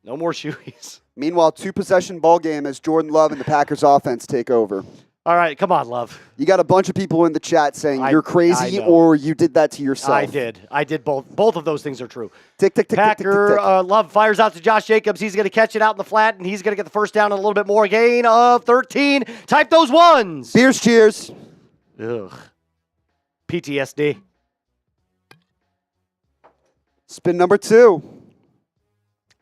no more shoeies. Meanwhile, 2-possession ball game as Jordan Love and the Packers offense take over. All right, come on, Love. You got a bunch of people in the chat saying you're crazy or you did that to yourself. I did both. Both of those things are true. Tick, tick, tick, tick, tick, tick, tick. Love fires out to Josh Jacobs. He's going to catch it out in the flat, and he's going to get the first down and a little bit more. Gain of 13. Type those ones. Beers, cheers. Ugh. PTSD. Spin number 2.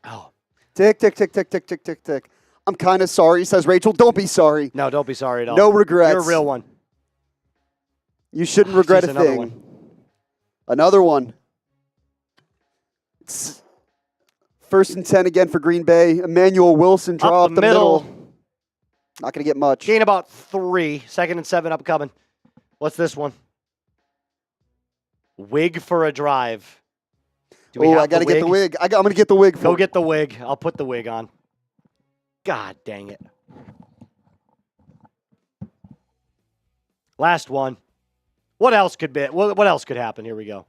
Oh. Tick, tick, tick, tick, tick, tick, tick, tick. I'm kind of sorry, says Rachel. Don't be sorry. No, don't be sorry at all. No regrets. You're a real one. You shouldn't regret a thing. Another one. It's 1st and 10 again for Green Bay. Emmanuel Wilson draw up the middle. Not going to get much. Gain about 3. 2nd and 7 upcoming. What's this one? Wig for a drive. Do we have I got to get the wig. I'm going to get the wig for Go get the wig. I'll put the wig on. God dang it. Last one. What else could be? What else could happen? Here we go.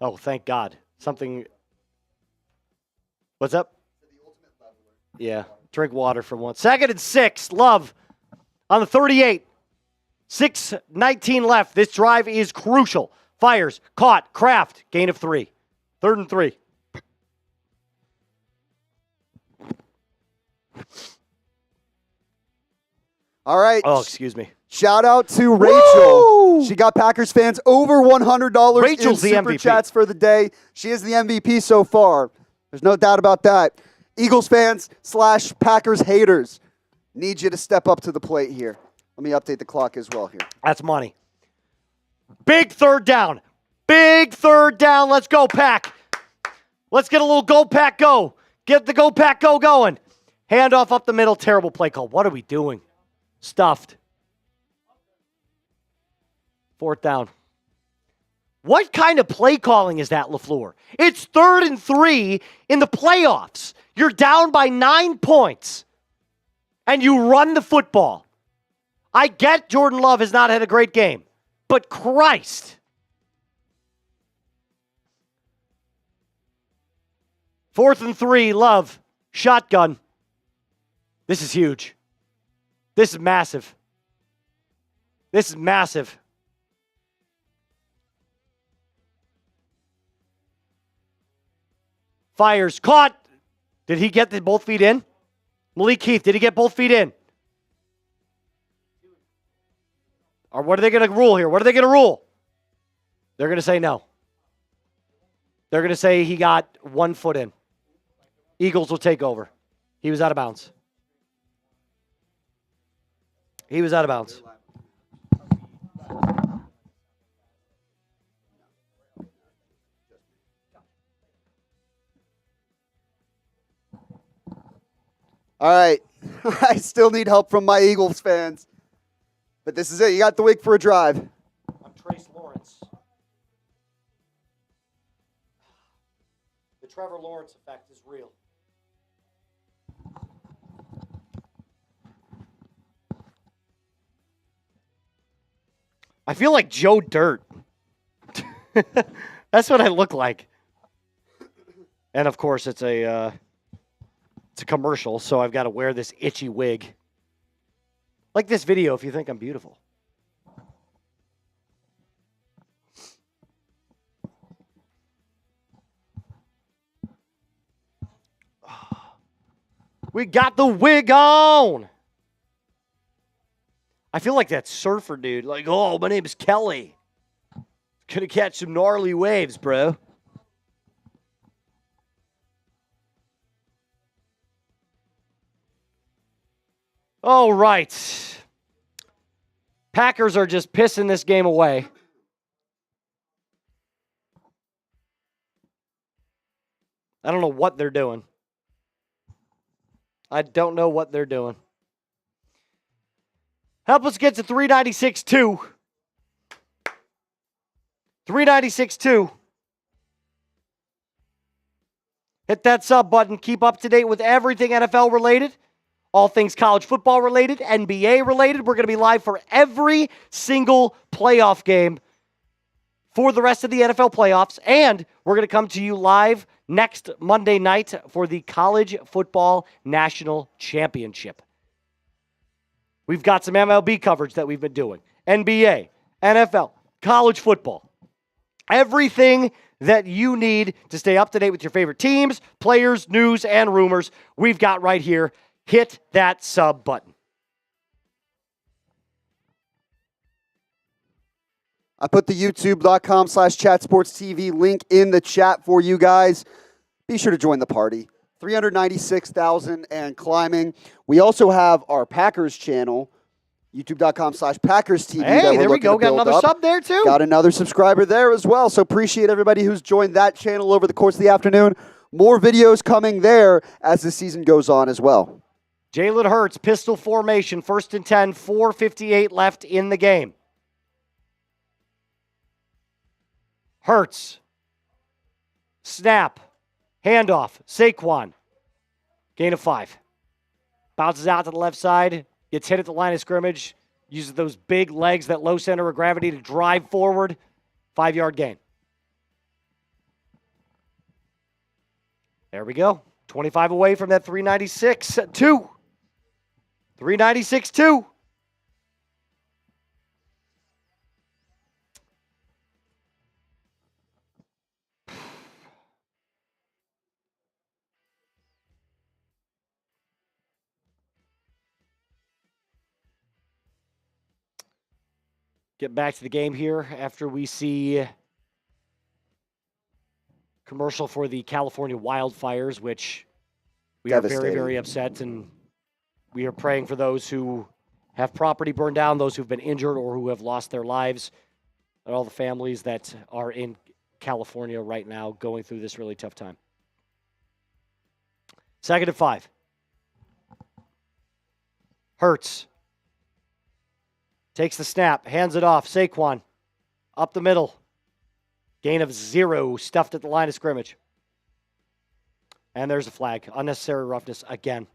Oh, thank God. Something. What's up? Yeah. Drink water for 1 second. 2nd and 6. Love on the 38. 6:19 left. This drive is crucial. Fires. Caught. Kraft. Gain of 3. 3rd and 3. All right. Oh, excuse me. Shout out to Rachel. Woo! She got Packers fans over $100 Rachel's in the Super MVP. Chats for the day. She is the MVP so far. There's no doubt about that. Eagles fans / Packers haters, need you to step up to the plate here. Let me update the clock as well here. That's money. Big 3rd down. Big 3rd down. Let's go, Pack. Let's get a little go, Pack, go. Get the go, Pack, go going. Handoff up the middle. Terrible play call. What are we doing? Stuffed. 4th down. What kind of play calling is that, LaFleur? It's 3rd and 3 in the playoffs. You're down by 9 points, and you run the football. I get Jordan Love has not had a great game, but Christ. 4th and 3, Love, shotgun. This is huge. This is massive. This is massive. Fires, caught. Did he get both feet in? Malik Heath, did he get both feet in? Or what are they going to rule here? What are they going to rule? They're going to say no. They're going to say he got 1 foot in. Eagles will take over. He was out of bounds. He was out of bounds. All right. I still need help from my Eagles fans. But this is it. You got the wig for a drive. I'm Trace Lawrence. The Trevor Lawrence effect is real. I feel like Joe Dirt. That's what I look like. And of course, it's a commercial, so I've got to wear this itchy wig. Like this video if you think I'm beautiful. We got the wig on. I feel like that surfer dude. Like, oh, my name is Kelly. Gonna catch some gnarly waves, bro. All right. Packers are just pissing this game away. I don't know what they're doing. I don't know what they're doing. Help us get to 396-2. 396-2. Hit that sub button. Keep up to date with everything NFL related. All things college football related, NBA related. We're going to be live for every single playoff game for the rest of the NFL playoffs. And we're going to come to you live next Monday night for the College Football National Championship. We've got some MLB coverage that we've been doing. NBA, NFL, college football. Everything that you need to stay up to date with your favorite teams, players, news, and rumors, we've got right here. Hit that sub button. I put the youtube.com/chatsportstv link in the chat for you guys. Be sure to join the party. 396,000 and climbing. We also have our Packers channel, youtube.com/PackersTV. Hey, there we go. Got another sub there, too. Got another subscriber there as well. So appreciate everybody who's joined that channel over the course of the afternoon. More videos coming there as the season goes on as well. Jalen Hurts, pistol formation, 1st and 10, 4:58 left in the game. Hurts. Snap. Handoff. Saquon. Gain of 5. Bounces out to the left side. Gets hit at the line of scrimmage. Uses those big legs, that low center of gravity to drive forward. 5-yard gain. There we go. 25 away from that 396-2. 396-2. Get back to the game here after we see commercial for the California wildfires, which we are very, very upset, and we are praying for those who have property burned down, those who've been injured or who have lost their lives, and all the families that are in California right now going through this really tough time. 2nd and 5. Hurts. Takes the snap, hands it off. Saquon, up the middle. Gain of 0, stuffed at the line of scrimmage. And there's a flag. Unnecessary roughness again.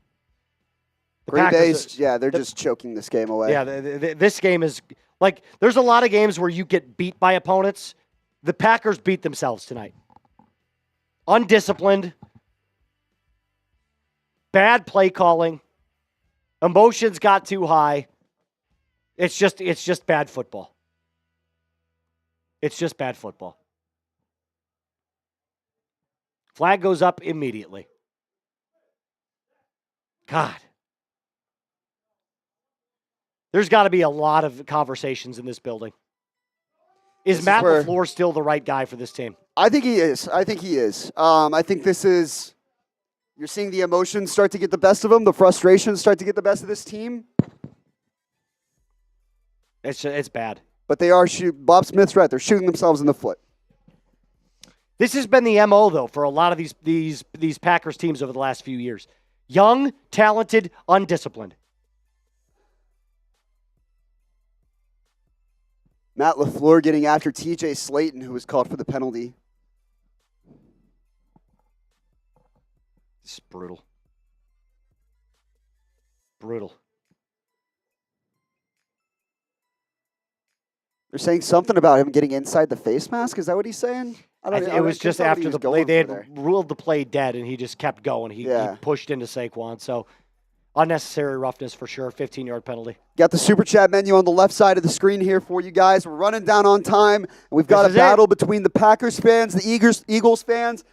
Green Bay's, they're just choking this game away. Yeah, this game is, like, there's a lot of games where you get beat by opponents. The Packers beat themselves tonight. Undisciplined. Bad play calling. Emotions got too high. It's just bad football. It's just bad football. Flag goes up immediately. God. There's got to be a lot of conversations in this building. Is Matt LaFleur still the right guy for this team? I think he is. I think this is, you're seeing the emotions start to get the best of him, the frustrations start to get the best of this team. It's bad. But they are Bob Smith's right. They're shooting themselves in the foot. This has been the MO, though, for a lot of these Packers teams over the last few years. Young, talented, undisciplined. Matt LaFleur getting after TJ Slayton, who was called for the penalty. This is brutal. Brutal. They're saying something about him getting inside the face mask. Is that what he's saying? It was just after the play. They had ruled the play dead, and he just kept going. He pushed into Saquon. So unnecessary roughness for sure. 15-yard penalty. Got the Super Chat menu on the left side of the screen here for you guys. We're running down on time. We've got a battle between the Packers fans, the Eagles fans.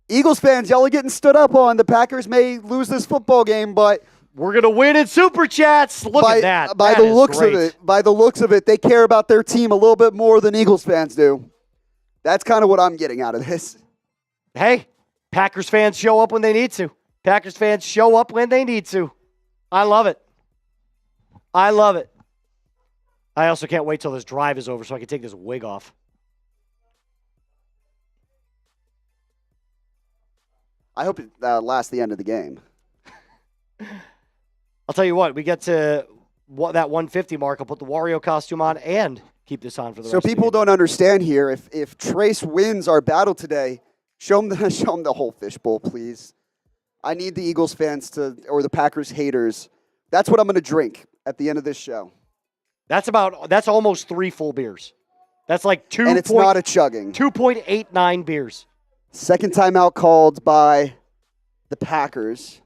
Eagles fans, y'all are getting stood up on. The Packers may lose this football game, but we're going to win in Super Chats. Look at that. By the looks of it, they care about their team a little bit more than Eagles fans do. That's kind of what I'm getting out of this. Hey, Packers fans show up when they need to. Packers fans show up when they need to. I love it. I love it. I also can't wait till this drive is over so I can take this wig off. I hope it lasts the end of the game. I'll tell you what, we get to that 150 mark. I'll put the Wario costume on and keep this on for the rest of the game. So people don't understand here. If Trace wins our battle today, show him the whole fishbowl, please. I need the Eagles fans or the Packers haters. That's what I'm going to drink at the end of this show. That's almost 3 full beers. That's like 2. And it's not a chugging. 2.89 beers. Second timeout called by the Packers.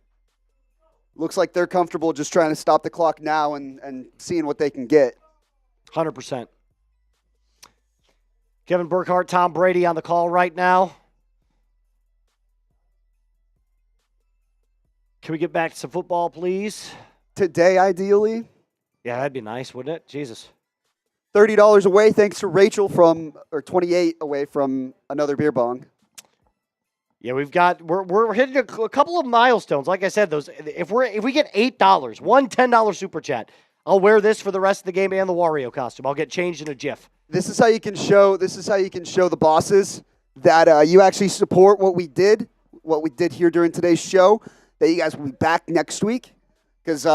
Looks like they're comfortable just trying to stop the clock now and seeing what they can get. 100%. Kevin Burkhardt, Tom Brady on the call right now. Can we get back to some football, please? Today, ideally. Yeah, that'd be nice, wouldn't it? Jesus. $30 away, thanks to Rachel or $28 away from another beer bong. Yeah, we're hitting a couple of milestones. Like I said, those if we get $8, one $10 super chat, I'll wear this for the rest of the game and the Wario costume. I'll get changed in a GIF. This is how you can show the bosses that you actually support what we did here during today's show. That you guys will be back next week because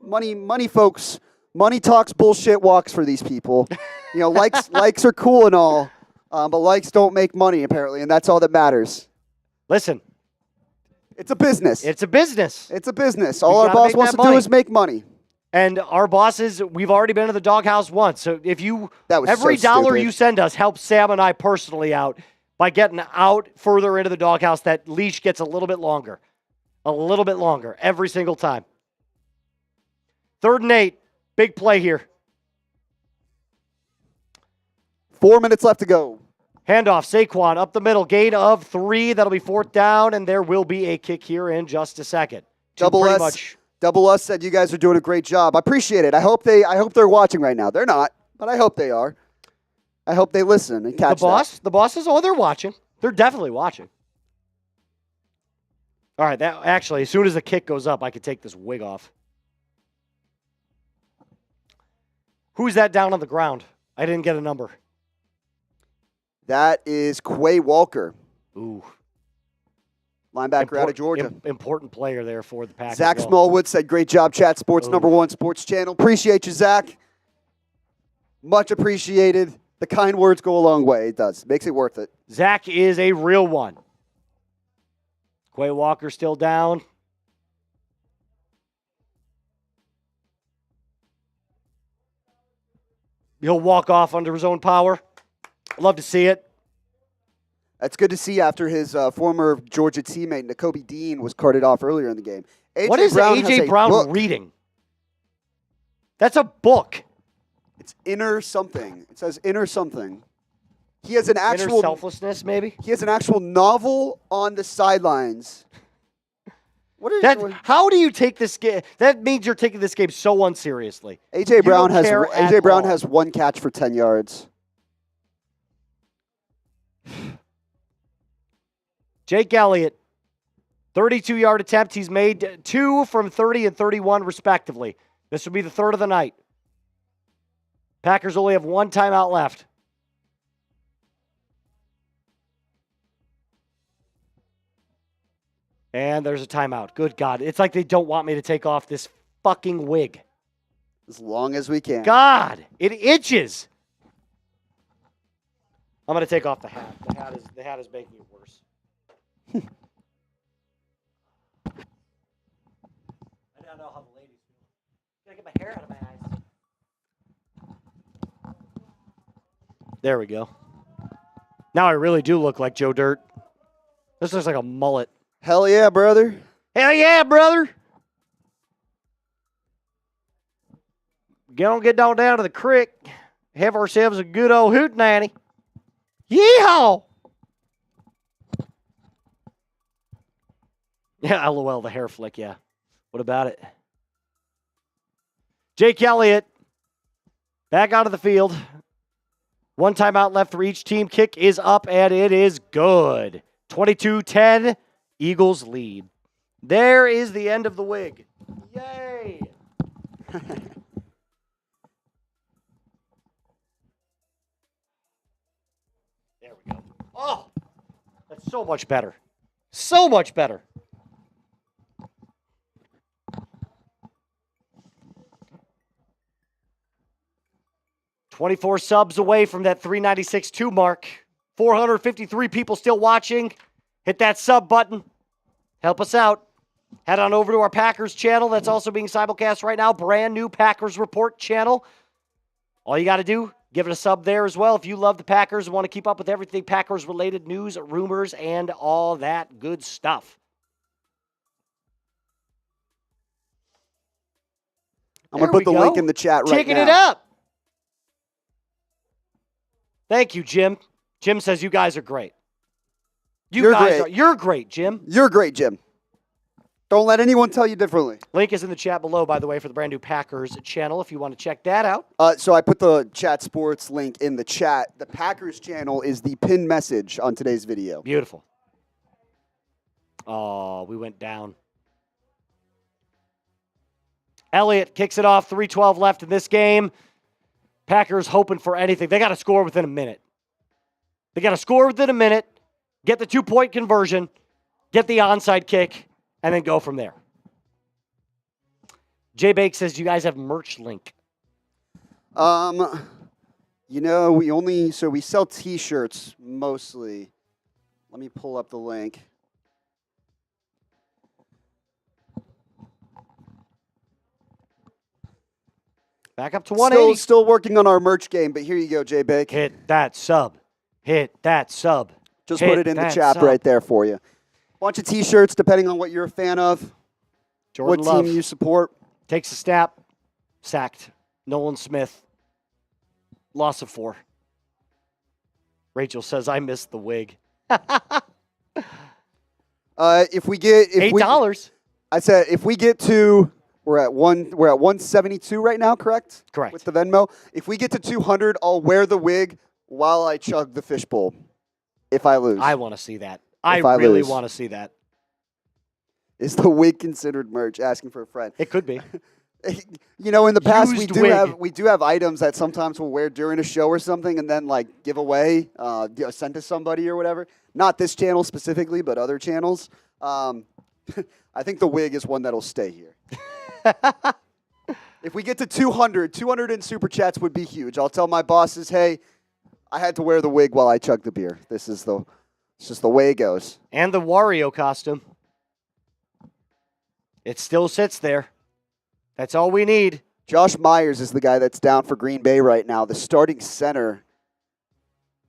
money folks, money talks, bullshit walks for these people. You know, likes are cool and all. But likes don't make money, apparently, and that's all that matters. Listen. It's a business. It's a business. It's a business. All our boss wants to do is make money. And our bosses, we've already been to the doghouse once. So if every dollar you send us helps Sam and I personally out by getting out further into the doghouse. That leash gets a little bit longer every single time. 3rd and 8, big play here. 4 minutes left to go. Handoff, Saquon up the middle, gain of 3. That'll be 4th down, and there will be a kick here in just a second. Double S said you guys are doing a great job. I appreciate it. I hope they're watching right now. They're not, but I hope they are. I hope they listen and catch The bosses, they're watching. They're definitely watching. All right, actually, as soon as the kick goes up, I could take this wig off. Who's that down on the ground? I didn't get a number. That is Quay Walker. Ooh. Linebacker out of Georgia. Important player there for the Packers. Zach Smallwood said, great job, Chat Sports, #1 sports channel. Appreciate you, Zach. Much appreciated. The kind words go a long way. It does. Makes it worth it. Zach is a real one. Quay Walker still down. He'll walk off under his own power. Love to see it. That's good to see after his former Georgia teammate, Nakobe Dean, was carted off earlier in the game. What is A.J. Brown reading? That's a book. It's Inner Something. It says Inner Something. He has an actual... Inner Selflessness, maybe? He has an actual novel on the sidelines. How do you take this game? That means you're taking this game so unseriously. A.J. Brown has 1 catch for 10 yards. Jake Elliott, 32-yard attempt. He's made 2 from 30 and 31, respectively. This will be the 3rd of the night. Packers only have 1 timeout left. And there's a timeout. Good God. It's like they don't want me to take off this fucking wig. As long as we can. God, it itches. I'm going to take off the hat. The hat is making it worse. I don't know how the ladies feel. Gotta get my hair out of my eyes. There we go. Now I really do look like Joe Dirt. This looks like a mullet. Hell yeah, brother. Hell yeah, brother. Get down to the creek. Have ourselves a good old hootenanny. Yeehaw! Yeah, LOL, the hair flick, yeah. What about it? Jake Elliott, back out of the field. 1 timeout left for each team. Kick is up, and it is good. 22-10, Eagles lead. There is the end of the wig. Yay! There we go. Oh, that's so much better. So much better. $24 subs away from that 396.2 mark. 453 people still watching. Hit that sub button. Help us out. Head on over to our Packers channel that's also being simulcast right now. Brand new Packers Report channel. All you got to do, give it a sub there as well. If you love the Packers and want to keep up with everything Packers-related news, rumors, and all that good stuff. I'm going to put the link in the chat right now. Kicking it up. Thank you, Jim. Jim says you guys are great. You're great, Jim. You're great, Jim. Don't let anyone tell you differently. Link is in the chat below, by the way, for the brand new Packers channel if you want to check that out. So I put the Chat Sports link in the chat. The Packers channel is the pinned message on today's video. Beautiful. Oh, we went down. Elliott kicks it off. 3:12 left in this game. Packers hoping for anything. They got to score within a minute. Get the 2-point conversion, get the onside kick, and then go from there. Jay Bake says, do you guys have merch link? You know, we sell T-shirts mostly. Let me pull up the link. Back up to 180. Still working on our merch game, but here you go, J-Bake. Hit that sub. Hit that sub. Just put it in the chat right there for you. Bunch of T-shirts, depending on what you're a fan of. Jordan what Love team you support. takes a snap, sacked. Nolan Smith, loss of 4. Rachel says, I missed the wig. If we get $8. I said if we get to we're at 172 right now, correct? Correct. With the Venmo. If we get to 200, I'll wear the wig while I chug the fishbowl. If I lose. I want to see that. I really want to see that. Is the wig considered merch? Asking for a friend. It could be. You know, in the past Used we do have items that sometimes we'll wear during a show or something, and then like give away, send to somebody or whatever. Not this channel specifically, but other channels. I think the wig is one that'll stay here. If we get to 200 in super chats would be huge. I'll tell my bosses, hey, I had to wear the wig while I chug the beer. It's just the way it goes. And the Wario costume. It still sits there. That's all we need. Josh Myers is the guy that's down for Green Bay right now. The starting center.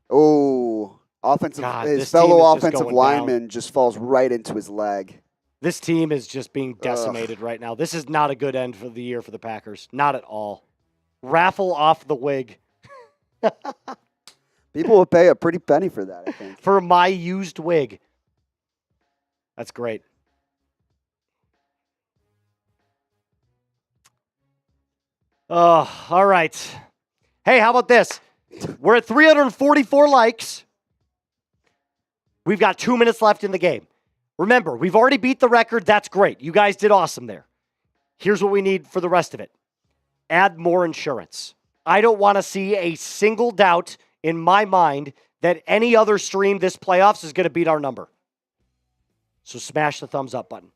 Oh, his fellow offensive lineman just falls right into his leg. This team is just being decimated right now. This is not a good end for the year for the Packers. Not at all. Raffle off the wig. People will pay a pretty penny for that, I think. For my used wig. That's great. All right. Hey, how about this? We're at 344 likes. We've got 2 minutes left in the game. Remember, we've already beat the record. That's great. You guys did awesome there. Here's what we need for the rest of it. Add more insurance. I don't want to see a single doubt in my mind that any other stream this playoffs is going to beat our number. So smash the thumbs up button.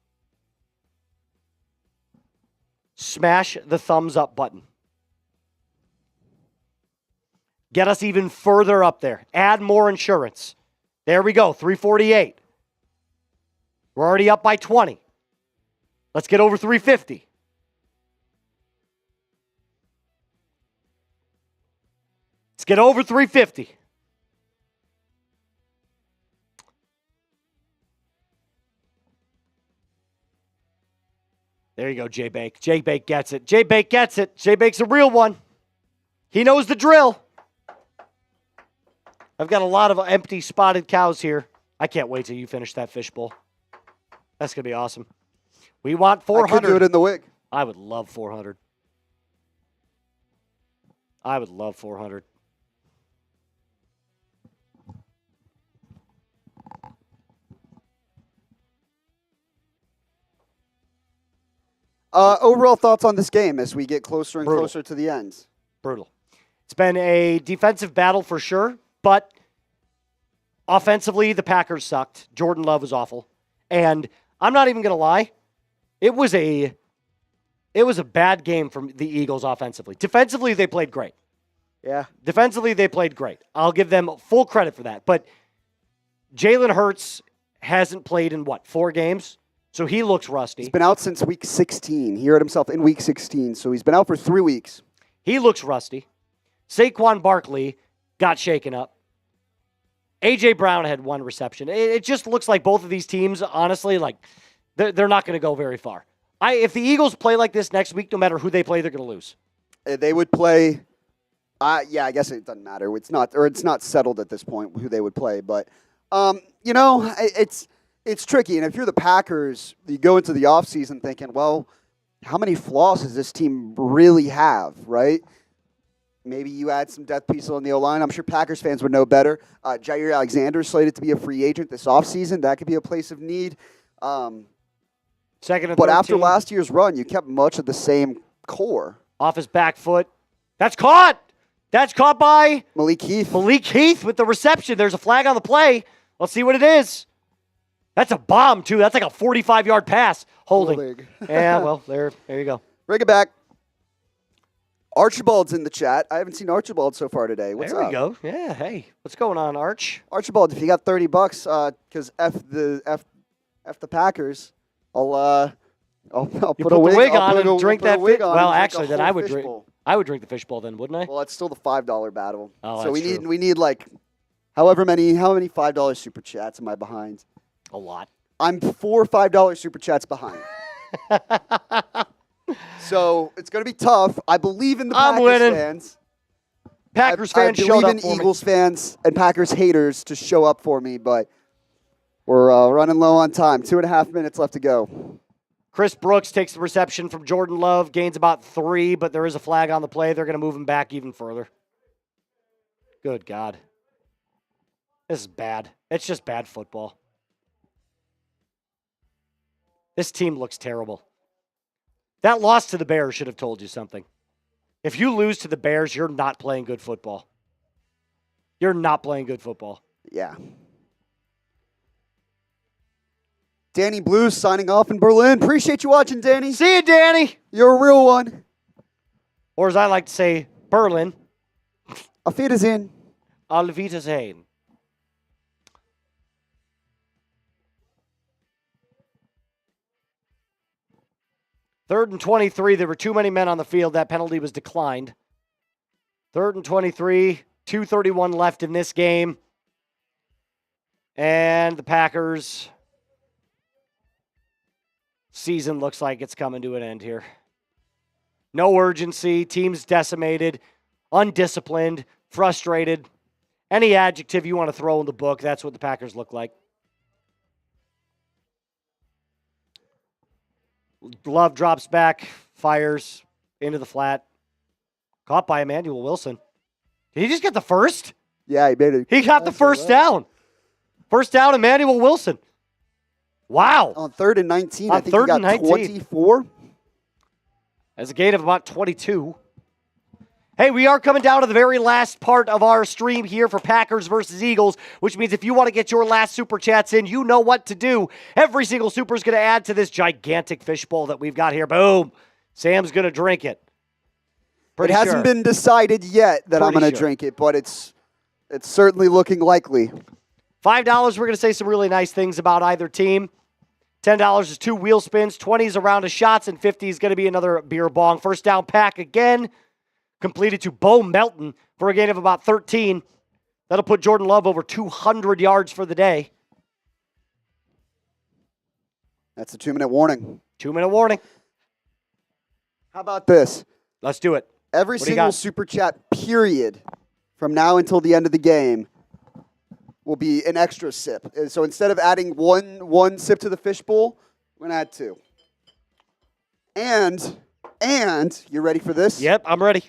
Smash the thumbs up button. Get us even further up there. Add more insurance. There we go, 348. We're already up by 20. Let's get over 350. Let's get over 350. There you go, J-Bake. J-Bake gets it. J-Bake gets it. J-Bake's a real one. He knows the drill. I've got a lot of empty spotted cows here. I can't wait till you finish that fishbowl. That's going to be awesome. We want 400. I could do it in the wig. I would love 400. I would love 400. Overall thoughts on this game as we get closer and closer to the end? Brutal. It's been a defensive battle for sure, but offensively, the Packers sucked. Jordan Love was awful. And I'm not even going to lie, it was a bad game from the Eagles offensively. Defensively, they played great. Yeah. Defensively, they played great. I'll give them full credit for that. But Jalen Hurts hasn't played in, 4 games? So he looks rusty. He's been out since week 16. He hurt himself in week 16, so he's been out for 3 weeks. He looks rusty. Saquon Barkley got shaken up. A.J. Brown had 1 reception. It just looks like both of these teams, honestly, like they're not going to go very far. If the Eagles play like this next week, no matter who they play, they're going to lose. They would play. I guess it doesn't matter. It's not settled at this point who they would play. But it's tricky. And if you're the Packers, you go into the offseason thinking, well, how many flaws does this team really have, right? Maybe you add some depth pieces on the O-line. I'm sure Packers fans would know better. Jair Alexander is slated to be a free agent this offseason. That could be a place of need. Second and But 13. after last year's run, you kept much of the same core. Off his back foot. That's caught. That's caught by Malik Heath. Malik Heath with the reception. There's a flag on the play. Let's see what it is. That's a bomb, too. That's like a 45-yard pass. Holding. Yeah, well, there you go. Bring it back. Archibald's in the chat. I haven't seen Archibald so far today. What's there up? we go. Yeah, hey. What's going on, Arch? Archibald, if you got $30, because F the Packers, I'll put a wig on and drink that wig fish. on Well, and actually, then I would drink. fishbowl. I would drink the fishbowl then, wouldn't I? Well, it's still the $5 battle. Oh, so that's we need like how many $5 super chats am I behind? A lot. I'm 4 $5 super chats behind. So it's gonna be tough. I believe in the Packers fans. Packers fans showed up I believe in Eagles fans and Packers haters to show up for me, but we're running low on time. 2.5 minutes left to go. Chris Brooks takes the reception from Jordan Love, gains about 3, but there is a flag on the play. They're going to move him back even further. Good God. This is bad. It's just bad football. This team looks terrible. That loss to the Bears should have told you something. If you lose to the Bears, you're not playing good football. You're not playing good football. Yeah. Danny Blues signing off in Berlin. Appreciate you watching, Danny. See you, Danny. You're a real one. Or as I like to say, Berlin. Auf Wiedersehen. Auf Wiedersehen. Third and 23. There were too many men on the field. That penalty was declined. Third and 23. 2:31 left in this game. And the Packers' season looks like it's coming to an end here. No urgency. Team's decimated. Undisciplined. Frustrated. Any adjective you want to throw in the book, that's what the Packers look like. Love drops back, fires into the flat. Caught by Emmanuel Wilson. Did he just get the first? Yeah, he made it. He got the first down. First down, Emmanuel Wilson. Wow. On 3rd and 19, On I think he got 24. That's a gain of about 22. Hey, we are coming down to the very last part of our stream here for Packers versus Eagles, which means if you want to get your last Super Chats in, you know what to do. Every single Super is going to add to this gigantic fishbowl that we've got here. Boom. Sam's going to drink it. It hasn't been decided yet that I'm going to drink it, but it's certainly looking likely. $5, we're going to say some really nice things about either team. $10 is 2 wheel spins. 20 is a round of shots, and 50 is going to be another beer bong. First down pack again. Completed to Bo Melton for a gain of about 13. That'll put Jordan Love over 200 yards for the day. That's a 2-minute warning. 2-minute warning. How about this? Let's do it. Every single Super Chat, period, from now until the end of the game will be an extra sip. So instead of adding one sip to the fishbowl, we're going to add 2. And, you ready for this? Yep, I'm ready.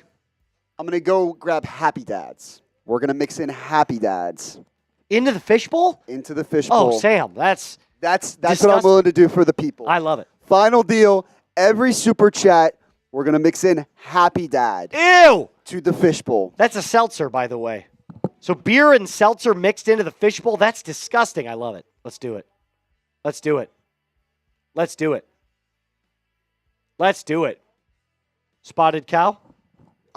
I'm going to go grab Happy Dads. We're going to mix in Happy Dads. Into the fishbowl? Into the fishbowl. Oh, Sam, that's what I'm willing to do for the people. I love it. Final deal. Every Super Chat, we're going to mix in Happy Dad. Ew! To the fishbowl. That's a seltzer, by the way. So beer and seltzer mixed into the fishbowl, that's disgusting. I love it. Let's do it. Let's do it. Let's do it. Let's do it. Spotted cow?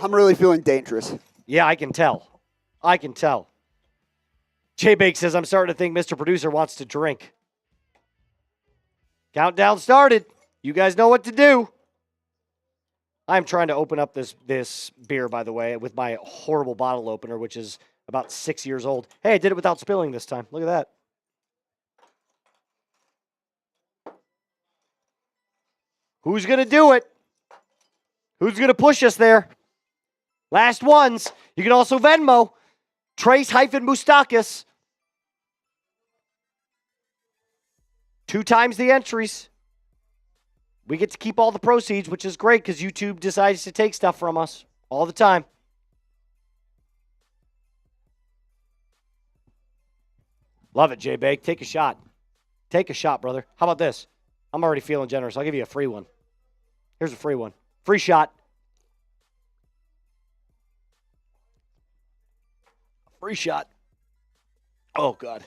I'm really feeling dangerous. Yeah, I can tell. I can tell. J-Bake says, I'm starting to think Mr. Producer wants to drink. Countdown started. You guys know what to do. I'm trying to open up this beer, by the way, with my horrible bottle opener, which is about 6 years old. Hey, I did it without spilling this time. Look at that. Who's going to do it? Who's going to push us there? Last ones. You can also Venmo. Trace-Mustakis. 2 times the entries. We get to keep all the proceeds, which is great because YouTube decides to take stuff from us all the time. Love it, J-Bake. Take a shot. Take a shot, brother. How about this? I'm already feeling generous. I'll give you a free one. Here's a free one. Free shot. Free shot. Oh, God.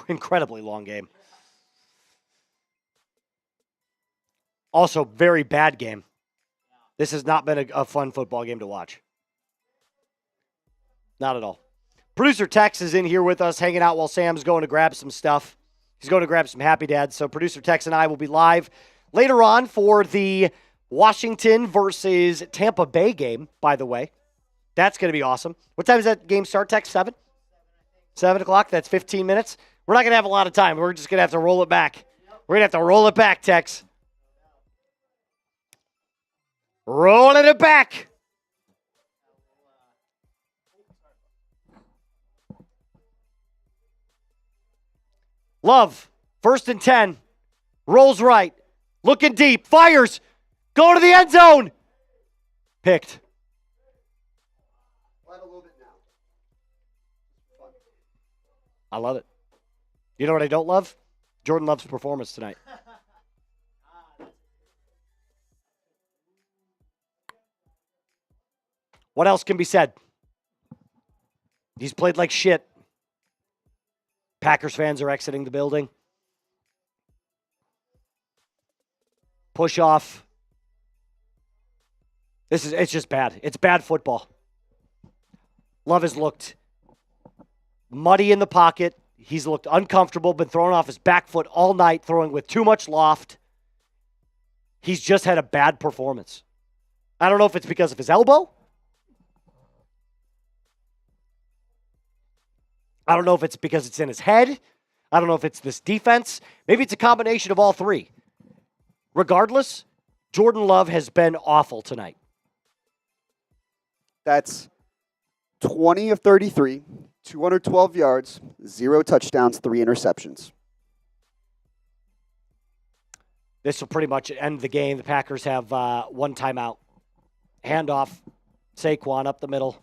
Incredibly long game. Also, very bad game. This has not been a fun football game to watch. Not at all. Producer Tex is in here with us, hanging out while Sam's going to grab some stuff. He's going to grab some Happy Dads. So producer Tex and I will be live later on for the Washington versus Tampa Bay game, by the way. That's going to be awesome. What time does that game start, Tex? 7? 7 o'clock? That's 15 minutes. We're not going to have a lot of time. We're just going to have to roll it back. We're going to have to roll it back, Tex. Rolling it back. Love, 1st and 10. Rolls right. Looking deep. Fires. Go to the end zone. Picked. I love it. You know what I don't love? Jordan Love's performance tonight. What else can be said? He's played like shit. Packers fans are exiting the building. Push off. It's just bad. It's bad football. Love has looked muddy in the pocket. He's looked uncomfortable, been throwing off his back foot all night, throwing with too much loft. He's just had a bad performance. I don't know if it's because of his elbow. I don't know if it's because it's in his head. I don't know if it's this defense. Maybe it's a combination of all three. Regardless, Jordan Love has been awful tonight. That's 20 of 33, 212 yards, 0 touchdowns, 3 interceptions. This will pretty much end the game. The Packers have one timeout. Handoff, Saquon up the middle.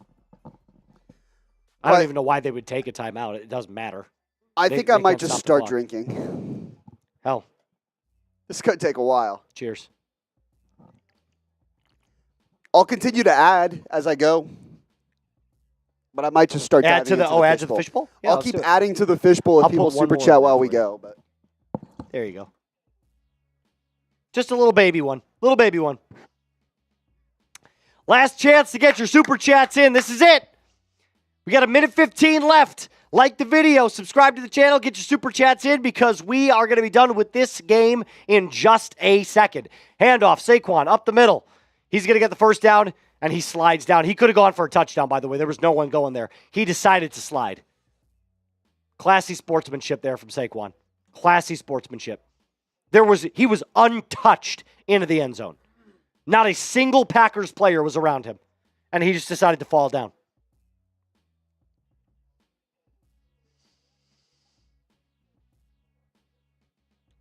I don't even know why they would take a timeout. It doesn't matter. I think I might just start drinking. Hell. This could take a while. Cheers. I'll continue to add as I go. But I might just start add to the fishbowl. To the fishbowl? Yeah, I'll keep adding to the fishbowl if people super chat while we go. But there you go. Just a little baby one. Little baby one. Last chance to get your super chats in. This is it. We got 1:15 left. Like the video, subscribe to the channel, get your super chats in because we are going to be done with this game in just a second. Handoff, Saquon up the middle. He's going to get the first down, and he slides down. He could have gone for a touchdown, by the way. There was no one going there. He decided to slide. Classy sportsmanship there from Saquon. Classy sportsmanship. He was untouched into the end zone. Not a single Packers player was around him, and he just decided to fall down.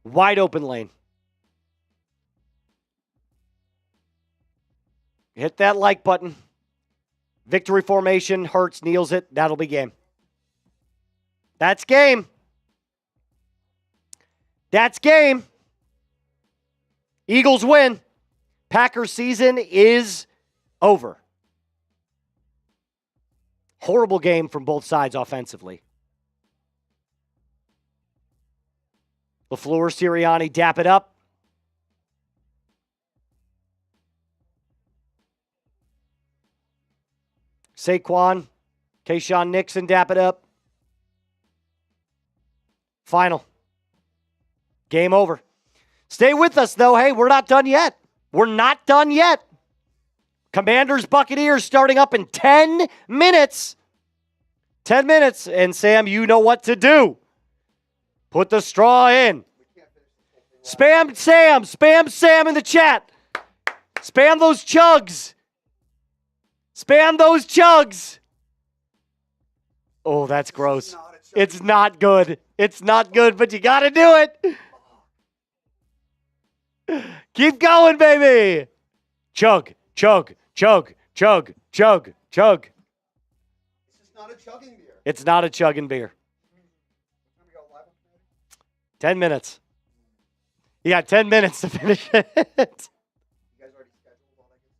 Wide open lane. Hit that like button. Victory formation. Hurts, kneels it. That'll be game. That's game. That's game. Eagles win. Packers season is over. Horrible game from both sides offensively. LaFleur, Sirianni, dap it up. Saquon, Kayshawn Nixon, dap it up. Final. Game over. Stay with us, though. Hey, we're not done yet. We're not done yet. Commanders, Buccaneers starting up in 10 minutes. 10 minutes. And Sam, you know what to do. Put the straw in. Spam Sam. Spam Sam in the chat. Spam those chugs. Spam those chugs. Oh, that's gross. It's not good. It's not good, but you got to do it. Keep going, baby. Chug, chug, chug, chug, chug, chug. This is not a chugging beer. It's not a chugging beer. 10 minutes. You got 10 minutes to finish it. You guys already scheduled all that good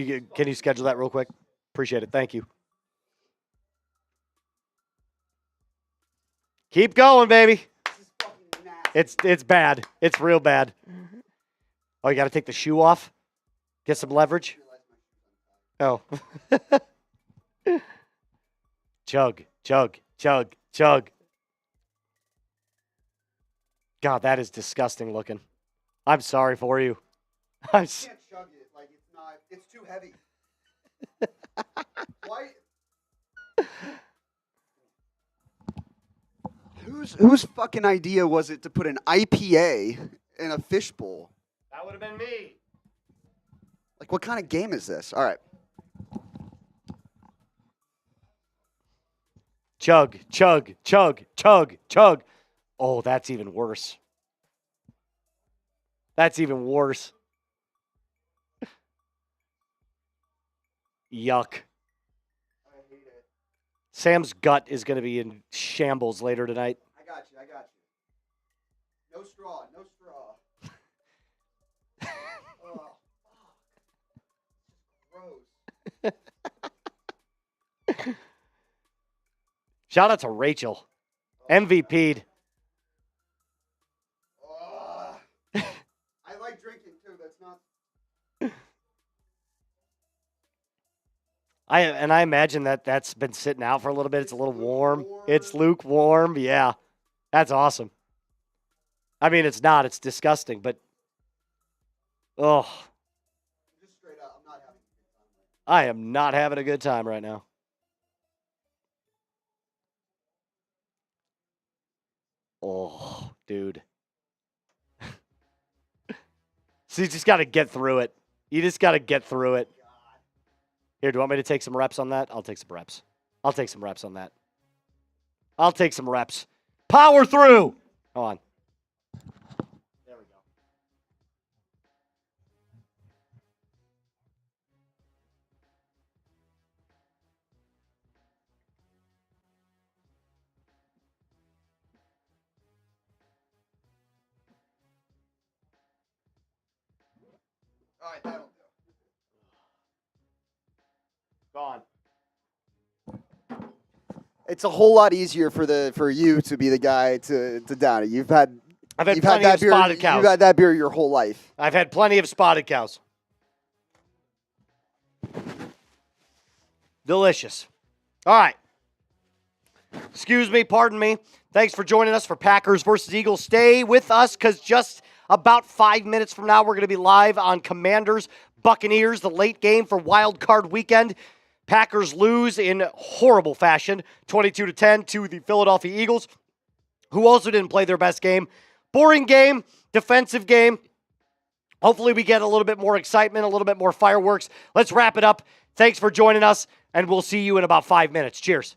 stuff? Can you schedule that real quick? Appreciate it. Thank you. Keep going, baby. This is fucking nasty. It's bad. It's real bad. Oh, you got to take the shoe off? Get some leverage? Oh. Chug, chug, chug, chug. God, that is disgusting looking. I'm sorry for you. You can't chug it. Like, it's too heavy. Why? Whose fucking idea was it to put an IPA in a fishbowl? That would have been me. Like, what kind of game is this? All right. Chug, chug, chug, chug, chug. Oh, that's even worse. That's even worse. Yuck. I hate it. Sam's gut is going to be in shambles later tonight. I got you. No straw. Oh, gross. Shout out to Rachel. MVP'd. I like drinking too. That's not. I imagine that's been sitting out for a little bit. It's a little warm. It's lukewarm. Yeah. That's awesome. I mean, it's not. It's disgusting, but oh. Just straight up, I'm not having a good time. I am not having a good time right now. Oh, dude. So you just got to get through it. You just got to get through it. Here, do you want me to take some reps on that? I'll take some reps. I'll take some reps on that. I'll take some reps. Power through. Hold on. There we go. All right, that'll do. Gone. It's a whole lot easier for you to be the guy to down it. I've had plenty of spotted cows. You've had that beer your whole life. I've had plenty of spotted cows. Delicious. All right. Excuse me, pardon me. Thanks for joining us for Packers versus Eagles. Stay with us because just about 5 minutes from now, we're going to be live on Commanders Buccaneers, the late game for Wild Card Weekend. Packers lose in horrible fashion, 22-10 to the Philadelphia Eagles, who also didn't play their best game. Boring game, defensive game. Hopefully we get a little bit more excitement, a little bit more fireworks. Let's wrap it up. Thanks for joining us, and we'll see you in about 5 minutes. Cheers.